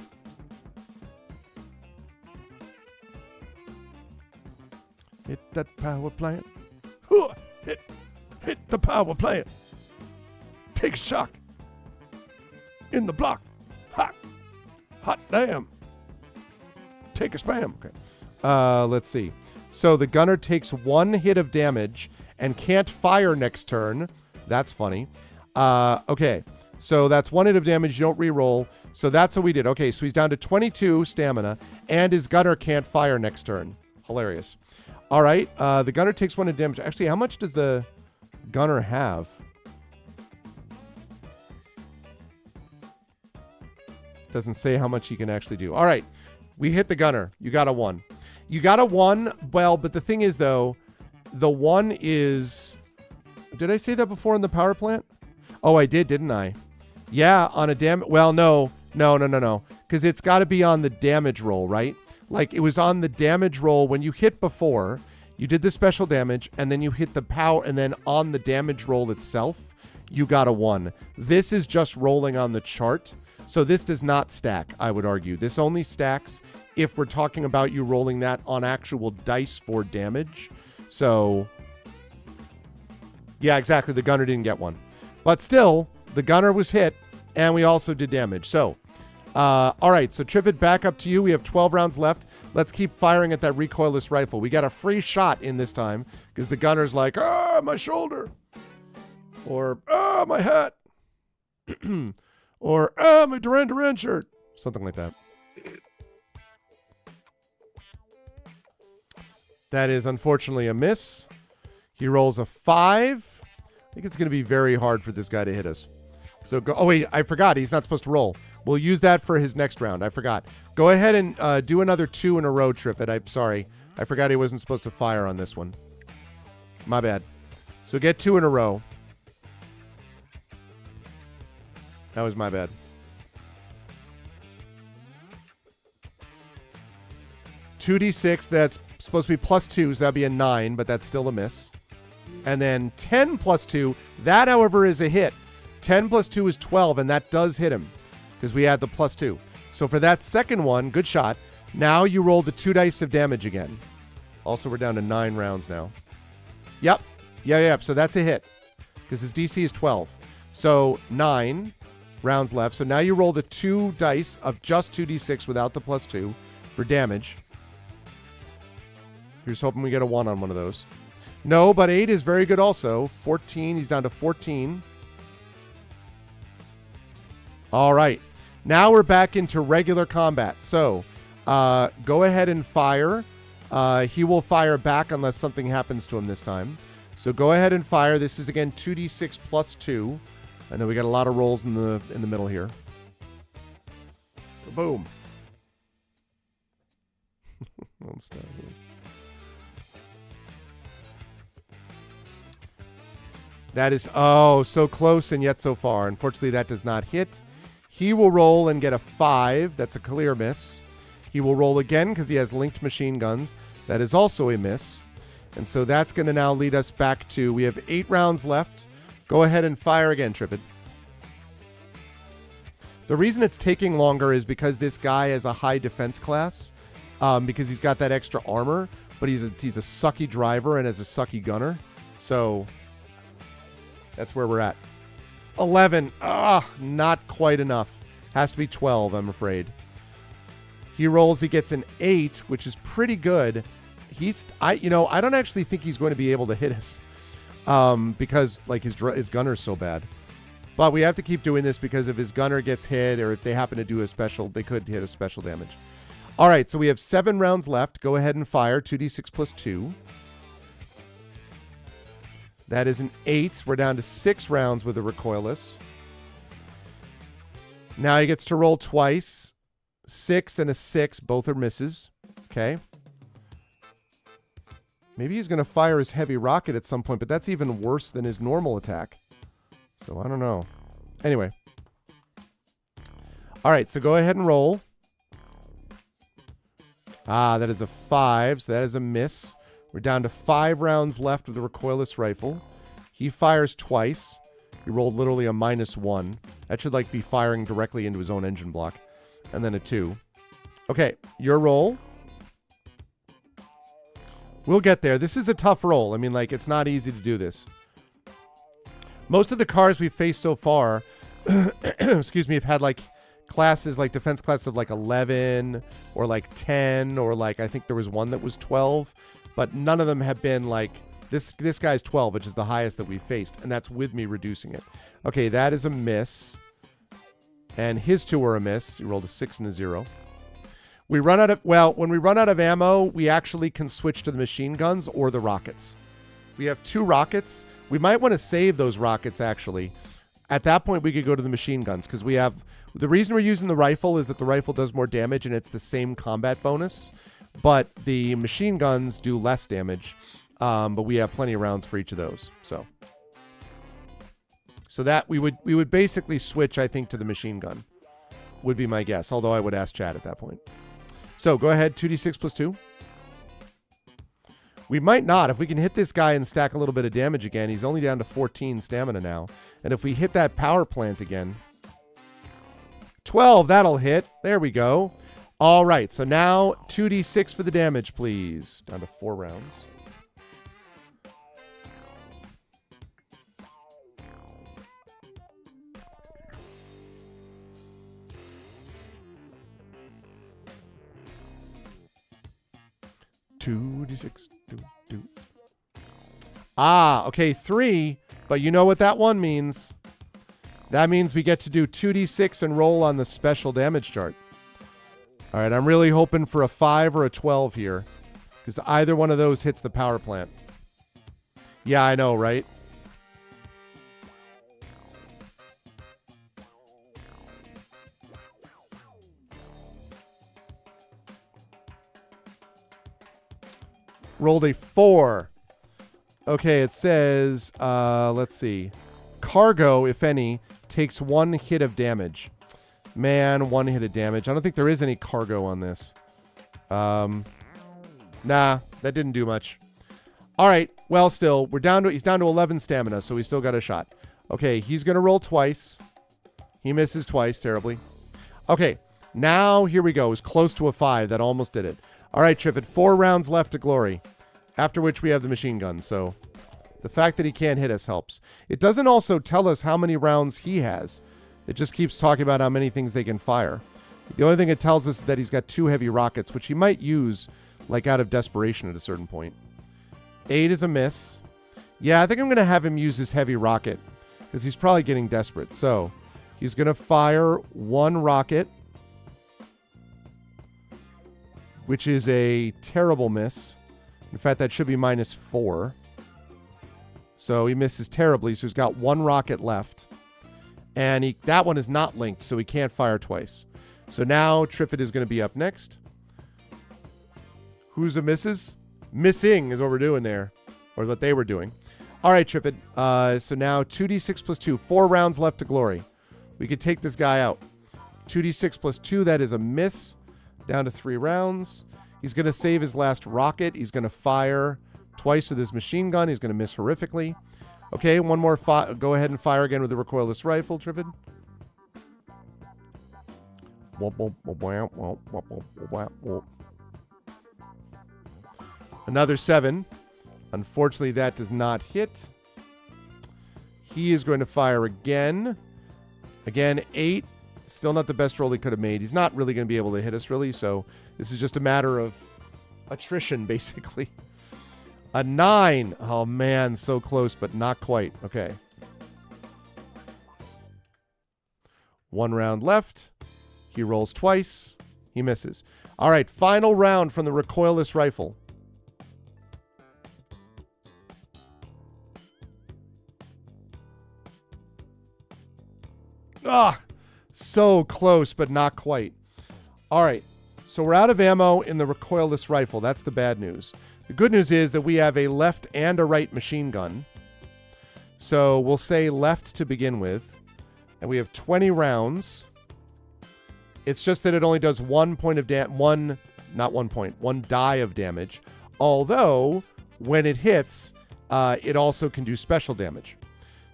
Hit that power plant. Hit the power plant. Take a shock. In the block. Hot damn. Take a spam. Okay. Let's see. So the gunner takes 1 hit of damage and can't fire next turn. That's funny. Okay. So that's 1 hit of damage. You don't re-roll. So that's what we did. Okay. So he's down to 22 stamina and his gunner can't fire next turn. Hilarious. All right. The gunner takes 1 hit of damage. Actually, how much does the gunner have? Doesn't say how much he can actually do. All right. We hit the gunner. You got a 1. You got a 1. Well, but the thing is, though, the 1 is... Did I say that before in the power plant? Oh, I did, didn't I? Yeah, on a Well, no. Because it's got to be on the damage roll, right? Like, it was on the damage roll when you hit before. You did the special damage, and then you hit the power, and then on the damage roll itself, you got a 1. This is just rolling on the chart. So this does not stack, I would argue. This only stacks if we're talking about you rolling that on actual dice for damage. So, yeah, exactly. The gunner didn't get 1. But still, the gunner was hit, and we also did damage. So, all right. So, Triffid, back up to you. We have 12 rounds left. Let's keep firing at that recoilless rifle. We got a free shot in this time because the gunner's like, my shoulder. Or, my hat. Or, my Duran Duran shirt. Something like that. That is unfortunately a miss. He rolls a 5. I think it's going to be very hard for this guy to hit us. So go. Oh, wait, I forgot. He's not supposed to roll. We'll use that for his next round. I forgot. Go ahead and do another 2 in a row, Triffid. I'm sorry. I forgot he wasn't supposed to fire on this one. My bad. So get 2 in a row. That was my bad. 2d6, that's supposed to be +2, so that'd be a 9, but that's still a miss. And then 10 + 2, that, however, is a hit. 10 + 2 is 12, and that does hit him because we add the +2. So for that second one, good shot. Now you roll the 2 dice of damage again. Also, we're down to 9 rounds now. Yep. Yeah. So that's a hit because his DC is 12. So 9 rounds left. So now you roll the 2 dice of just 2d6 without the +2 for damage. You're just hoping we get a 1 on one of those. No, but 8 is very good also. 14. He's down to 14. All right. Now we're back into regular combat. So go ahead and fire. He will fire back unless something happens to him this time. So go ahead and fire. This is, again, 2d6 +2. I know we got a lot of rolls in the middle here. Boom. Don't stop. That is, so close and yet so far. Unfortunately, that does not hit. He will roll and get a 5. That's a clear miss. He will roll again because he has linked machine guns. That is also a miss. And so that's going to now lead us back to, we have 8 rounds left. Go ahead and fire again, Trippid. The reason it's taking longer is because this guy has a high defense class, because he's got that extra armor, but he's a sucky driver and has a sucky gunner. So that's where we're at. 11. Not quite enough. Has to be 12, I'm afraid. He rolls. He gets an 8, which is pretty good. I don't actually think he's going to be able to hit us, because like his gunner's so bad. But we have to keep doing this because if his gunner gets hit or if they happen to do a special, they could hit a special damage. All right, so we have 7 rounds left. Go ahead and fire 2d6 +2. That is an 8. We're down to 6 rounds with a recoilless. Now he gets to roll twice. 6 and a 6. Both are misses. Okay. Maybe he's going to fire his heavy rocket at some point, but that's even worse than his normal attack. So I don't know. Anyway. All right, so go ahead and roll. That is a 5, so that is a miss. We're down to 5 rounds left with the recoilless rifle. He fires twice. He rolled literally a -1. That should be firing directly into his own engine block. And then a 2. Okay, your roll. We'll get there. This is a tough roll. I mean, it's not easy to do this. Most of the cars we've faced so far, excuse me, have had classes, defense classes of 11 or 10 or I think there was one that was 12. But none of them have been this guy's 12, which is the highest that we've faced. And that's with me reducing it. Okay, that is a miss. And his 2 were a miss. He rolled a 6 and a 0. When we run out of ammo, we actually can switch to the machine guns or the rockets. We have 2 rockets. We might want to save those rockets, actually. At that point, we could go to the machine guns because we have... The reason we're using the rifle is that the rifle does more damage and it's the same combat bonus. But the machine guns do less damage. But we have plenty of rounds for each of those. So that we would basically switch, I think, to the machine gun. Would be my guess. Although I would ask Chad at that point. So go ahead, 2d6 +2. We might not. If we can hit this guy and stack a little bit of damage again, he's only down to 14 stamina now. And if we hit that power plant again, 12, that'll hit. There we go. All right, so now 2d6 for the damage, please. Down to 4 rounds. Okay, 3. But you know what that one means. That means we get to do 2d6 and roll on the special damage chart. All right, I'm really hoping for a 5 or a 12 here. Because either one of those hits the power plant. Yeah, I know, right? Rolled a 4. Okay, it says, let's see. Cargo, if any, takes 1 hit of damage. Man, 1 hit of damage. I don't think there is any cargo on this. Nah, that didn't do much. All right, well, still, he's down to 11 stamina, so we still got a shot. Okay, he's going to roll twice. He misses twice, terribly. Okay, now here we go. It's close to a 5. That almost did it. All right, Triffitt, 4 rounds left to glory, after which we have the machine gun, so the fact that he can't hit us helps. It doesn't also tell us how many rounds he has. It just keeps talking about how many things they can fire. The only thing it tells us is that he's got 2 heavy rockets, which he might use, like, out of desperation at a certain point. 8 is a miss. Yeah, I think I'm going to have him use his heavy rocket, because he's probably getting desperate. So, he's going to fire 1 rocket, which is a terrible miss. In fact, that should be -4. So he misses terribly, so he's got 1 rocket left. And that one is not linked, so he can't fire twice. So now Triffitt is going to be up next. Who's the misses? Missing is what we're doing there, or what they were doing. All right, Triffitt. So now 2d6 plus 2. 4 rounds left to glory. We could take this guy out. 2d6 plus 2, that is a miss. Down to 3 rounds. He's going to save his last rocket. He's going to fire twice with his machine gun. He's going to miss horrifically. Okay, one more. Go ahead and fire again with the recoilless rifle, Triffitt. Another 7. Unfortunately, that does not hit. He is going to fire again. Again, 8. Still not the best roll he could have made. He's not really going to be able to hit us, really, so this is just a matter of attrition, basically. A 9. Oh, man, so close, but not quite. Okay. 1 round left. He rolls twice. He misses. All right, final round from the recoilless rifle. Ah! So close, but not quite. All right, so we're out of ammo in the recoilless rifle. That's the bad news. The good news is that we have a left and a right machine gun. So we'll say left to begin with. And we have 20 rounds. It's just that it only does 1 point of one die of damage. Although, when it hits, it also can do special damage.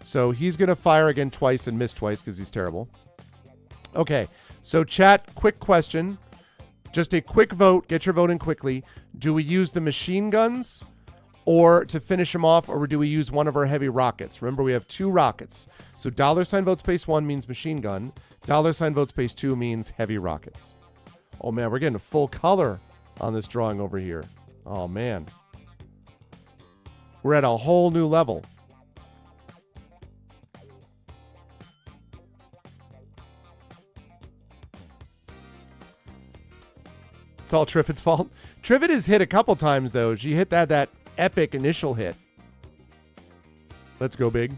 So he's going to fire again twice and miss twice because he's terrible. Okay, so chat, quick question. Just a quick vote. Get your vote in quickly. Do we use the machine guns or to finish him off, or do we use one of our heavy rockets? Remember, we have 2 rockets. So $ vote space 1 means machine gun. $ vote space 2 means heavy rockets. Oh, man, we're getting a full color on this drawing over here. Oh, man. We're at a whole new level. It's all Triffitt's fault. Triffitt has hit a couple times, though. She hit that epic initial hit. Let's go big.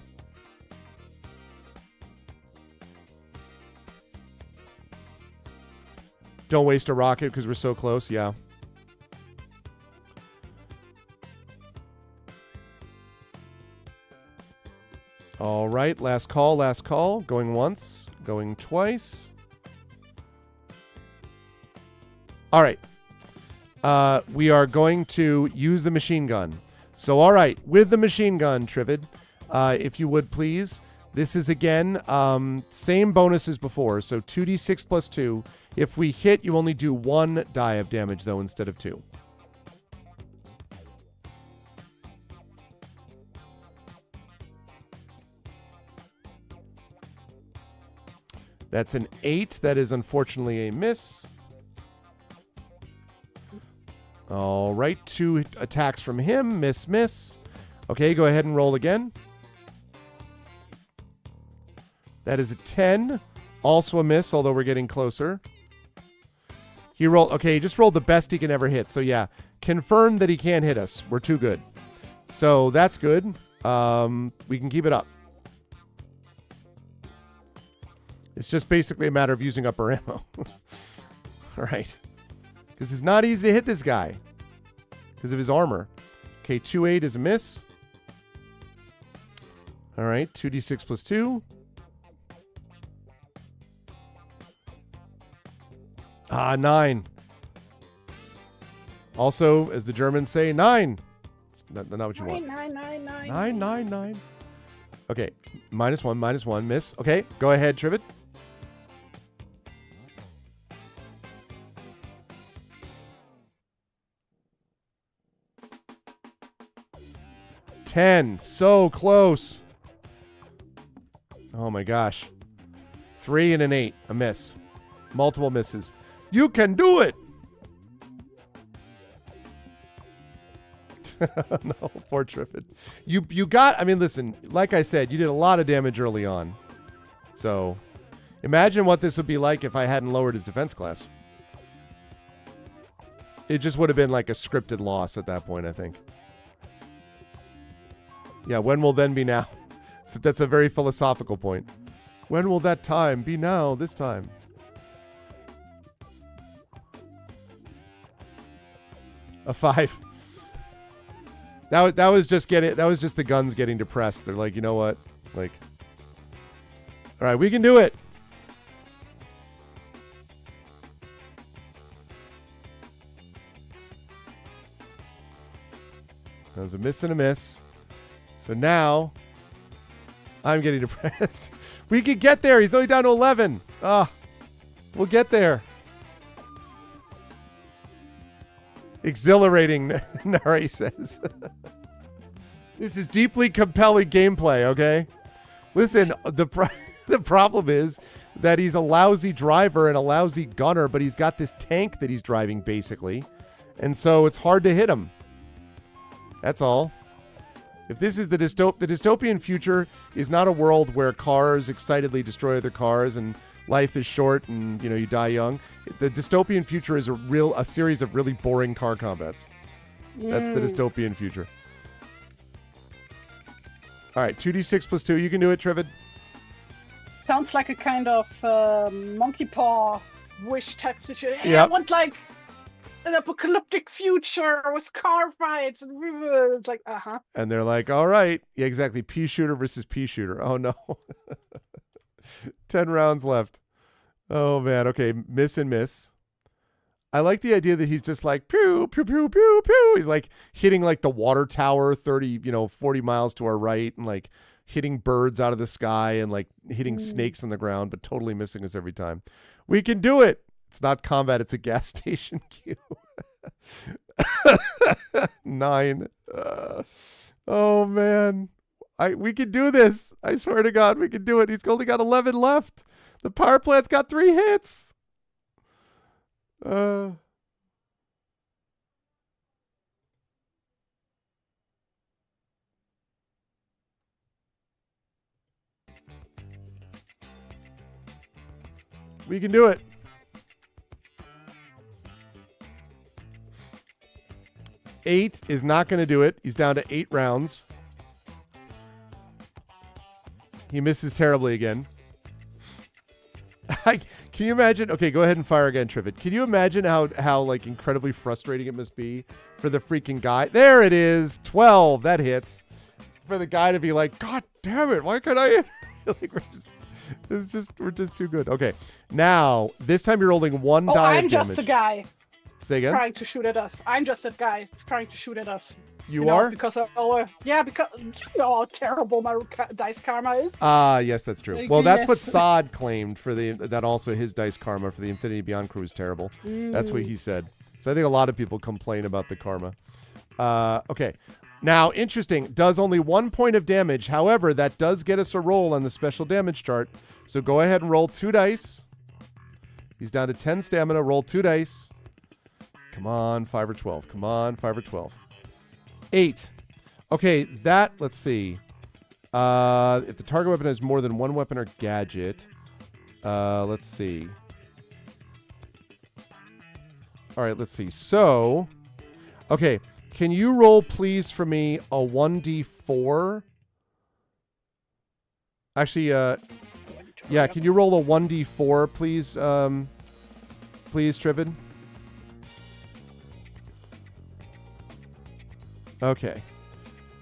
Don't waste a rocket because we're so close. Yeah. All right. Last call. Last call. Going once. Going twice. All right. We are going to use the machine gun. So, all right. With the machine gun, Triffitt, if you would, please. This is, again, same bonus as before. So 2d6 plus 2. If we hit, you only do 1 die of damage, though, instead of 2. That's an 8. That is, unfortunately, a miss. All right. 2 attacks from him. Miss, miss. Okay, go ahead and roll again. That is a 10. Also a miss, although we're getting closer. He rolled. Okay, he just rolled the best he can ever hit. So yeah, confirmed that he can't hit us. We're too good. So that's good. We can keep it up. It's just basically a matter of using up our ammo. All right. Because it's not easy to hit this guy because of his armor. Okay, 2-8 is a miss. All right, 2d6 plus 2. Ah, 9. Also, as the Germans say, 9. It's not what you want. 9. Okay, -1, miss. Okay, go ahead, Trivet. $10. So close. Oh my gosh. 3 and an 8. A miss. Multiple misses. You can do it. No, poor Triffid. You got, I mean, listen, like I said, you did a lot of damage early on. So imagine what this would be like if I hadn't lowered his defense class. It just would have been like a scripted loss at that point, I think. Yeah, when will then be now? So that's a very philosophical point. When will that time be now, this time? A 5. That was just the guns getting depressed. They're like, you know what? Like, all right, we can do it. That was a miss and a miss. So now I'm getting depressed. We could get there. He's only down to 11. Ah, we'll get there. Exhilarating, Nari says. This is deeply compelling gameplay, okay? Listen, the problem is that he's a lousy driver and a lousy gunner, but he's got this tank that he's driving, basically. And so it's hard to hit him. That's all. If this is the dystopian future is not a world where cars excitedly destroy other cars and life is short and, you know, you die young. The dystopian future is a series of really boring car combats. That's the dystopian future. All right, 2d6 plus 2. You can do it, Trivid. Sounds like a kind of monkey paw wish type situation. Hey, yep. I want like an apocalyptic future with car fights and it's like, And they're like, all right. Yeah, exactly. Pea shooter versus pea shooter. Oh, no. 10 rounds left. Oh, man. Okay, miss and miss. I like the idea that he's just like, pew, pew, pew, pew, pew. He's like hitting like the water tower 40 miles to our right and like hitting birds out of the sky and like hitting snakes on the ground, but totally missing us every time. We can do it. It's not combat. It's a gas station queue. 9. Oh, man. We can do this. I swear to God, we can do it. He's only got 11 left. The power plant's got 3 hits. We can do it. Eight is not going to do it. He's down to 8 rounds. He misses terribly again. Can you imagine? Okay, go ahead and fire again, Trivet. Can you imagine how like incredibly frustrating it must be for the freaking guy? There it is, 12. That hits. For the guy to be like, God damn it! Why can't I? Like we're just too good. Okay, now this time you're rolling 1 die of damage. I'm just a guy. Say again. Trying to shoot at us. I'm just a guy trying to shoot at us. You are? Because of because you know how terrible my dice karma is. Yes, that's true. Well, that's what Sod claimed for that also his dice karma for the Infinity Beyond crew is terrible. That's what he said. So I think a lot of people complain about the karma. Okay. Now, interesting. Does only 1 point of damage. However, that does get us a roll on the special damage chart. So go ahead and roll 2 dice. He's down to 10 stamina. Roll 2 dice. Come on, 5 or 12. Come on, 5 or 12. 8. Okay, let's see. If the target weapon has more than 1 weapon or gadget, let's see. All right, let's see. So, okay. Can you roll, please, for me a 1d4? Actually, yeah, can you roll a 1d4, please? Please, Trivid? Okay.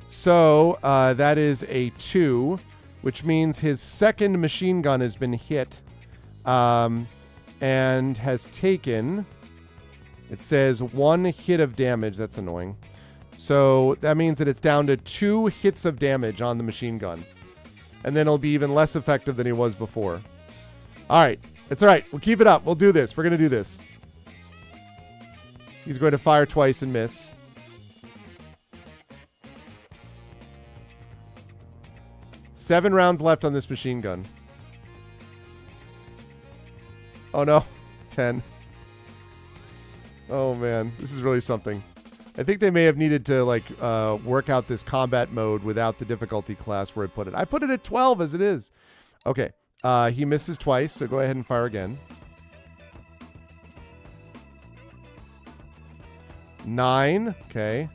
So, that is a 2, which means his second machine gun has been hit and has taken... It says 1 hit of damage. That's annoying. So that means that it's down to 2 hits of damage on the machine gun. And then it'll be even less effective than he was before. All right. It's all right. We'll keep it up. We'll do this. We're going to do this. He's going to fire twice and miss. Seven rounds left on this machine gun. Oh, no. 10. Oh, man. This is really something. I think they may have needed to, like, work out this combat mode without the difficulty class where I put it. I put it at 12 as it is. Okay. He misses twice, so go ahead and fire again. 9. Okay.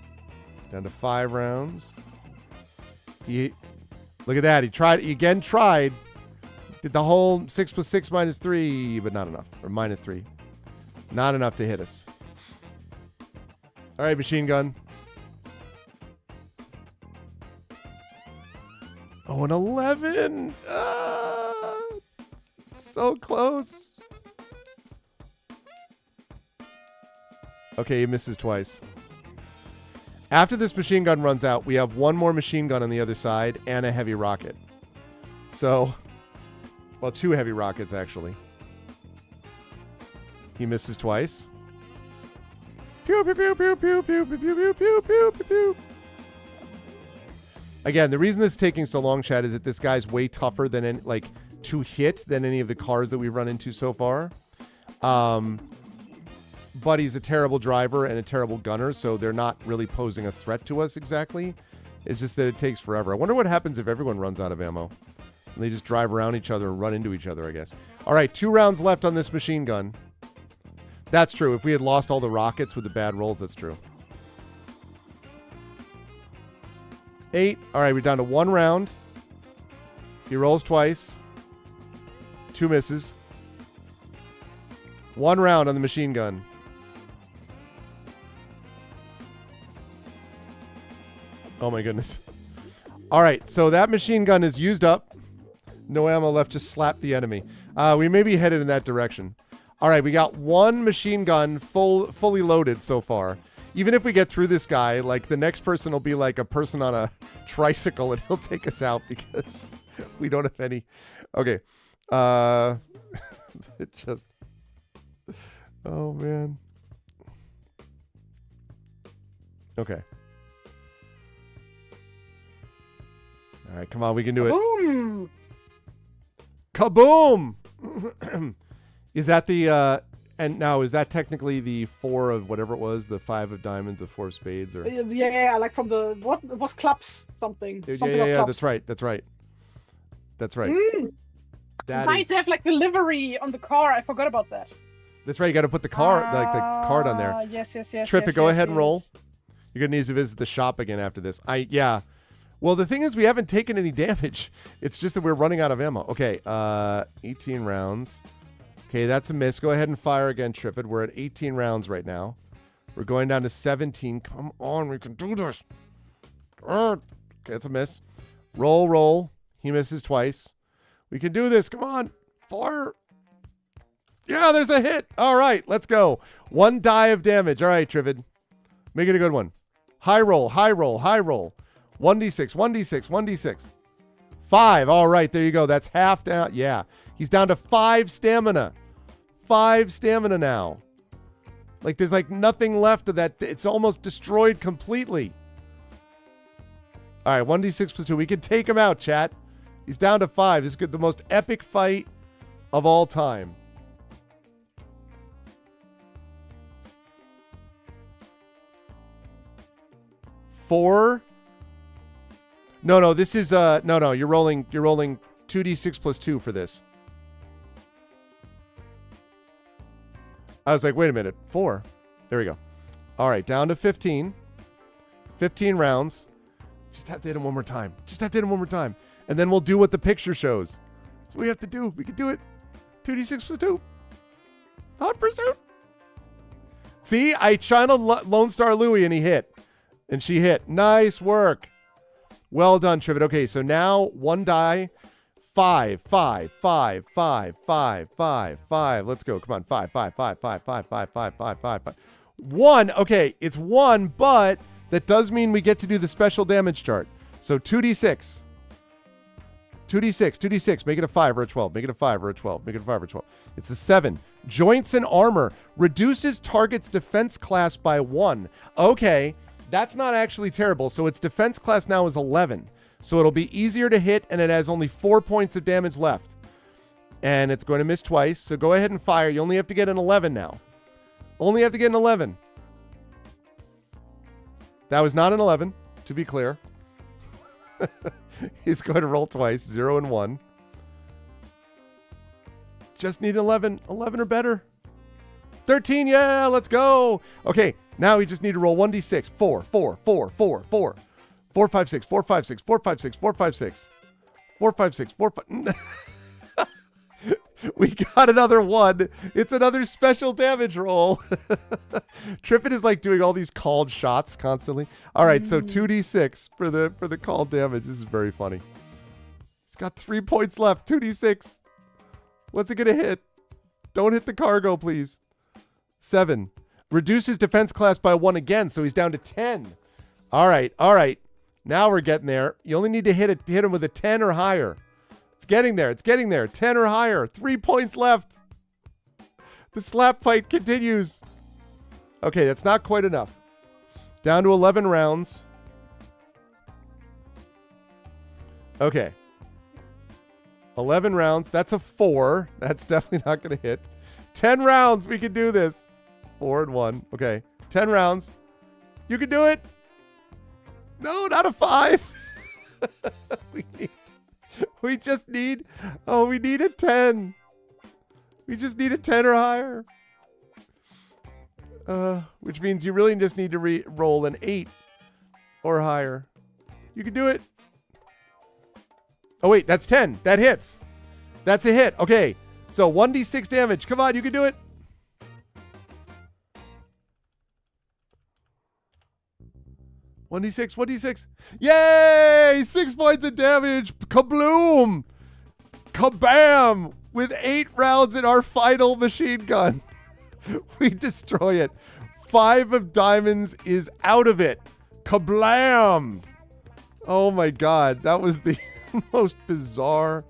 Down to 5 rounds. Look at that. He tried. He again tried. Did the whole 6 + 6 - 3, but not enough. Or -3. Not enough to hit us. All right, machine gun. Oh, an 11. So close. Okay, he misses twice. After this machine gun runs out, we have one more machine gun on the other side and a heavy rocket. So, well, 2 heavy rockets, actually. He misses twice. Pew, pew, pew, pew, pew, pew, pew, pew, pew, pew, pew, pew. Again, the reason this is taking so long, Chad, is that this guy's way tougher than to hit than any of the cars that we've run into so far. But he's a terrible driver and a terrible gunner, so they're not really posing a threat to us exactly. It's just that it takes forever. I wonder what happens if everyone runs out of ammo. And they just drive around each other and run into each other, I guess. All right, 2 rounds left on this machine gun. That's true. If we had lost all the rockets with the bad rolls, that's true. 8. All right, we're down to 1 round. He rolls twice. 2 misses. 1 round on the machine gun. Oh my goodness. All right, so that machine gun is used up. No ammo left, just slap the enemy. We may be headed in that direction. All right, we got 1 machine gun fully loaded so far. Even if we get through this guy, like the next person will be like a person on a tricycle and he'll take us out because we don't have any. Okay. It just. Oh, man. Okay. All right, come on, we can do it. Kaboom! Kaboom! Is that the, and now, is that technically the 4 of whatever it was, the 5 of diamonds, the 4 of spades, or? Yeah, like from the, what, it was clubs, something. Yeah, that's right. That's right. Nice to have like the livery on the car. I forgot about that. That's right. You got to put the car, like the card on there. Yes. Terrific. Go ahead and roll. You're gonna need to visit the shop again after this. Yeah. Well, the thing is, we haven't taken any damage. It's just that we're running out of ammo. Okay. 18 rounds. Okay, that's a miss. Go ahead and fire again, Triffid. We're at 18 rounds right now. We're going down to 17. Come on, we can do this. Okay, that's a miss. Roll. He misses twice. We can do this. Come on. Fire. Yeah, there's a hit. All right, let's go. 1 die of damage. All right, Trivid. Make it a good one. High roll. 1d6. 5. All right, there you go. That's half down. Yeah, he's down to 5 stamina. 5 stamina now. Like, there's like nothing left of that. It's almost destroyed completely. All right, 1d6 + 2. We can take him out, chat. He's down to 5. This is good. The most epic fight of all time. Four. No. This is no. You're rolling 2d6 + 2 for this. I was like, wait a minute. 4. There we go. All right, down to 15. 15 rounds. Just have to hit him one more time. Just have to hit him one more time. And then we'll do what the picture shows. That's what we have to do. We can do it. 2d6 plus 2. Hot pursuit. See, I channeled Lone Star Louie and he hit. And she hit. Nice work. Well done, Trivet. Okay, so now one die. 5, 5, 5, 5, 5, 5, 5. Let's go. Come on. 5, 5, 5, 5, 5, 5, 5, 5, 5, 5. 1. Okay, it's 1, but that does mean we get to do the special damage chart. So 2d6. 2d6, 2d6. Make it a 5 or a 12. Make it a 5 or a 12. Make it a 5 or a 12. It's a 7. Joints and armor. Reduces target's defense class by 1. Okay, that's not actually terrible. So its defense class now is 11. So it'll be easier to hit, and it has only 4 points of damage left. And it's going to miss twice. So go ahead and fire. You only have to get an 11 now. Only have to get an 11. That was not an 11, to be clear. He's going to roll twice, 0 and 1. Just need 11. 11 or better. 13, yeah, let's go. Okay, now we just need to roll 1d6. 4, 4, 4, 4, 4. 4, 5, 6, 4, 5, 6, 4, 5, 6, 4, 5, 6. 4, 5, 6, 4, 5. We got another 1. It's another special damage roll. Trippin is like doing all these called shots constantly. All right, so 2d6 for the called damage. This is very funny. It's got 3 points left. 2d6. What's it gonna hit? Don't hit the cargo, please. 7. Reduces defense class by 1 again, so he's down to 10. All right, all right. Now we're getting there. You only need to hit him with a 10 or higher. It's getting there. It's getting there. 10 or higher. 3 points left. The slap fight continues. Okay, that's not quite enough. Down to 11 rounds. Okay. 11 rounds. That's a 4. That's definitely not going to hit. 10 rounds. We can do this. 4 and 1. Okay. 10 rounds. You can do it. No, not a 5. We just need, we need a 10. We just need a 10 or higher. Which means you really just need to roll an 8 or higher. You can do it. Oh, wait, that's 10. That hits. That's a hit. Okay, so 1d6 damage. Come on, you can do it. One d6. Yay! 6 points of damage. Kabloom! Kabam! With 8 rounds in our final machine gun. We destroy it. 5 of diamonds is out of it. Kablam! Oh my god. That was the most bizarre.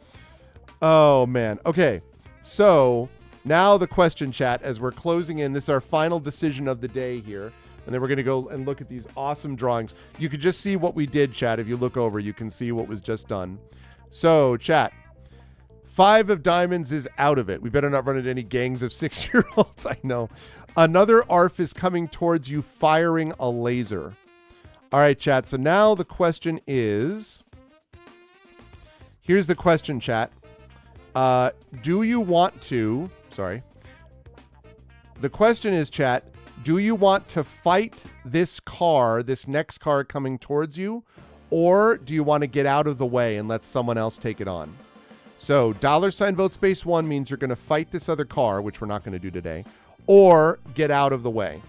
Oh man. Okay. So now the question, chat, as we're closing in. This is our final decision of the day here. And then we're going to go and look at these awesome drawings. You could just see what we did, chat. If you look over, you can see what was just done. So, chat, 5 of diamonds is out of it. We better not run into any gangs of 6-year-olds. I know. Another ARF is coming towards you firing a laser. All right, chat. So now the question is... Here's the question, chat. Do you want to... Sorry. The question is, chat... Do you want to fight this car, this next car coming towards you, or do you want to get out of the way and let someone else take it on? So $ vote space 1 means you're going to fight this other car, which we're not going to do today, or get out of the way.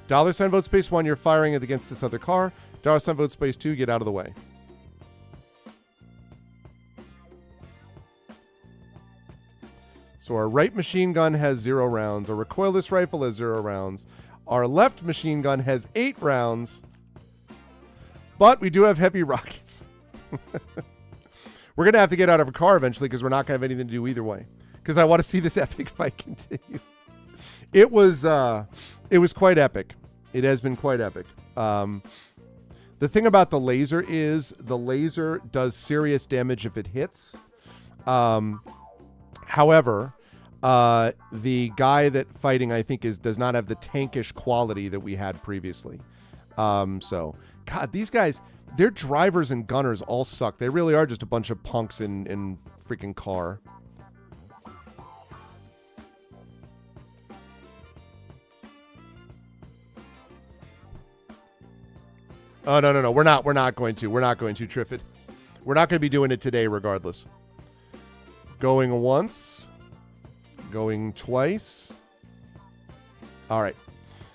$ vote space 1, you're firing it against this other car. $ vote space 2, get out of the way. So our right machine gun has 0 rounds. Our recoilless rifle has 0 rounds. Our left machine gun has 8 rounds. But we do have heavy rockets. We're going to have to get out of a car eventually because we're not going to have anything to do either way. Because I want to see this epic fight continue. It was quite epic. It has been quite epic. The thing about the laser is the laser does serious damage if it hits. However, the guy that fighting, I think, does not have the tankish quality that we had previously. So, God, these guys, their drivers and gunners all suck. They really are just a bunch of punks in freaking car. Oh, no. We're not going to. We're not going to, Triffid. We're not going to be doing it today regardless. Going once. Going twice. All right.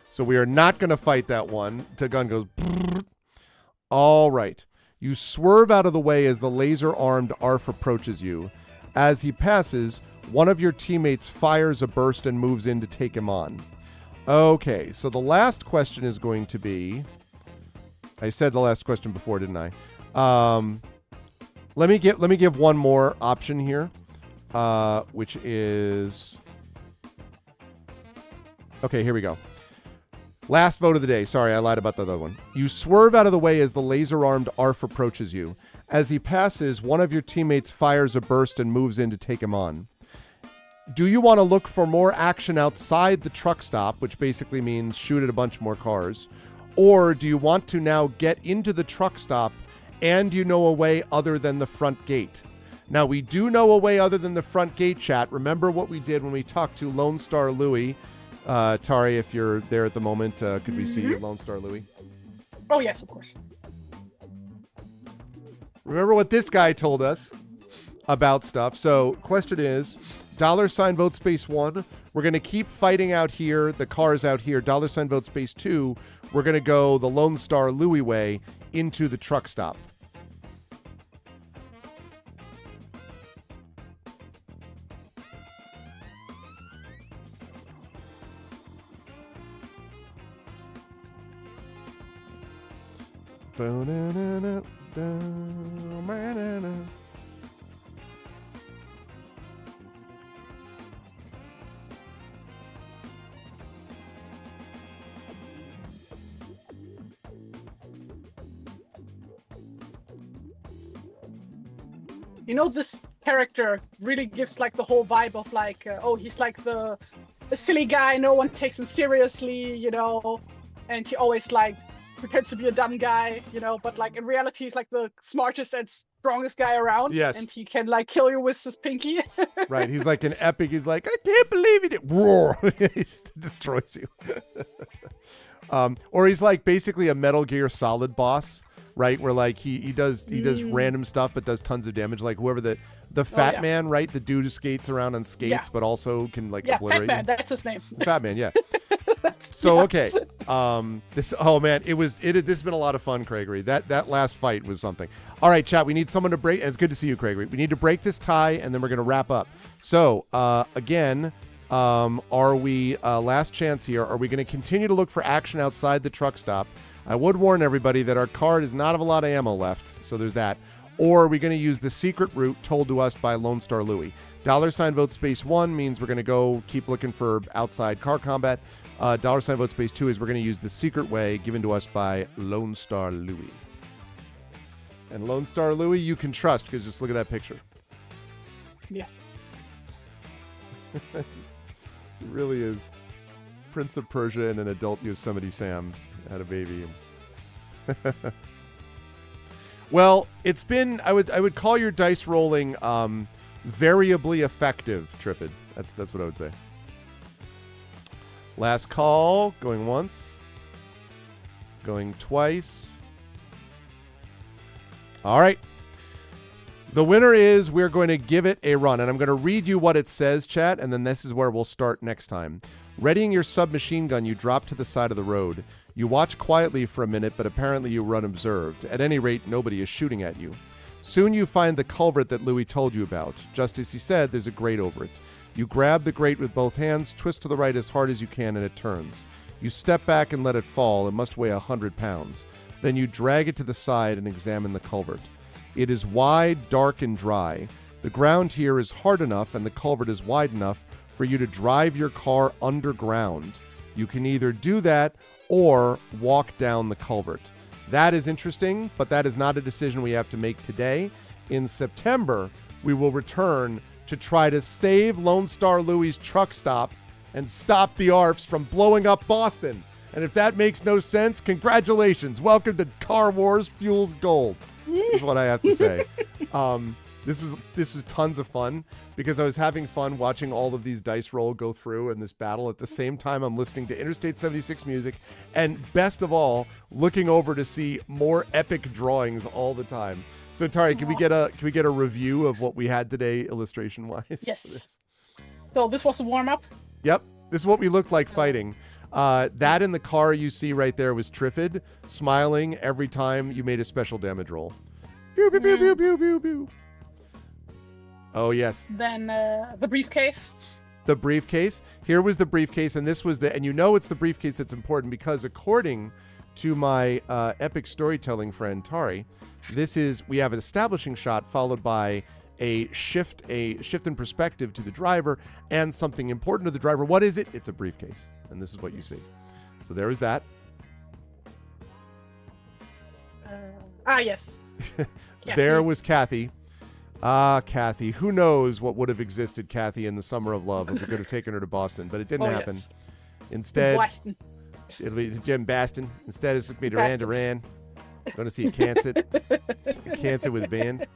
So we are not going to fight that one. Gun goes. Brrr. All right. You swerve out of the way as the laser-armed Arf approaches you. As he passes, one of your teammates fires a burst and moves in to take him on. Okay, so the last question is going to be... I said the last question before, didn't I? Let me give one more option here, which is... Okay, here we go. Last vote of the day. Sorry, I lied about the other one. You swerve out of the way as the laser-armed Arf approaches you. As he passes, one of your teammates fires a burst and moves in to take him on. Do you want to look for more action outside the truck stop, which basically means shoot at a bunch more cars? Or do you want to now get into the truck stop and you know a way other than the front gate? Now, we do know a way other than the front gate, chat. Remember what we did when we talked to Lone Star Louie. Tari, if you're there at the moment, could we see you, Lone Star Louie? Oh, yes, of course. Remember what this guy told us about stuff. So, question is, $vote space 1. We're going to keep fighting out here, the cars out here. $vote space 2. We're going to go the Lone Star Louie way into the truck stop. You know, this character really gives like the whole vibe of like, oh, he's like the silly guy, no one takes him seriously, you know, and he always like pretends to be a dumb guy, you know, but like in reality he's like the smartest and strongest guy around. Yes. And he can like kill you with his pinky. Right, he's like an epic, he's like, I can't believe it. Roar. He just destroys you. Or he's like basically a Metal Gear Solid boss. Right, where like he does random stuff but does tons of damage. Like whoever the Fat Man, right? The dude who skates around on skates but also can like obliterate. Fat Man, you. that's his name. Fat Man, yeah. So okay, this has been a lot of fun, Gregory. That last fight was something. All right, chat. We need someone to break. And it's good to see you, Gregory. We need to break this tie and then we're gonna wrap up. So again. Are we last chance here? Are we going to continue to look for action outside the truck stop? I would warn everybody that our car does not have a lot of ammo left, so there's that. Or are we going to use the secret route told to us by Lone Star Louie? $vote space 1 means we're going to go keep looking for outside car combat. $vote space 2 is we're going to use the secret way given to us by Lone Star Louie. And Lone Star Louie you can trust because just look at that picture. Yes. It really is Prince of Persia and an adult Yosemite Sam had a baby. Well, it's been I would call your dice rolling variably effective, Triffid. That's what I would say. Last call, going once, going twice. All right. The winner is we're going to give it a run, and I'm going to read you what it says, chat, and then this is where we'll start next time. Readying your submachine gun, you drop to the side of the road. You watch quietly for a minute, but apparently you run observed. At any rate, nobody is shooting at you. Soon you find the culvert that Louis told you about. Just as he said, there's a grate over it. You grab the grate with both hands, twist to the right as hard as you can, and it turns. You step back and let it fall. It must weigh 100 pounds. Then you drag it to the side and examine the culvert. It is wide, dark, and dry. The ground here is hard enough and the culvert is wide enough for you to drive your car underground. You can either do that or walk down the culvert. That is interesting, but that is not a decision we have to make today. In September, we will return to try to save Lone Star Louie's truck stop and stop the ARFs from blowing up Boston. And if that makes no sense, congratulations. Welcome to Car Wars Fuels Gold. Is what I have to say. This is tons of fun because I was having fun watching all of these dice roll go through in this battle. At the same time, I'm listening to Interstate 76 music, and best of all, looking over to see more epic drawings all the time. So Tari, can we get a review of what we had today, illustration wise? Yes. So this was a warm up. Yep, this is what we looked like fighting. That in the car you see right there was Triffid smiling every time you made a special damage roll. Pew pew pew pew pew pew pew. Oh, yes. Then the briefcase. The briefcase. Here was the briefcase, and this was and you know it's the briefcase that's important because according to my epic storytelling friend Tari, we have an establishing shot followed by a shift in perspective to the driver and something important to the driver. What is it? It's a briefcase, and this is what you see. So there is that. Yes. There was Kathy. Kathy. Who knows what would have existed, Kathy, in the summer of love if we could have taken her to Boston, but it didn't happen. Yes. Instead, Boston. it'll be Jim Baston. Instead, it's me Duran Duran. Going to see a Cancer with a band.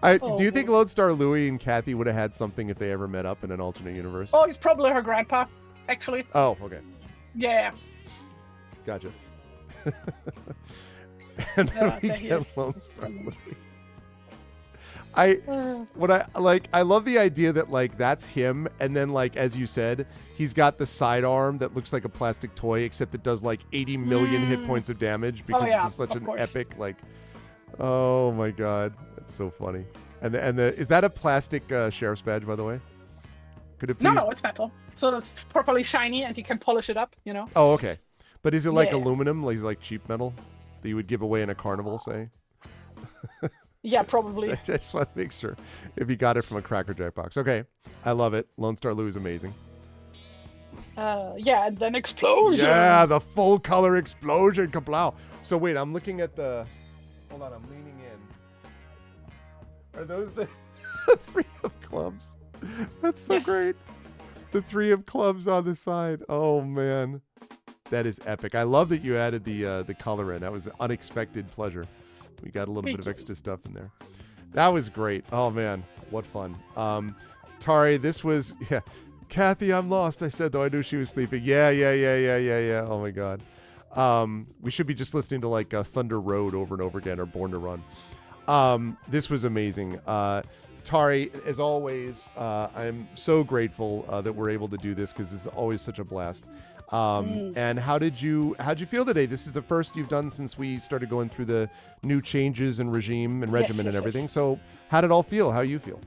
Do you think Lone Star Louie and Kathy would have had something if they ever met up in an alternate universe? Oh, he's probably her grandpa, actually. Oh, okay. Yeah. Gotcha. And then we get Lone Star Louie. I love the idea that like that's him, and then like as you said, he's got the sidearm that looks like a plastic toy, except it does like 80 million hit points of damage because it's just such an epic like. Oh my god, that's so funny. And is that a plastic sheriff's badge, by the way? Could it please? No, it's metal, so it's properly shiny, and you can polish it up. You know. Oh, okay. But is it like aluminum, like cheap metal that you would give away in a carnival, say? Yeah, probably. I just want to make sure if you got it from a Cracker Jack box. Okay, I love it. Lone Star Louie is amazing. Yeah, and then explosion. Yeah, the full color explosion, kablow. So wait, I'm looking at the. Hold on, I'm leaning in. Are those the three of clubs? That's so great. The three of clubs on the side. Oh man, that is epic. I love that you added the color in. That was an unexpected pleasure. We got a little bit of extra stuff in there. That was great. Oh man, what fun. Tari, this was Kathy, I'm lost. I said though I knew she was sleeping. Yeah. Oh my god. We should be just listening to like Thunder Road over and over again or Born to Run. This was amazing. Tari, as always, I'm so grateful that we're able to do this because this is always such a blast. And how'd you feel today? This is the first you've done since we started going through the new changes and regime and regimen and everything. So how did it all feel? How you feel?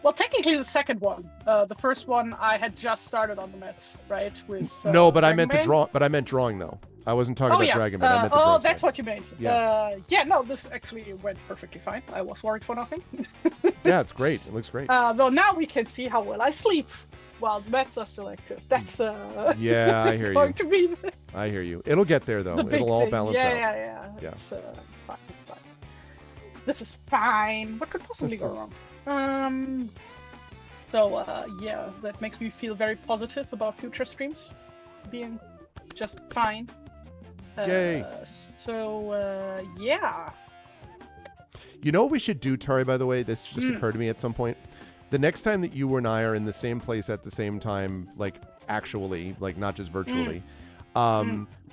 Well, technically the second one. The first one I had just started on the meds, right? With no, but I meant drawing though. I wasn't talking about Dragon Man. I meant the drawing that's side. what you meant. Yeah. No, this actually went perfectly fine. I was worried for nothing. Yeah, it's great. It looks great. Though now we can see how well I sleep while the meds are still active. That's yeah, I hear going to be I hear you. It'll get there though. It'll all balance out. Yeah. It's fine. This is fine. What could possibly go wrong? That makes me feel very positive about future streams being just fine. Yay. Yeah. You know what we should do, Tari, by the way? This just occurred to me at some point. The next time that you and I are in the same place at the same time, like actually, like not just virtually,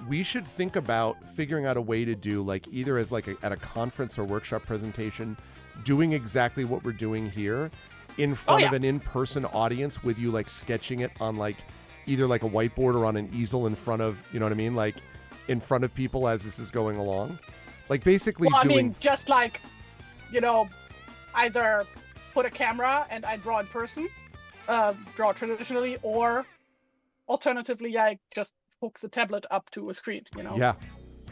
we should think about figuring out a way to do like either as like at a conference or workshop presentation, doing exactly what we're doing here in front of an in-person audience with you like sketching it on like either like a whiteboard or on an easel in front of, you know what I mean? Like in front of people as this is going along. Like basically just like, either put a camera and I draw in person, draw traditionally, or alternatively, I just hook the tablet up to a screen, Yeah,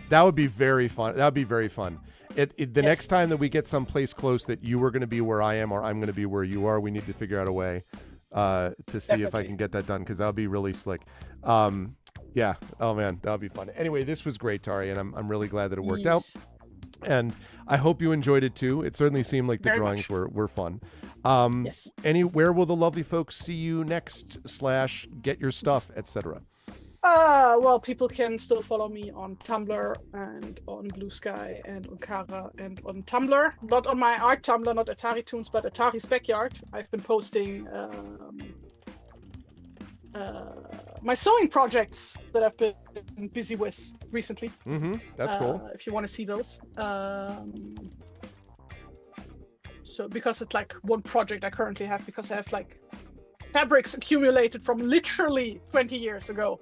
that would be very fun. That would be very fun. The next time that we get someplace close that you are going to be where I am or I'm going to be where you are, we need to figure out a way to see if I can get that done because that would be really slick. Yeah. Oh man, that would be fun. Anyway, this was great, Tari, and I'm really glad that it worked out. And I hope you enjoyed it too. It certainly seemed like the drawings were fun. Where will the lovely folks see you next / get your stuff, etc.? Well, people can still follow me on Tumblr and on Blue Sky and on Kara and on Tumblr. Not on my art Tumblr, not TariToons, but Atari's Backyard. I've been posting my sewing projects that I've been busy with recently. That's cool. If you want to see those. So because it's like one project I currently have, because I have like fabrics accumulated from literally 20 years ago.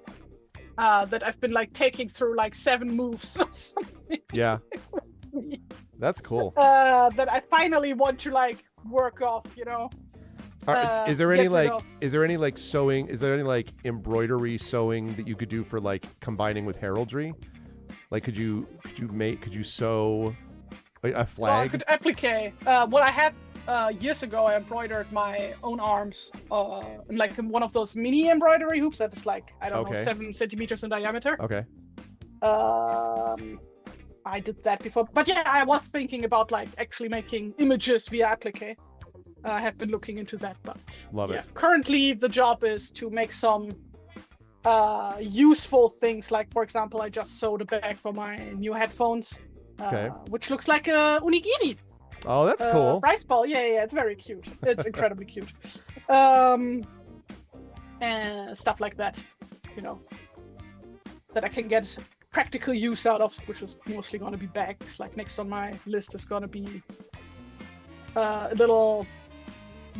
That I've been like taking through like 7 moves or something. Yeah. That's cool. That I finally want to like work off, you know. Is there any like sewing? Is there any like embroidery sewing that you could do for like combining with heraldry? Like, could you sew a flag? Well, I could applique. What I had years ago, I embroidered my own arms, like in one of those mini embroidery hoops that is like, I don't know, 7 centimeters in diameter. Okay. I did that before, but yeah, I was thinking about like actually making images via applique. I have been looking into that, but love it. Currently, the job is to make some useful things. Like, for example, I just sewed a bag for my new headphones, which looks like a onigiri. Oh, that's cool. Rice ball. Yeah, it's very cute. It's incredibly cute. And stuff like that, you know, that I can get practical use out of, which is mostly going to be bags. Like, next on my list is going to be a little,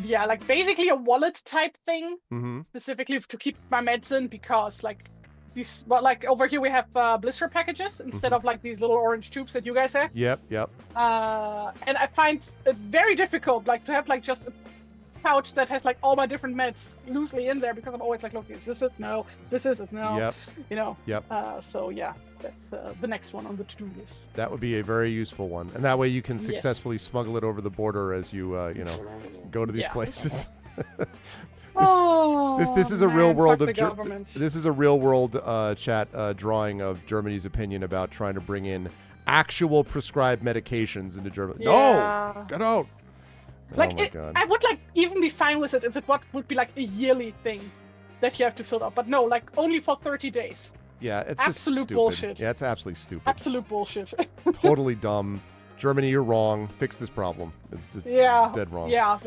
like basically a wallet type thing, specifically to keep my meds in, because like these, well, like over here we have blister packages instead of like these little orange tubes that you guys have. Yep. And I find it very difficult, like, to have like just a pouch that has like all my different meds loosely in there, because I'm always like, look, is this it? No. This is it? No. Yep. You know. Yep. So yeah, that's the next one on the to-do list. That would be a very useful one, and that way you can successfully smuggle it over the border as you go to these places. This is a real world of this is a real world chat drawing of Germany's opinion about trying to bring in actual prescribed medications into Germany. Yeah. No, get out. Like, oh my God. I would like even be fine with it if it would be like a yearly thing that you have to fill out, but no, like only for 30 days. Yeah, it's absolute just stupid. bullshit. Yeah, it's absolutely stupid. Absolute bullshit. Totally dumb. Germany, you're wrong. Fix this problem. It's just it's dead wrong. Yeah,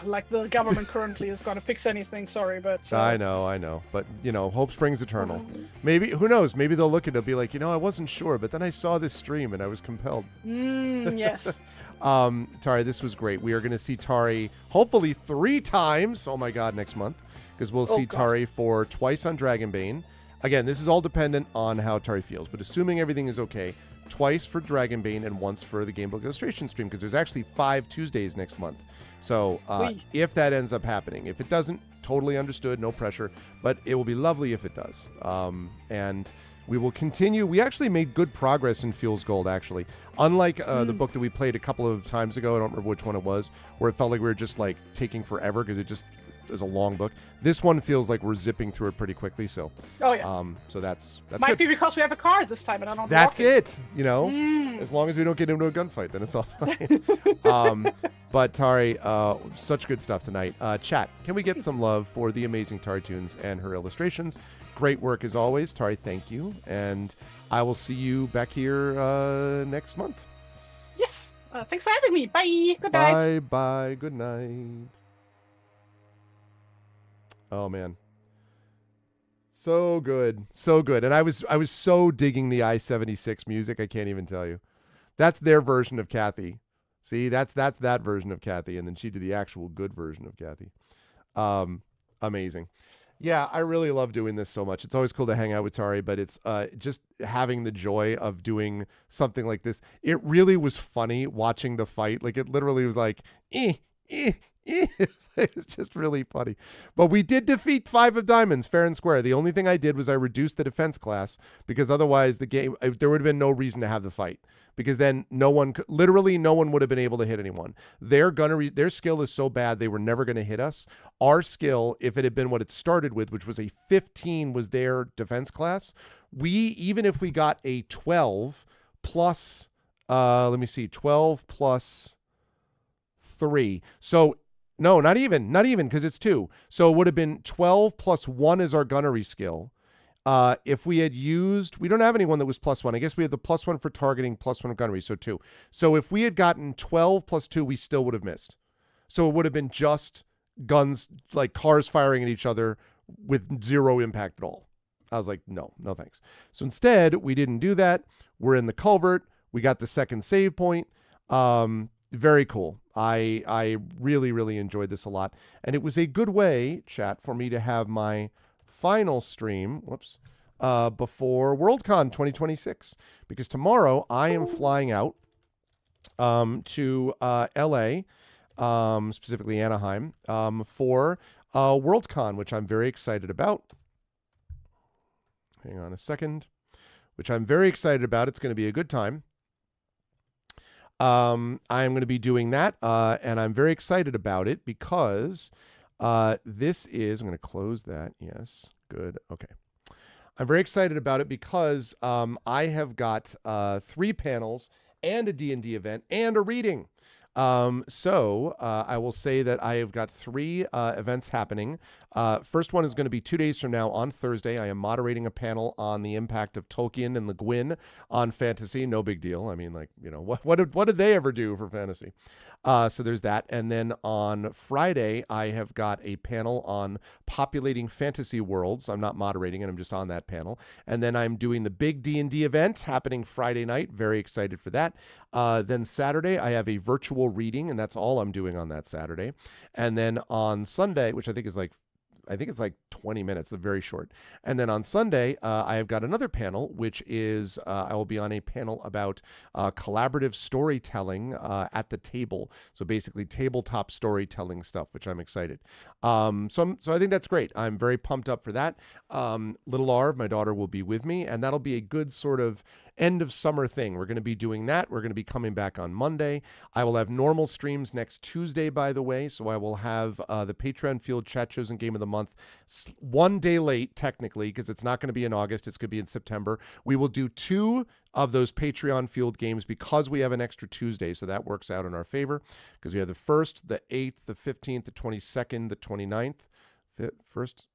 like the government currently is going to fix anything. Sorry, but I know. But hope springs eternal. Maybe, who knows? Maybe they'll look at it and be like, I wasn't sure, but then I saw this stream and I was compelled. Yes. Tari, this was great. We are going to see Tari hopefully 3 times. Oh my God, next month, because we'll see Tari for twice on Dragonbane. Again, this is all dependent on how Tari feels, but assuming everything is okay, twice for Dragonbane and once for the Gamebook illustration stream, because there's actually 5 Tuesdays next month. So if that ends up happening, if it doesn't, totally understood, no pressure, but it will be lovely if it does. And we will continue. We actually made good progress in Fuel's Gold, actually. Unlike the book that we played a couple of times ago, I don't remember which one it was, where it felt like we were just like taking forever because it just is a long book. This one feels like we're zipping through it pretty quickly. So, so that's might good. be because we have a car this time, and I don't. That's it. As long as we don't get into a gunfight, then it's all fine. But Tari, such good stuff tonight. Chat, can we get some love for the amazing TariToons and her illustrations? Great work as always, Tari. Thank you, and I will see you back here next month. Yes. Thanks for having me. Bye. Good night. Bye. Good night. Oh man, so good. And I was so digging the I-76 music. I can't even tell you. That's their version of Kathy. See, that's that version of Kathy, and then she did the actual good version of Kathy. Amazing. Yeah, I really love doing this so much. It's always cool to hang out with Tari, but it's just having the joy of doing something like this. It really was funny watching the fight. Like, it literally was like, It was just really funny. But we did defeat 5 of diamonds fair and square. The only thing I did was I reduced the defense class, because otherwise the game, there would have been no reason to have the fight, because then no one would have been able to hit anyone. Their skill is so bad they were never going to hit us. Our skill, if it had been what it started with, which was a 15 was their defense class, even if we got a 12 plus 12 plus 3. So no, not even because it's 2. So it would have been 12 plus 1 is our gunnery skill. If we had used, we don't have anyone that was +1. I guess we have the +1 for targeting, +1 of gunnery, so 2. So if we had gotten 12 + 2, we still would have missed. So it would have been just guns, like cars firing at each other with 0 impact at all. I was like, no thanks. So instead, we didn't do that. We're in the culvert. We got the second save point. Very cool. I really, really enjoyed this a lot. And it was a good way, chat, for me to have my final stream, before Worldcon 2026. Because tomorrow I am flying out to LA, specifically Anaheim, for Worldcon, which I'm very excited about. Hang on a second. Which I'm very excited about. It's going to be a good time. I'm going to be doing that, and I'm very excited about it because this is, I'm going to close that. Yes, good. Okay. I'm very excited about it because I have got 3 panels and a D&D event and a reading. So I will say that I have got 3 events happening. First one is going to be 2 days from now on Thursday. I am moderating a panel on the impact of Tolkien and Le Guin on fantasy. No big deal. I mean, like, you know, what did they ever do for fantasy? So there's that. And then on Friday, I have got a panel on populating fantasy worlds. I'm not moderating it. I'm just on that panel. And then I'm doing the big D&D event happening Friday night. Very excited for that. Then Saturday, I have a virtual reading, and that's all I'm doing on that Saturday. And then on Sunday, which I think it's like 20 minutes, very short. And then on Sunday, I have got another panel, which is I will be on a panel about collaborative storytelling at the table. So basically tabletop storytelling stuff, which I'm excited. So I think that's great. I'm very pumped up for that. Little Arv, my daughter, will be with me, and that'll be a good sort of end of summer thing. We're going to be doing that. We're going to be coming back on Monday. I will have normal streams next Tuesday, by the way. So I will have the Patreon Field Chat Chosen Game of the Month 1 day late, technically, because it's not going to be in August. It's going to be in September. We will do 2 of those Patreon Field games because we have an extra Tuesday. So that works out in our favor because we have the 1st, the 8th, the 15th, the 22nd, the 29th, 1st,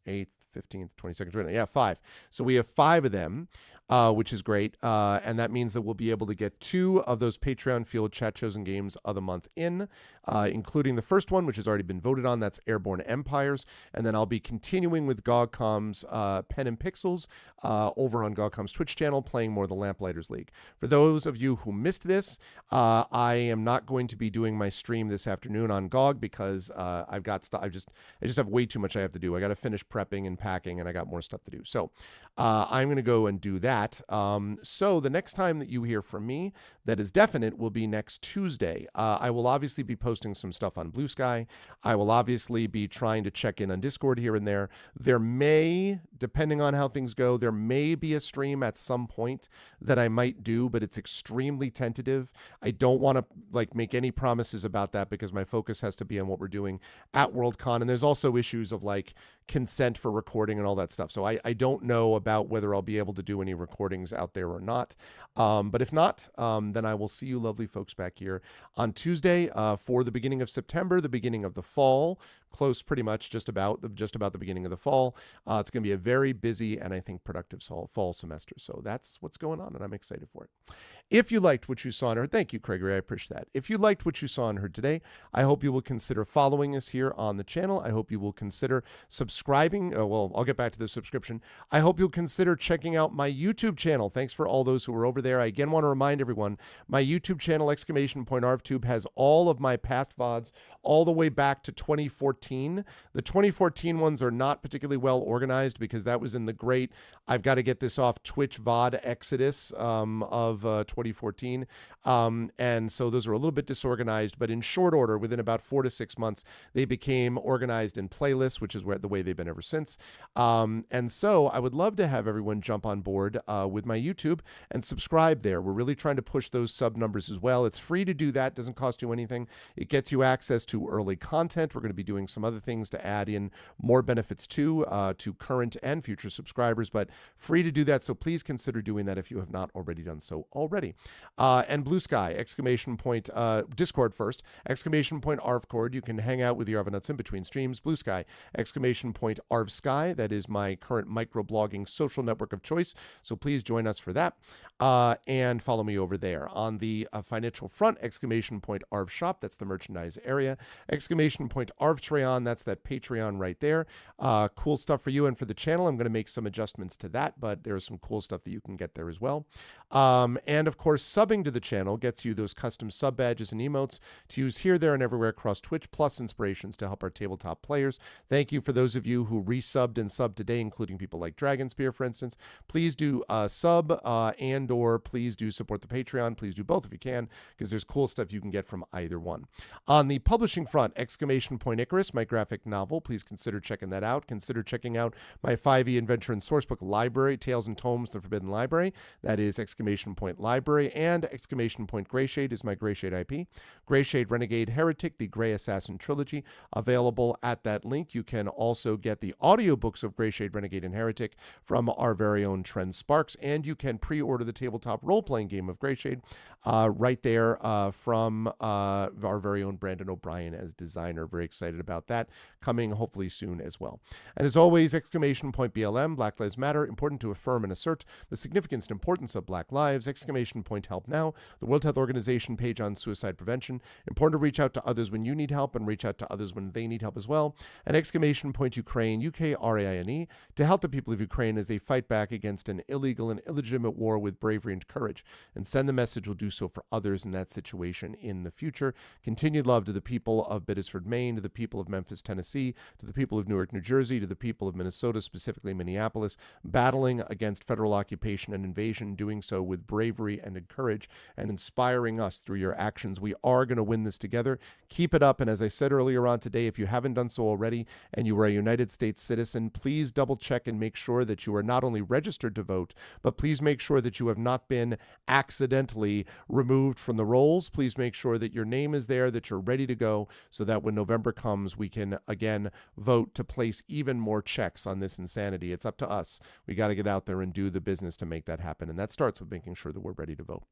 8th, 15th, 22nd, 29th. Yeah, 5. So we have 5 of them, which is great. And that means that we'll be able to get 2 of those Patreon Field Chat Chosen Games of the Month in, including the first one, which has already been voted on. That's Airborne Empires. And then I'll be continuing with GogCom's Pen and Pixels over on GogCom's Twitch channel, playing more of the Lamplighters League. For those of you who missed this, I am not going to be doing my stream this afternoon on GOG because I've got stuff. I just have way too much I have to do. I got to finish prepping and packing, and I got more stuff to do. So I'm going to go and do that. So the next time that you hear from me that is definite will be next Tuesday. I will obviously be posting some stuff on Blue Sky. I will obviously be trying to check in on Discord here and there. There may, depending on how things go, there may be a stream at some point that I might do, but it's extremely tentative. I don't want to make any promises about that because my focus has to be on what we're doing at Worldcon. And there's also issues of consent for recording and all that stuff. So I don't know about whether I'll be able to do any recordings out there or not. But if not, then I will see you lovely folks back here on Tuesday for the beginning of September, the beginning of the fall, close pretty much just about the beginning of the fall. It's going to be a very busy and I think productive fall semester. So that's what's going on and I'm excited for it. If you liked what you saw and heard, thank you, Gregory. I appreciate that. If you liked what you saw and heard today, I hope you will consider following us here on the channel. I hope you will consider subscribing. Well, I'll get back to the subscription. I hope you'll consider checking out my YouTube channel. Thanks for all those who are over there. I again want to remind everyone, my YouTube channel, !ArvTube, has all of my past VODs all the way back to 2014. The 2014 ones are not particularly well organized because that was in the great, I've got to get this off Twitch VOD exodus of 2014. And so those are a little bit disorganized, but in short order, within about 4 to 6 months, they became organized in playlists, which is the way they've been ever since. And so I would love to have everyone jump on board with my YouTube and subscribe there. We're really trying to push those sub numbers as well. It's free to do that. Doesn't cost you anything. It gets you access to early content. We're going to be doing some other things to add in more benefits to current and future subscribers, but free to do that. So please consider doing that if you have not already done so already. Friendly. And Blue Sky, exclamation point, Discord first, exclamation point ARVCord. You can hang out with the Arvanauts in between streams. Blue Sky, exclamation point ARVSky. That is my current microblogging social network of choice. So please join us for that. And follow me over there. On the financial front, exclamation point ARVShop. That's the merchandise area. Exclamation point ARVTreon. That's that Patreon right there. Cool stuff for you and for the channel. I'm going to make some adjustments to that, but there's some cool stuff that you can get there as well. And of course, subbing to the channel gets you those custom sub badges and emotes to use here, there, and everywhere across Twitch, plus inspirations to help our tabletop players. Thank you for those of you who resubbed and subbed today, including people like Dragonspear, for instance. Please do sub and or please do support the Patreon. Please do both if you can, because there's cool stuff you can get from either one. On the publishing front, exclamation point Icarus, my graphic novel. Please consider checking that out. Consider checking out my 5e adventure and sourcebook library, Tales and Tomes, The Forbidden Library. That is exclamation point library, and exclamation point Greyshade is my Greyshade IP. Greyshade Renegade Heretic, the Grey Assassin trilogy, available at that link. You can also get the audiobooks of Greyshade Renegade and Heretic from our very own Trent Sparks, and you can pre-order the tabletop role-playing game of Greyshade right there from our very own Brandon O'Brien as designer. Very excited about that, coming hopefully soon as well. And as always, exclamation point BLM, Black Lives Matter, important to affirm and assert the significance and importance of Black lives. Exclamation point Help Now, the World Health Organization page on suicide prevention. Important to reach out to others when you need help and reach out to others when they need help as well. And exclamation point Ukraine, UKRAINE, to help the people of Ukraine as they fight back against an illegal and illegitimate war with bravery and courage. And send the message, will do so for others in that situation in the future. Continued love to the people of Biddisford, Maine, to the people of Memphis, Tennessee, to the people of Newark, New Jersey, to the people of Minnesota, specifically Minneapolis, battling against federal occupation and invasion, doing so with bravery and courage, and inspiring us through your actions. We are going to win this together. Keep it up. And as I said earlier on today, if you haven't done so already and you are a United States citizen, please double check and make sure that you are not only registered to vote, but please make sure that you have not been accidentally removed from the rolls. Please make sure that your name is there, that you're ready to go, so that when November comes, we can again vote to place even more checks on this insanity. It's up to us. We got to get out there and do the business to make that happen. And that starts with making sure that we're ready to vote.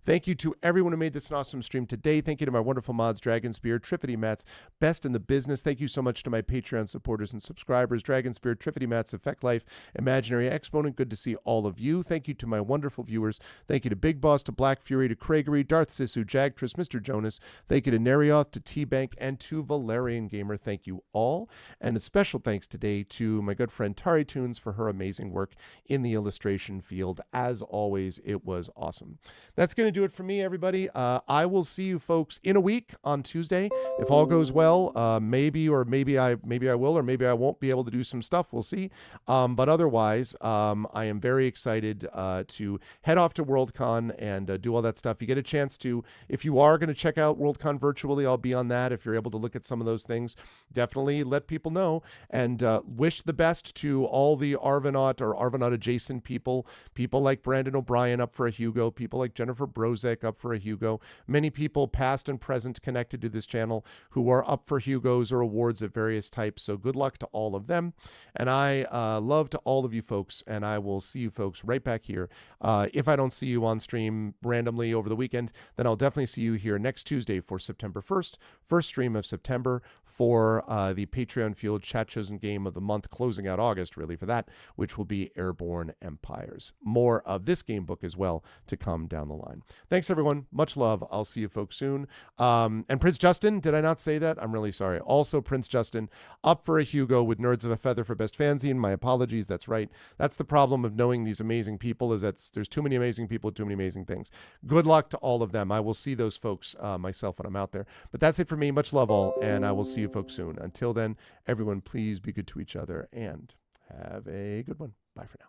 Thank you to everyone who made this an awesome stream today. Thank you to my wonderful mods, Dragonspear, Triffity Mats, best in the business. Thank you so much to my Patreon supporters and subscribers, Dragonspear, Triffity Mats, Effect Life, Imaginary Exponent. Good to see all of you. Thank you to my wonderful viewers. Thank you to Big Boss, to Black Fury, to Craigery, Darth Sisu, Jagtress, Mr. Jonas. Thank you to Nerioth, to T-Bank, and to Valerian Gamer. Thank you all. And a special thanks today to my good friend TariToons for her amazing work in the illustration field. As always, it was awesome. That's going to do it for me, everybody. I will see you folks in a week on Tuesday. If all goes well, maybe I will, or maybe I won't be able to do some stuff. We'll see. But otherwise, I am very excited to head off to Worldcon and do all that stuff. You get a chance to, if you are going to check out Worldcon virtually, I'll be on that. If you're able to look at some of those things, definitely let people know, and wish the best to all the Arvanaut or Arvanaut adjacent people like Brandon O'Brien up for a Hugo, people like Jennifer Brozek up for a Hugo, many people past and present connected to this channel who are up for Hugos or awards of various types. So good luck to all of them. And I love to all of you folks, and I will see you folks right back here. If I don't see you on stream randomly over the weekend, then I'll definitely see you here next Tuesday for September 1st, first stream of September for the Patreon fueled chat chosen game of the month, closing out August really for that, which will be Airborne Empires. More of this game book as well to come down the line. Thanks everyone. Much love. I'll see you folks soon. And Prince Justin, did I not say that? I'm really sorry. Also Prince Justin up for a Hugo with Nerds of a Feather for Best Fanzine. My apologies. That's right. That's the problem of knowing these amazing people, is that there's too many amazing people, too many amazing things. Good luck to all of them. I will see those folks myself when I'm out there. But that's it for me. Much love all, and I will see you folks soon. Until then, everyone, please be good to each other and have a good one. Bye for now.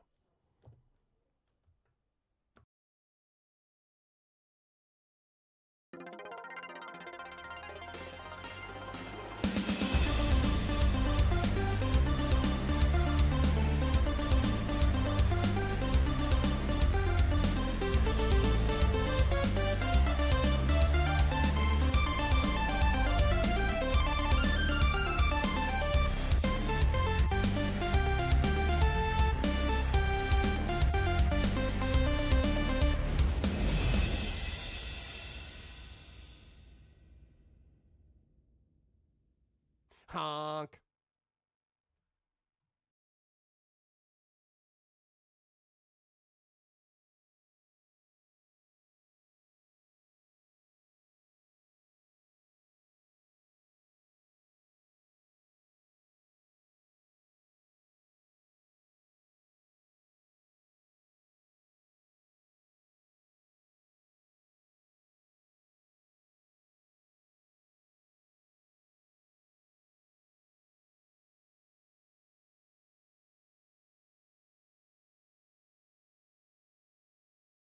gamebook.com.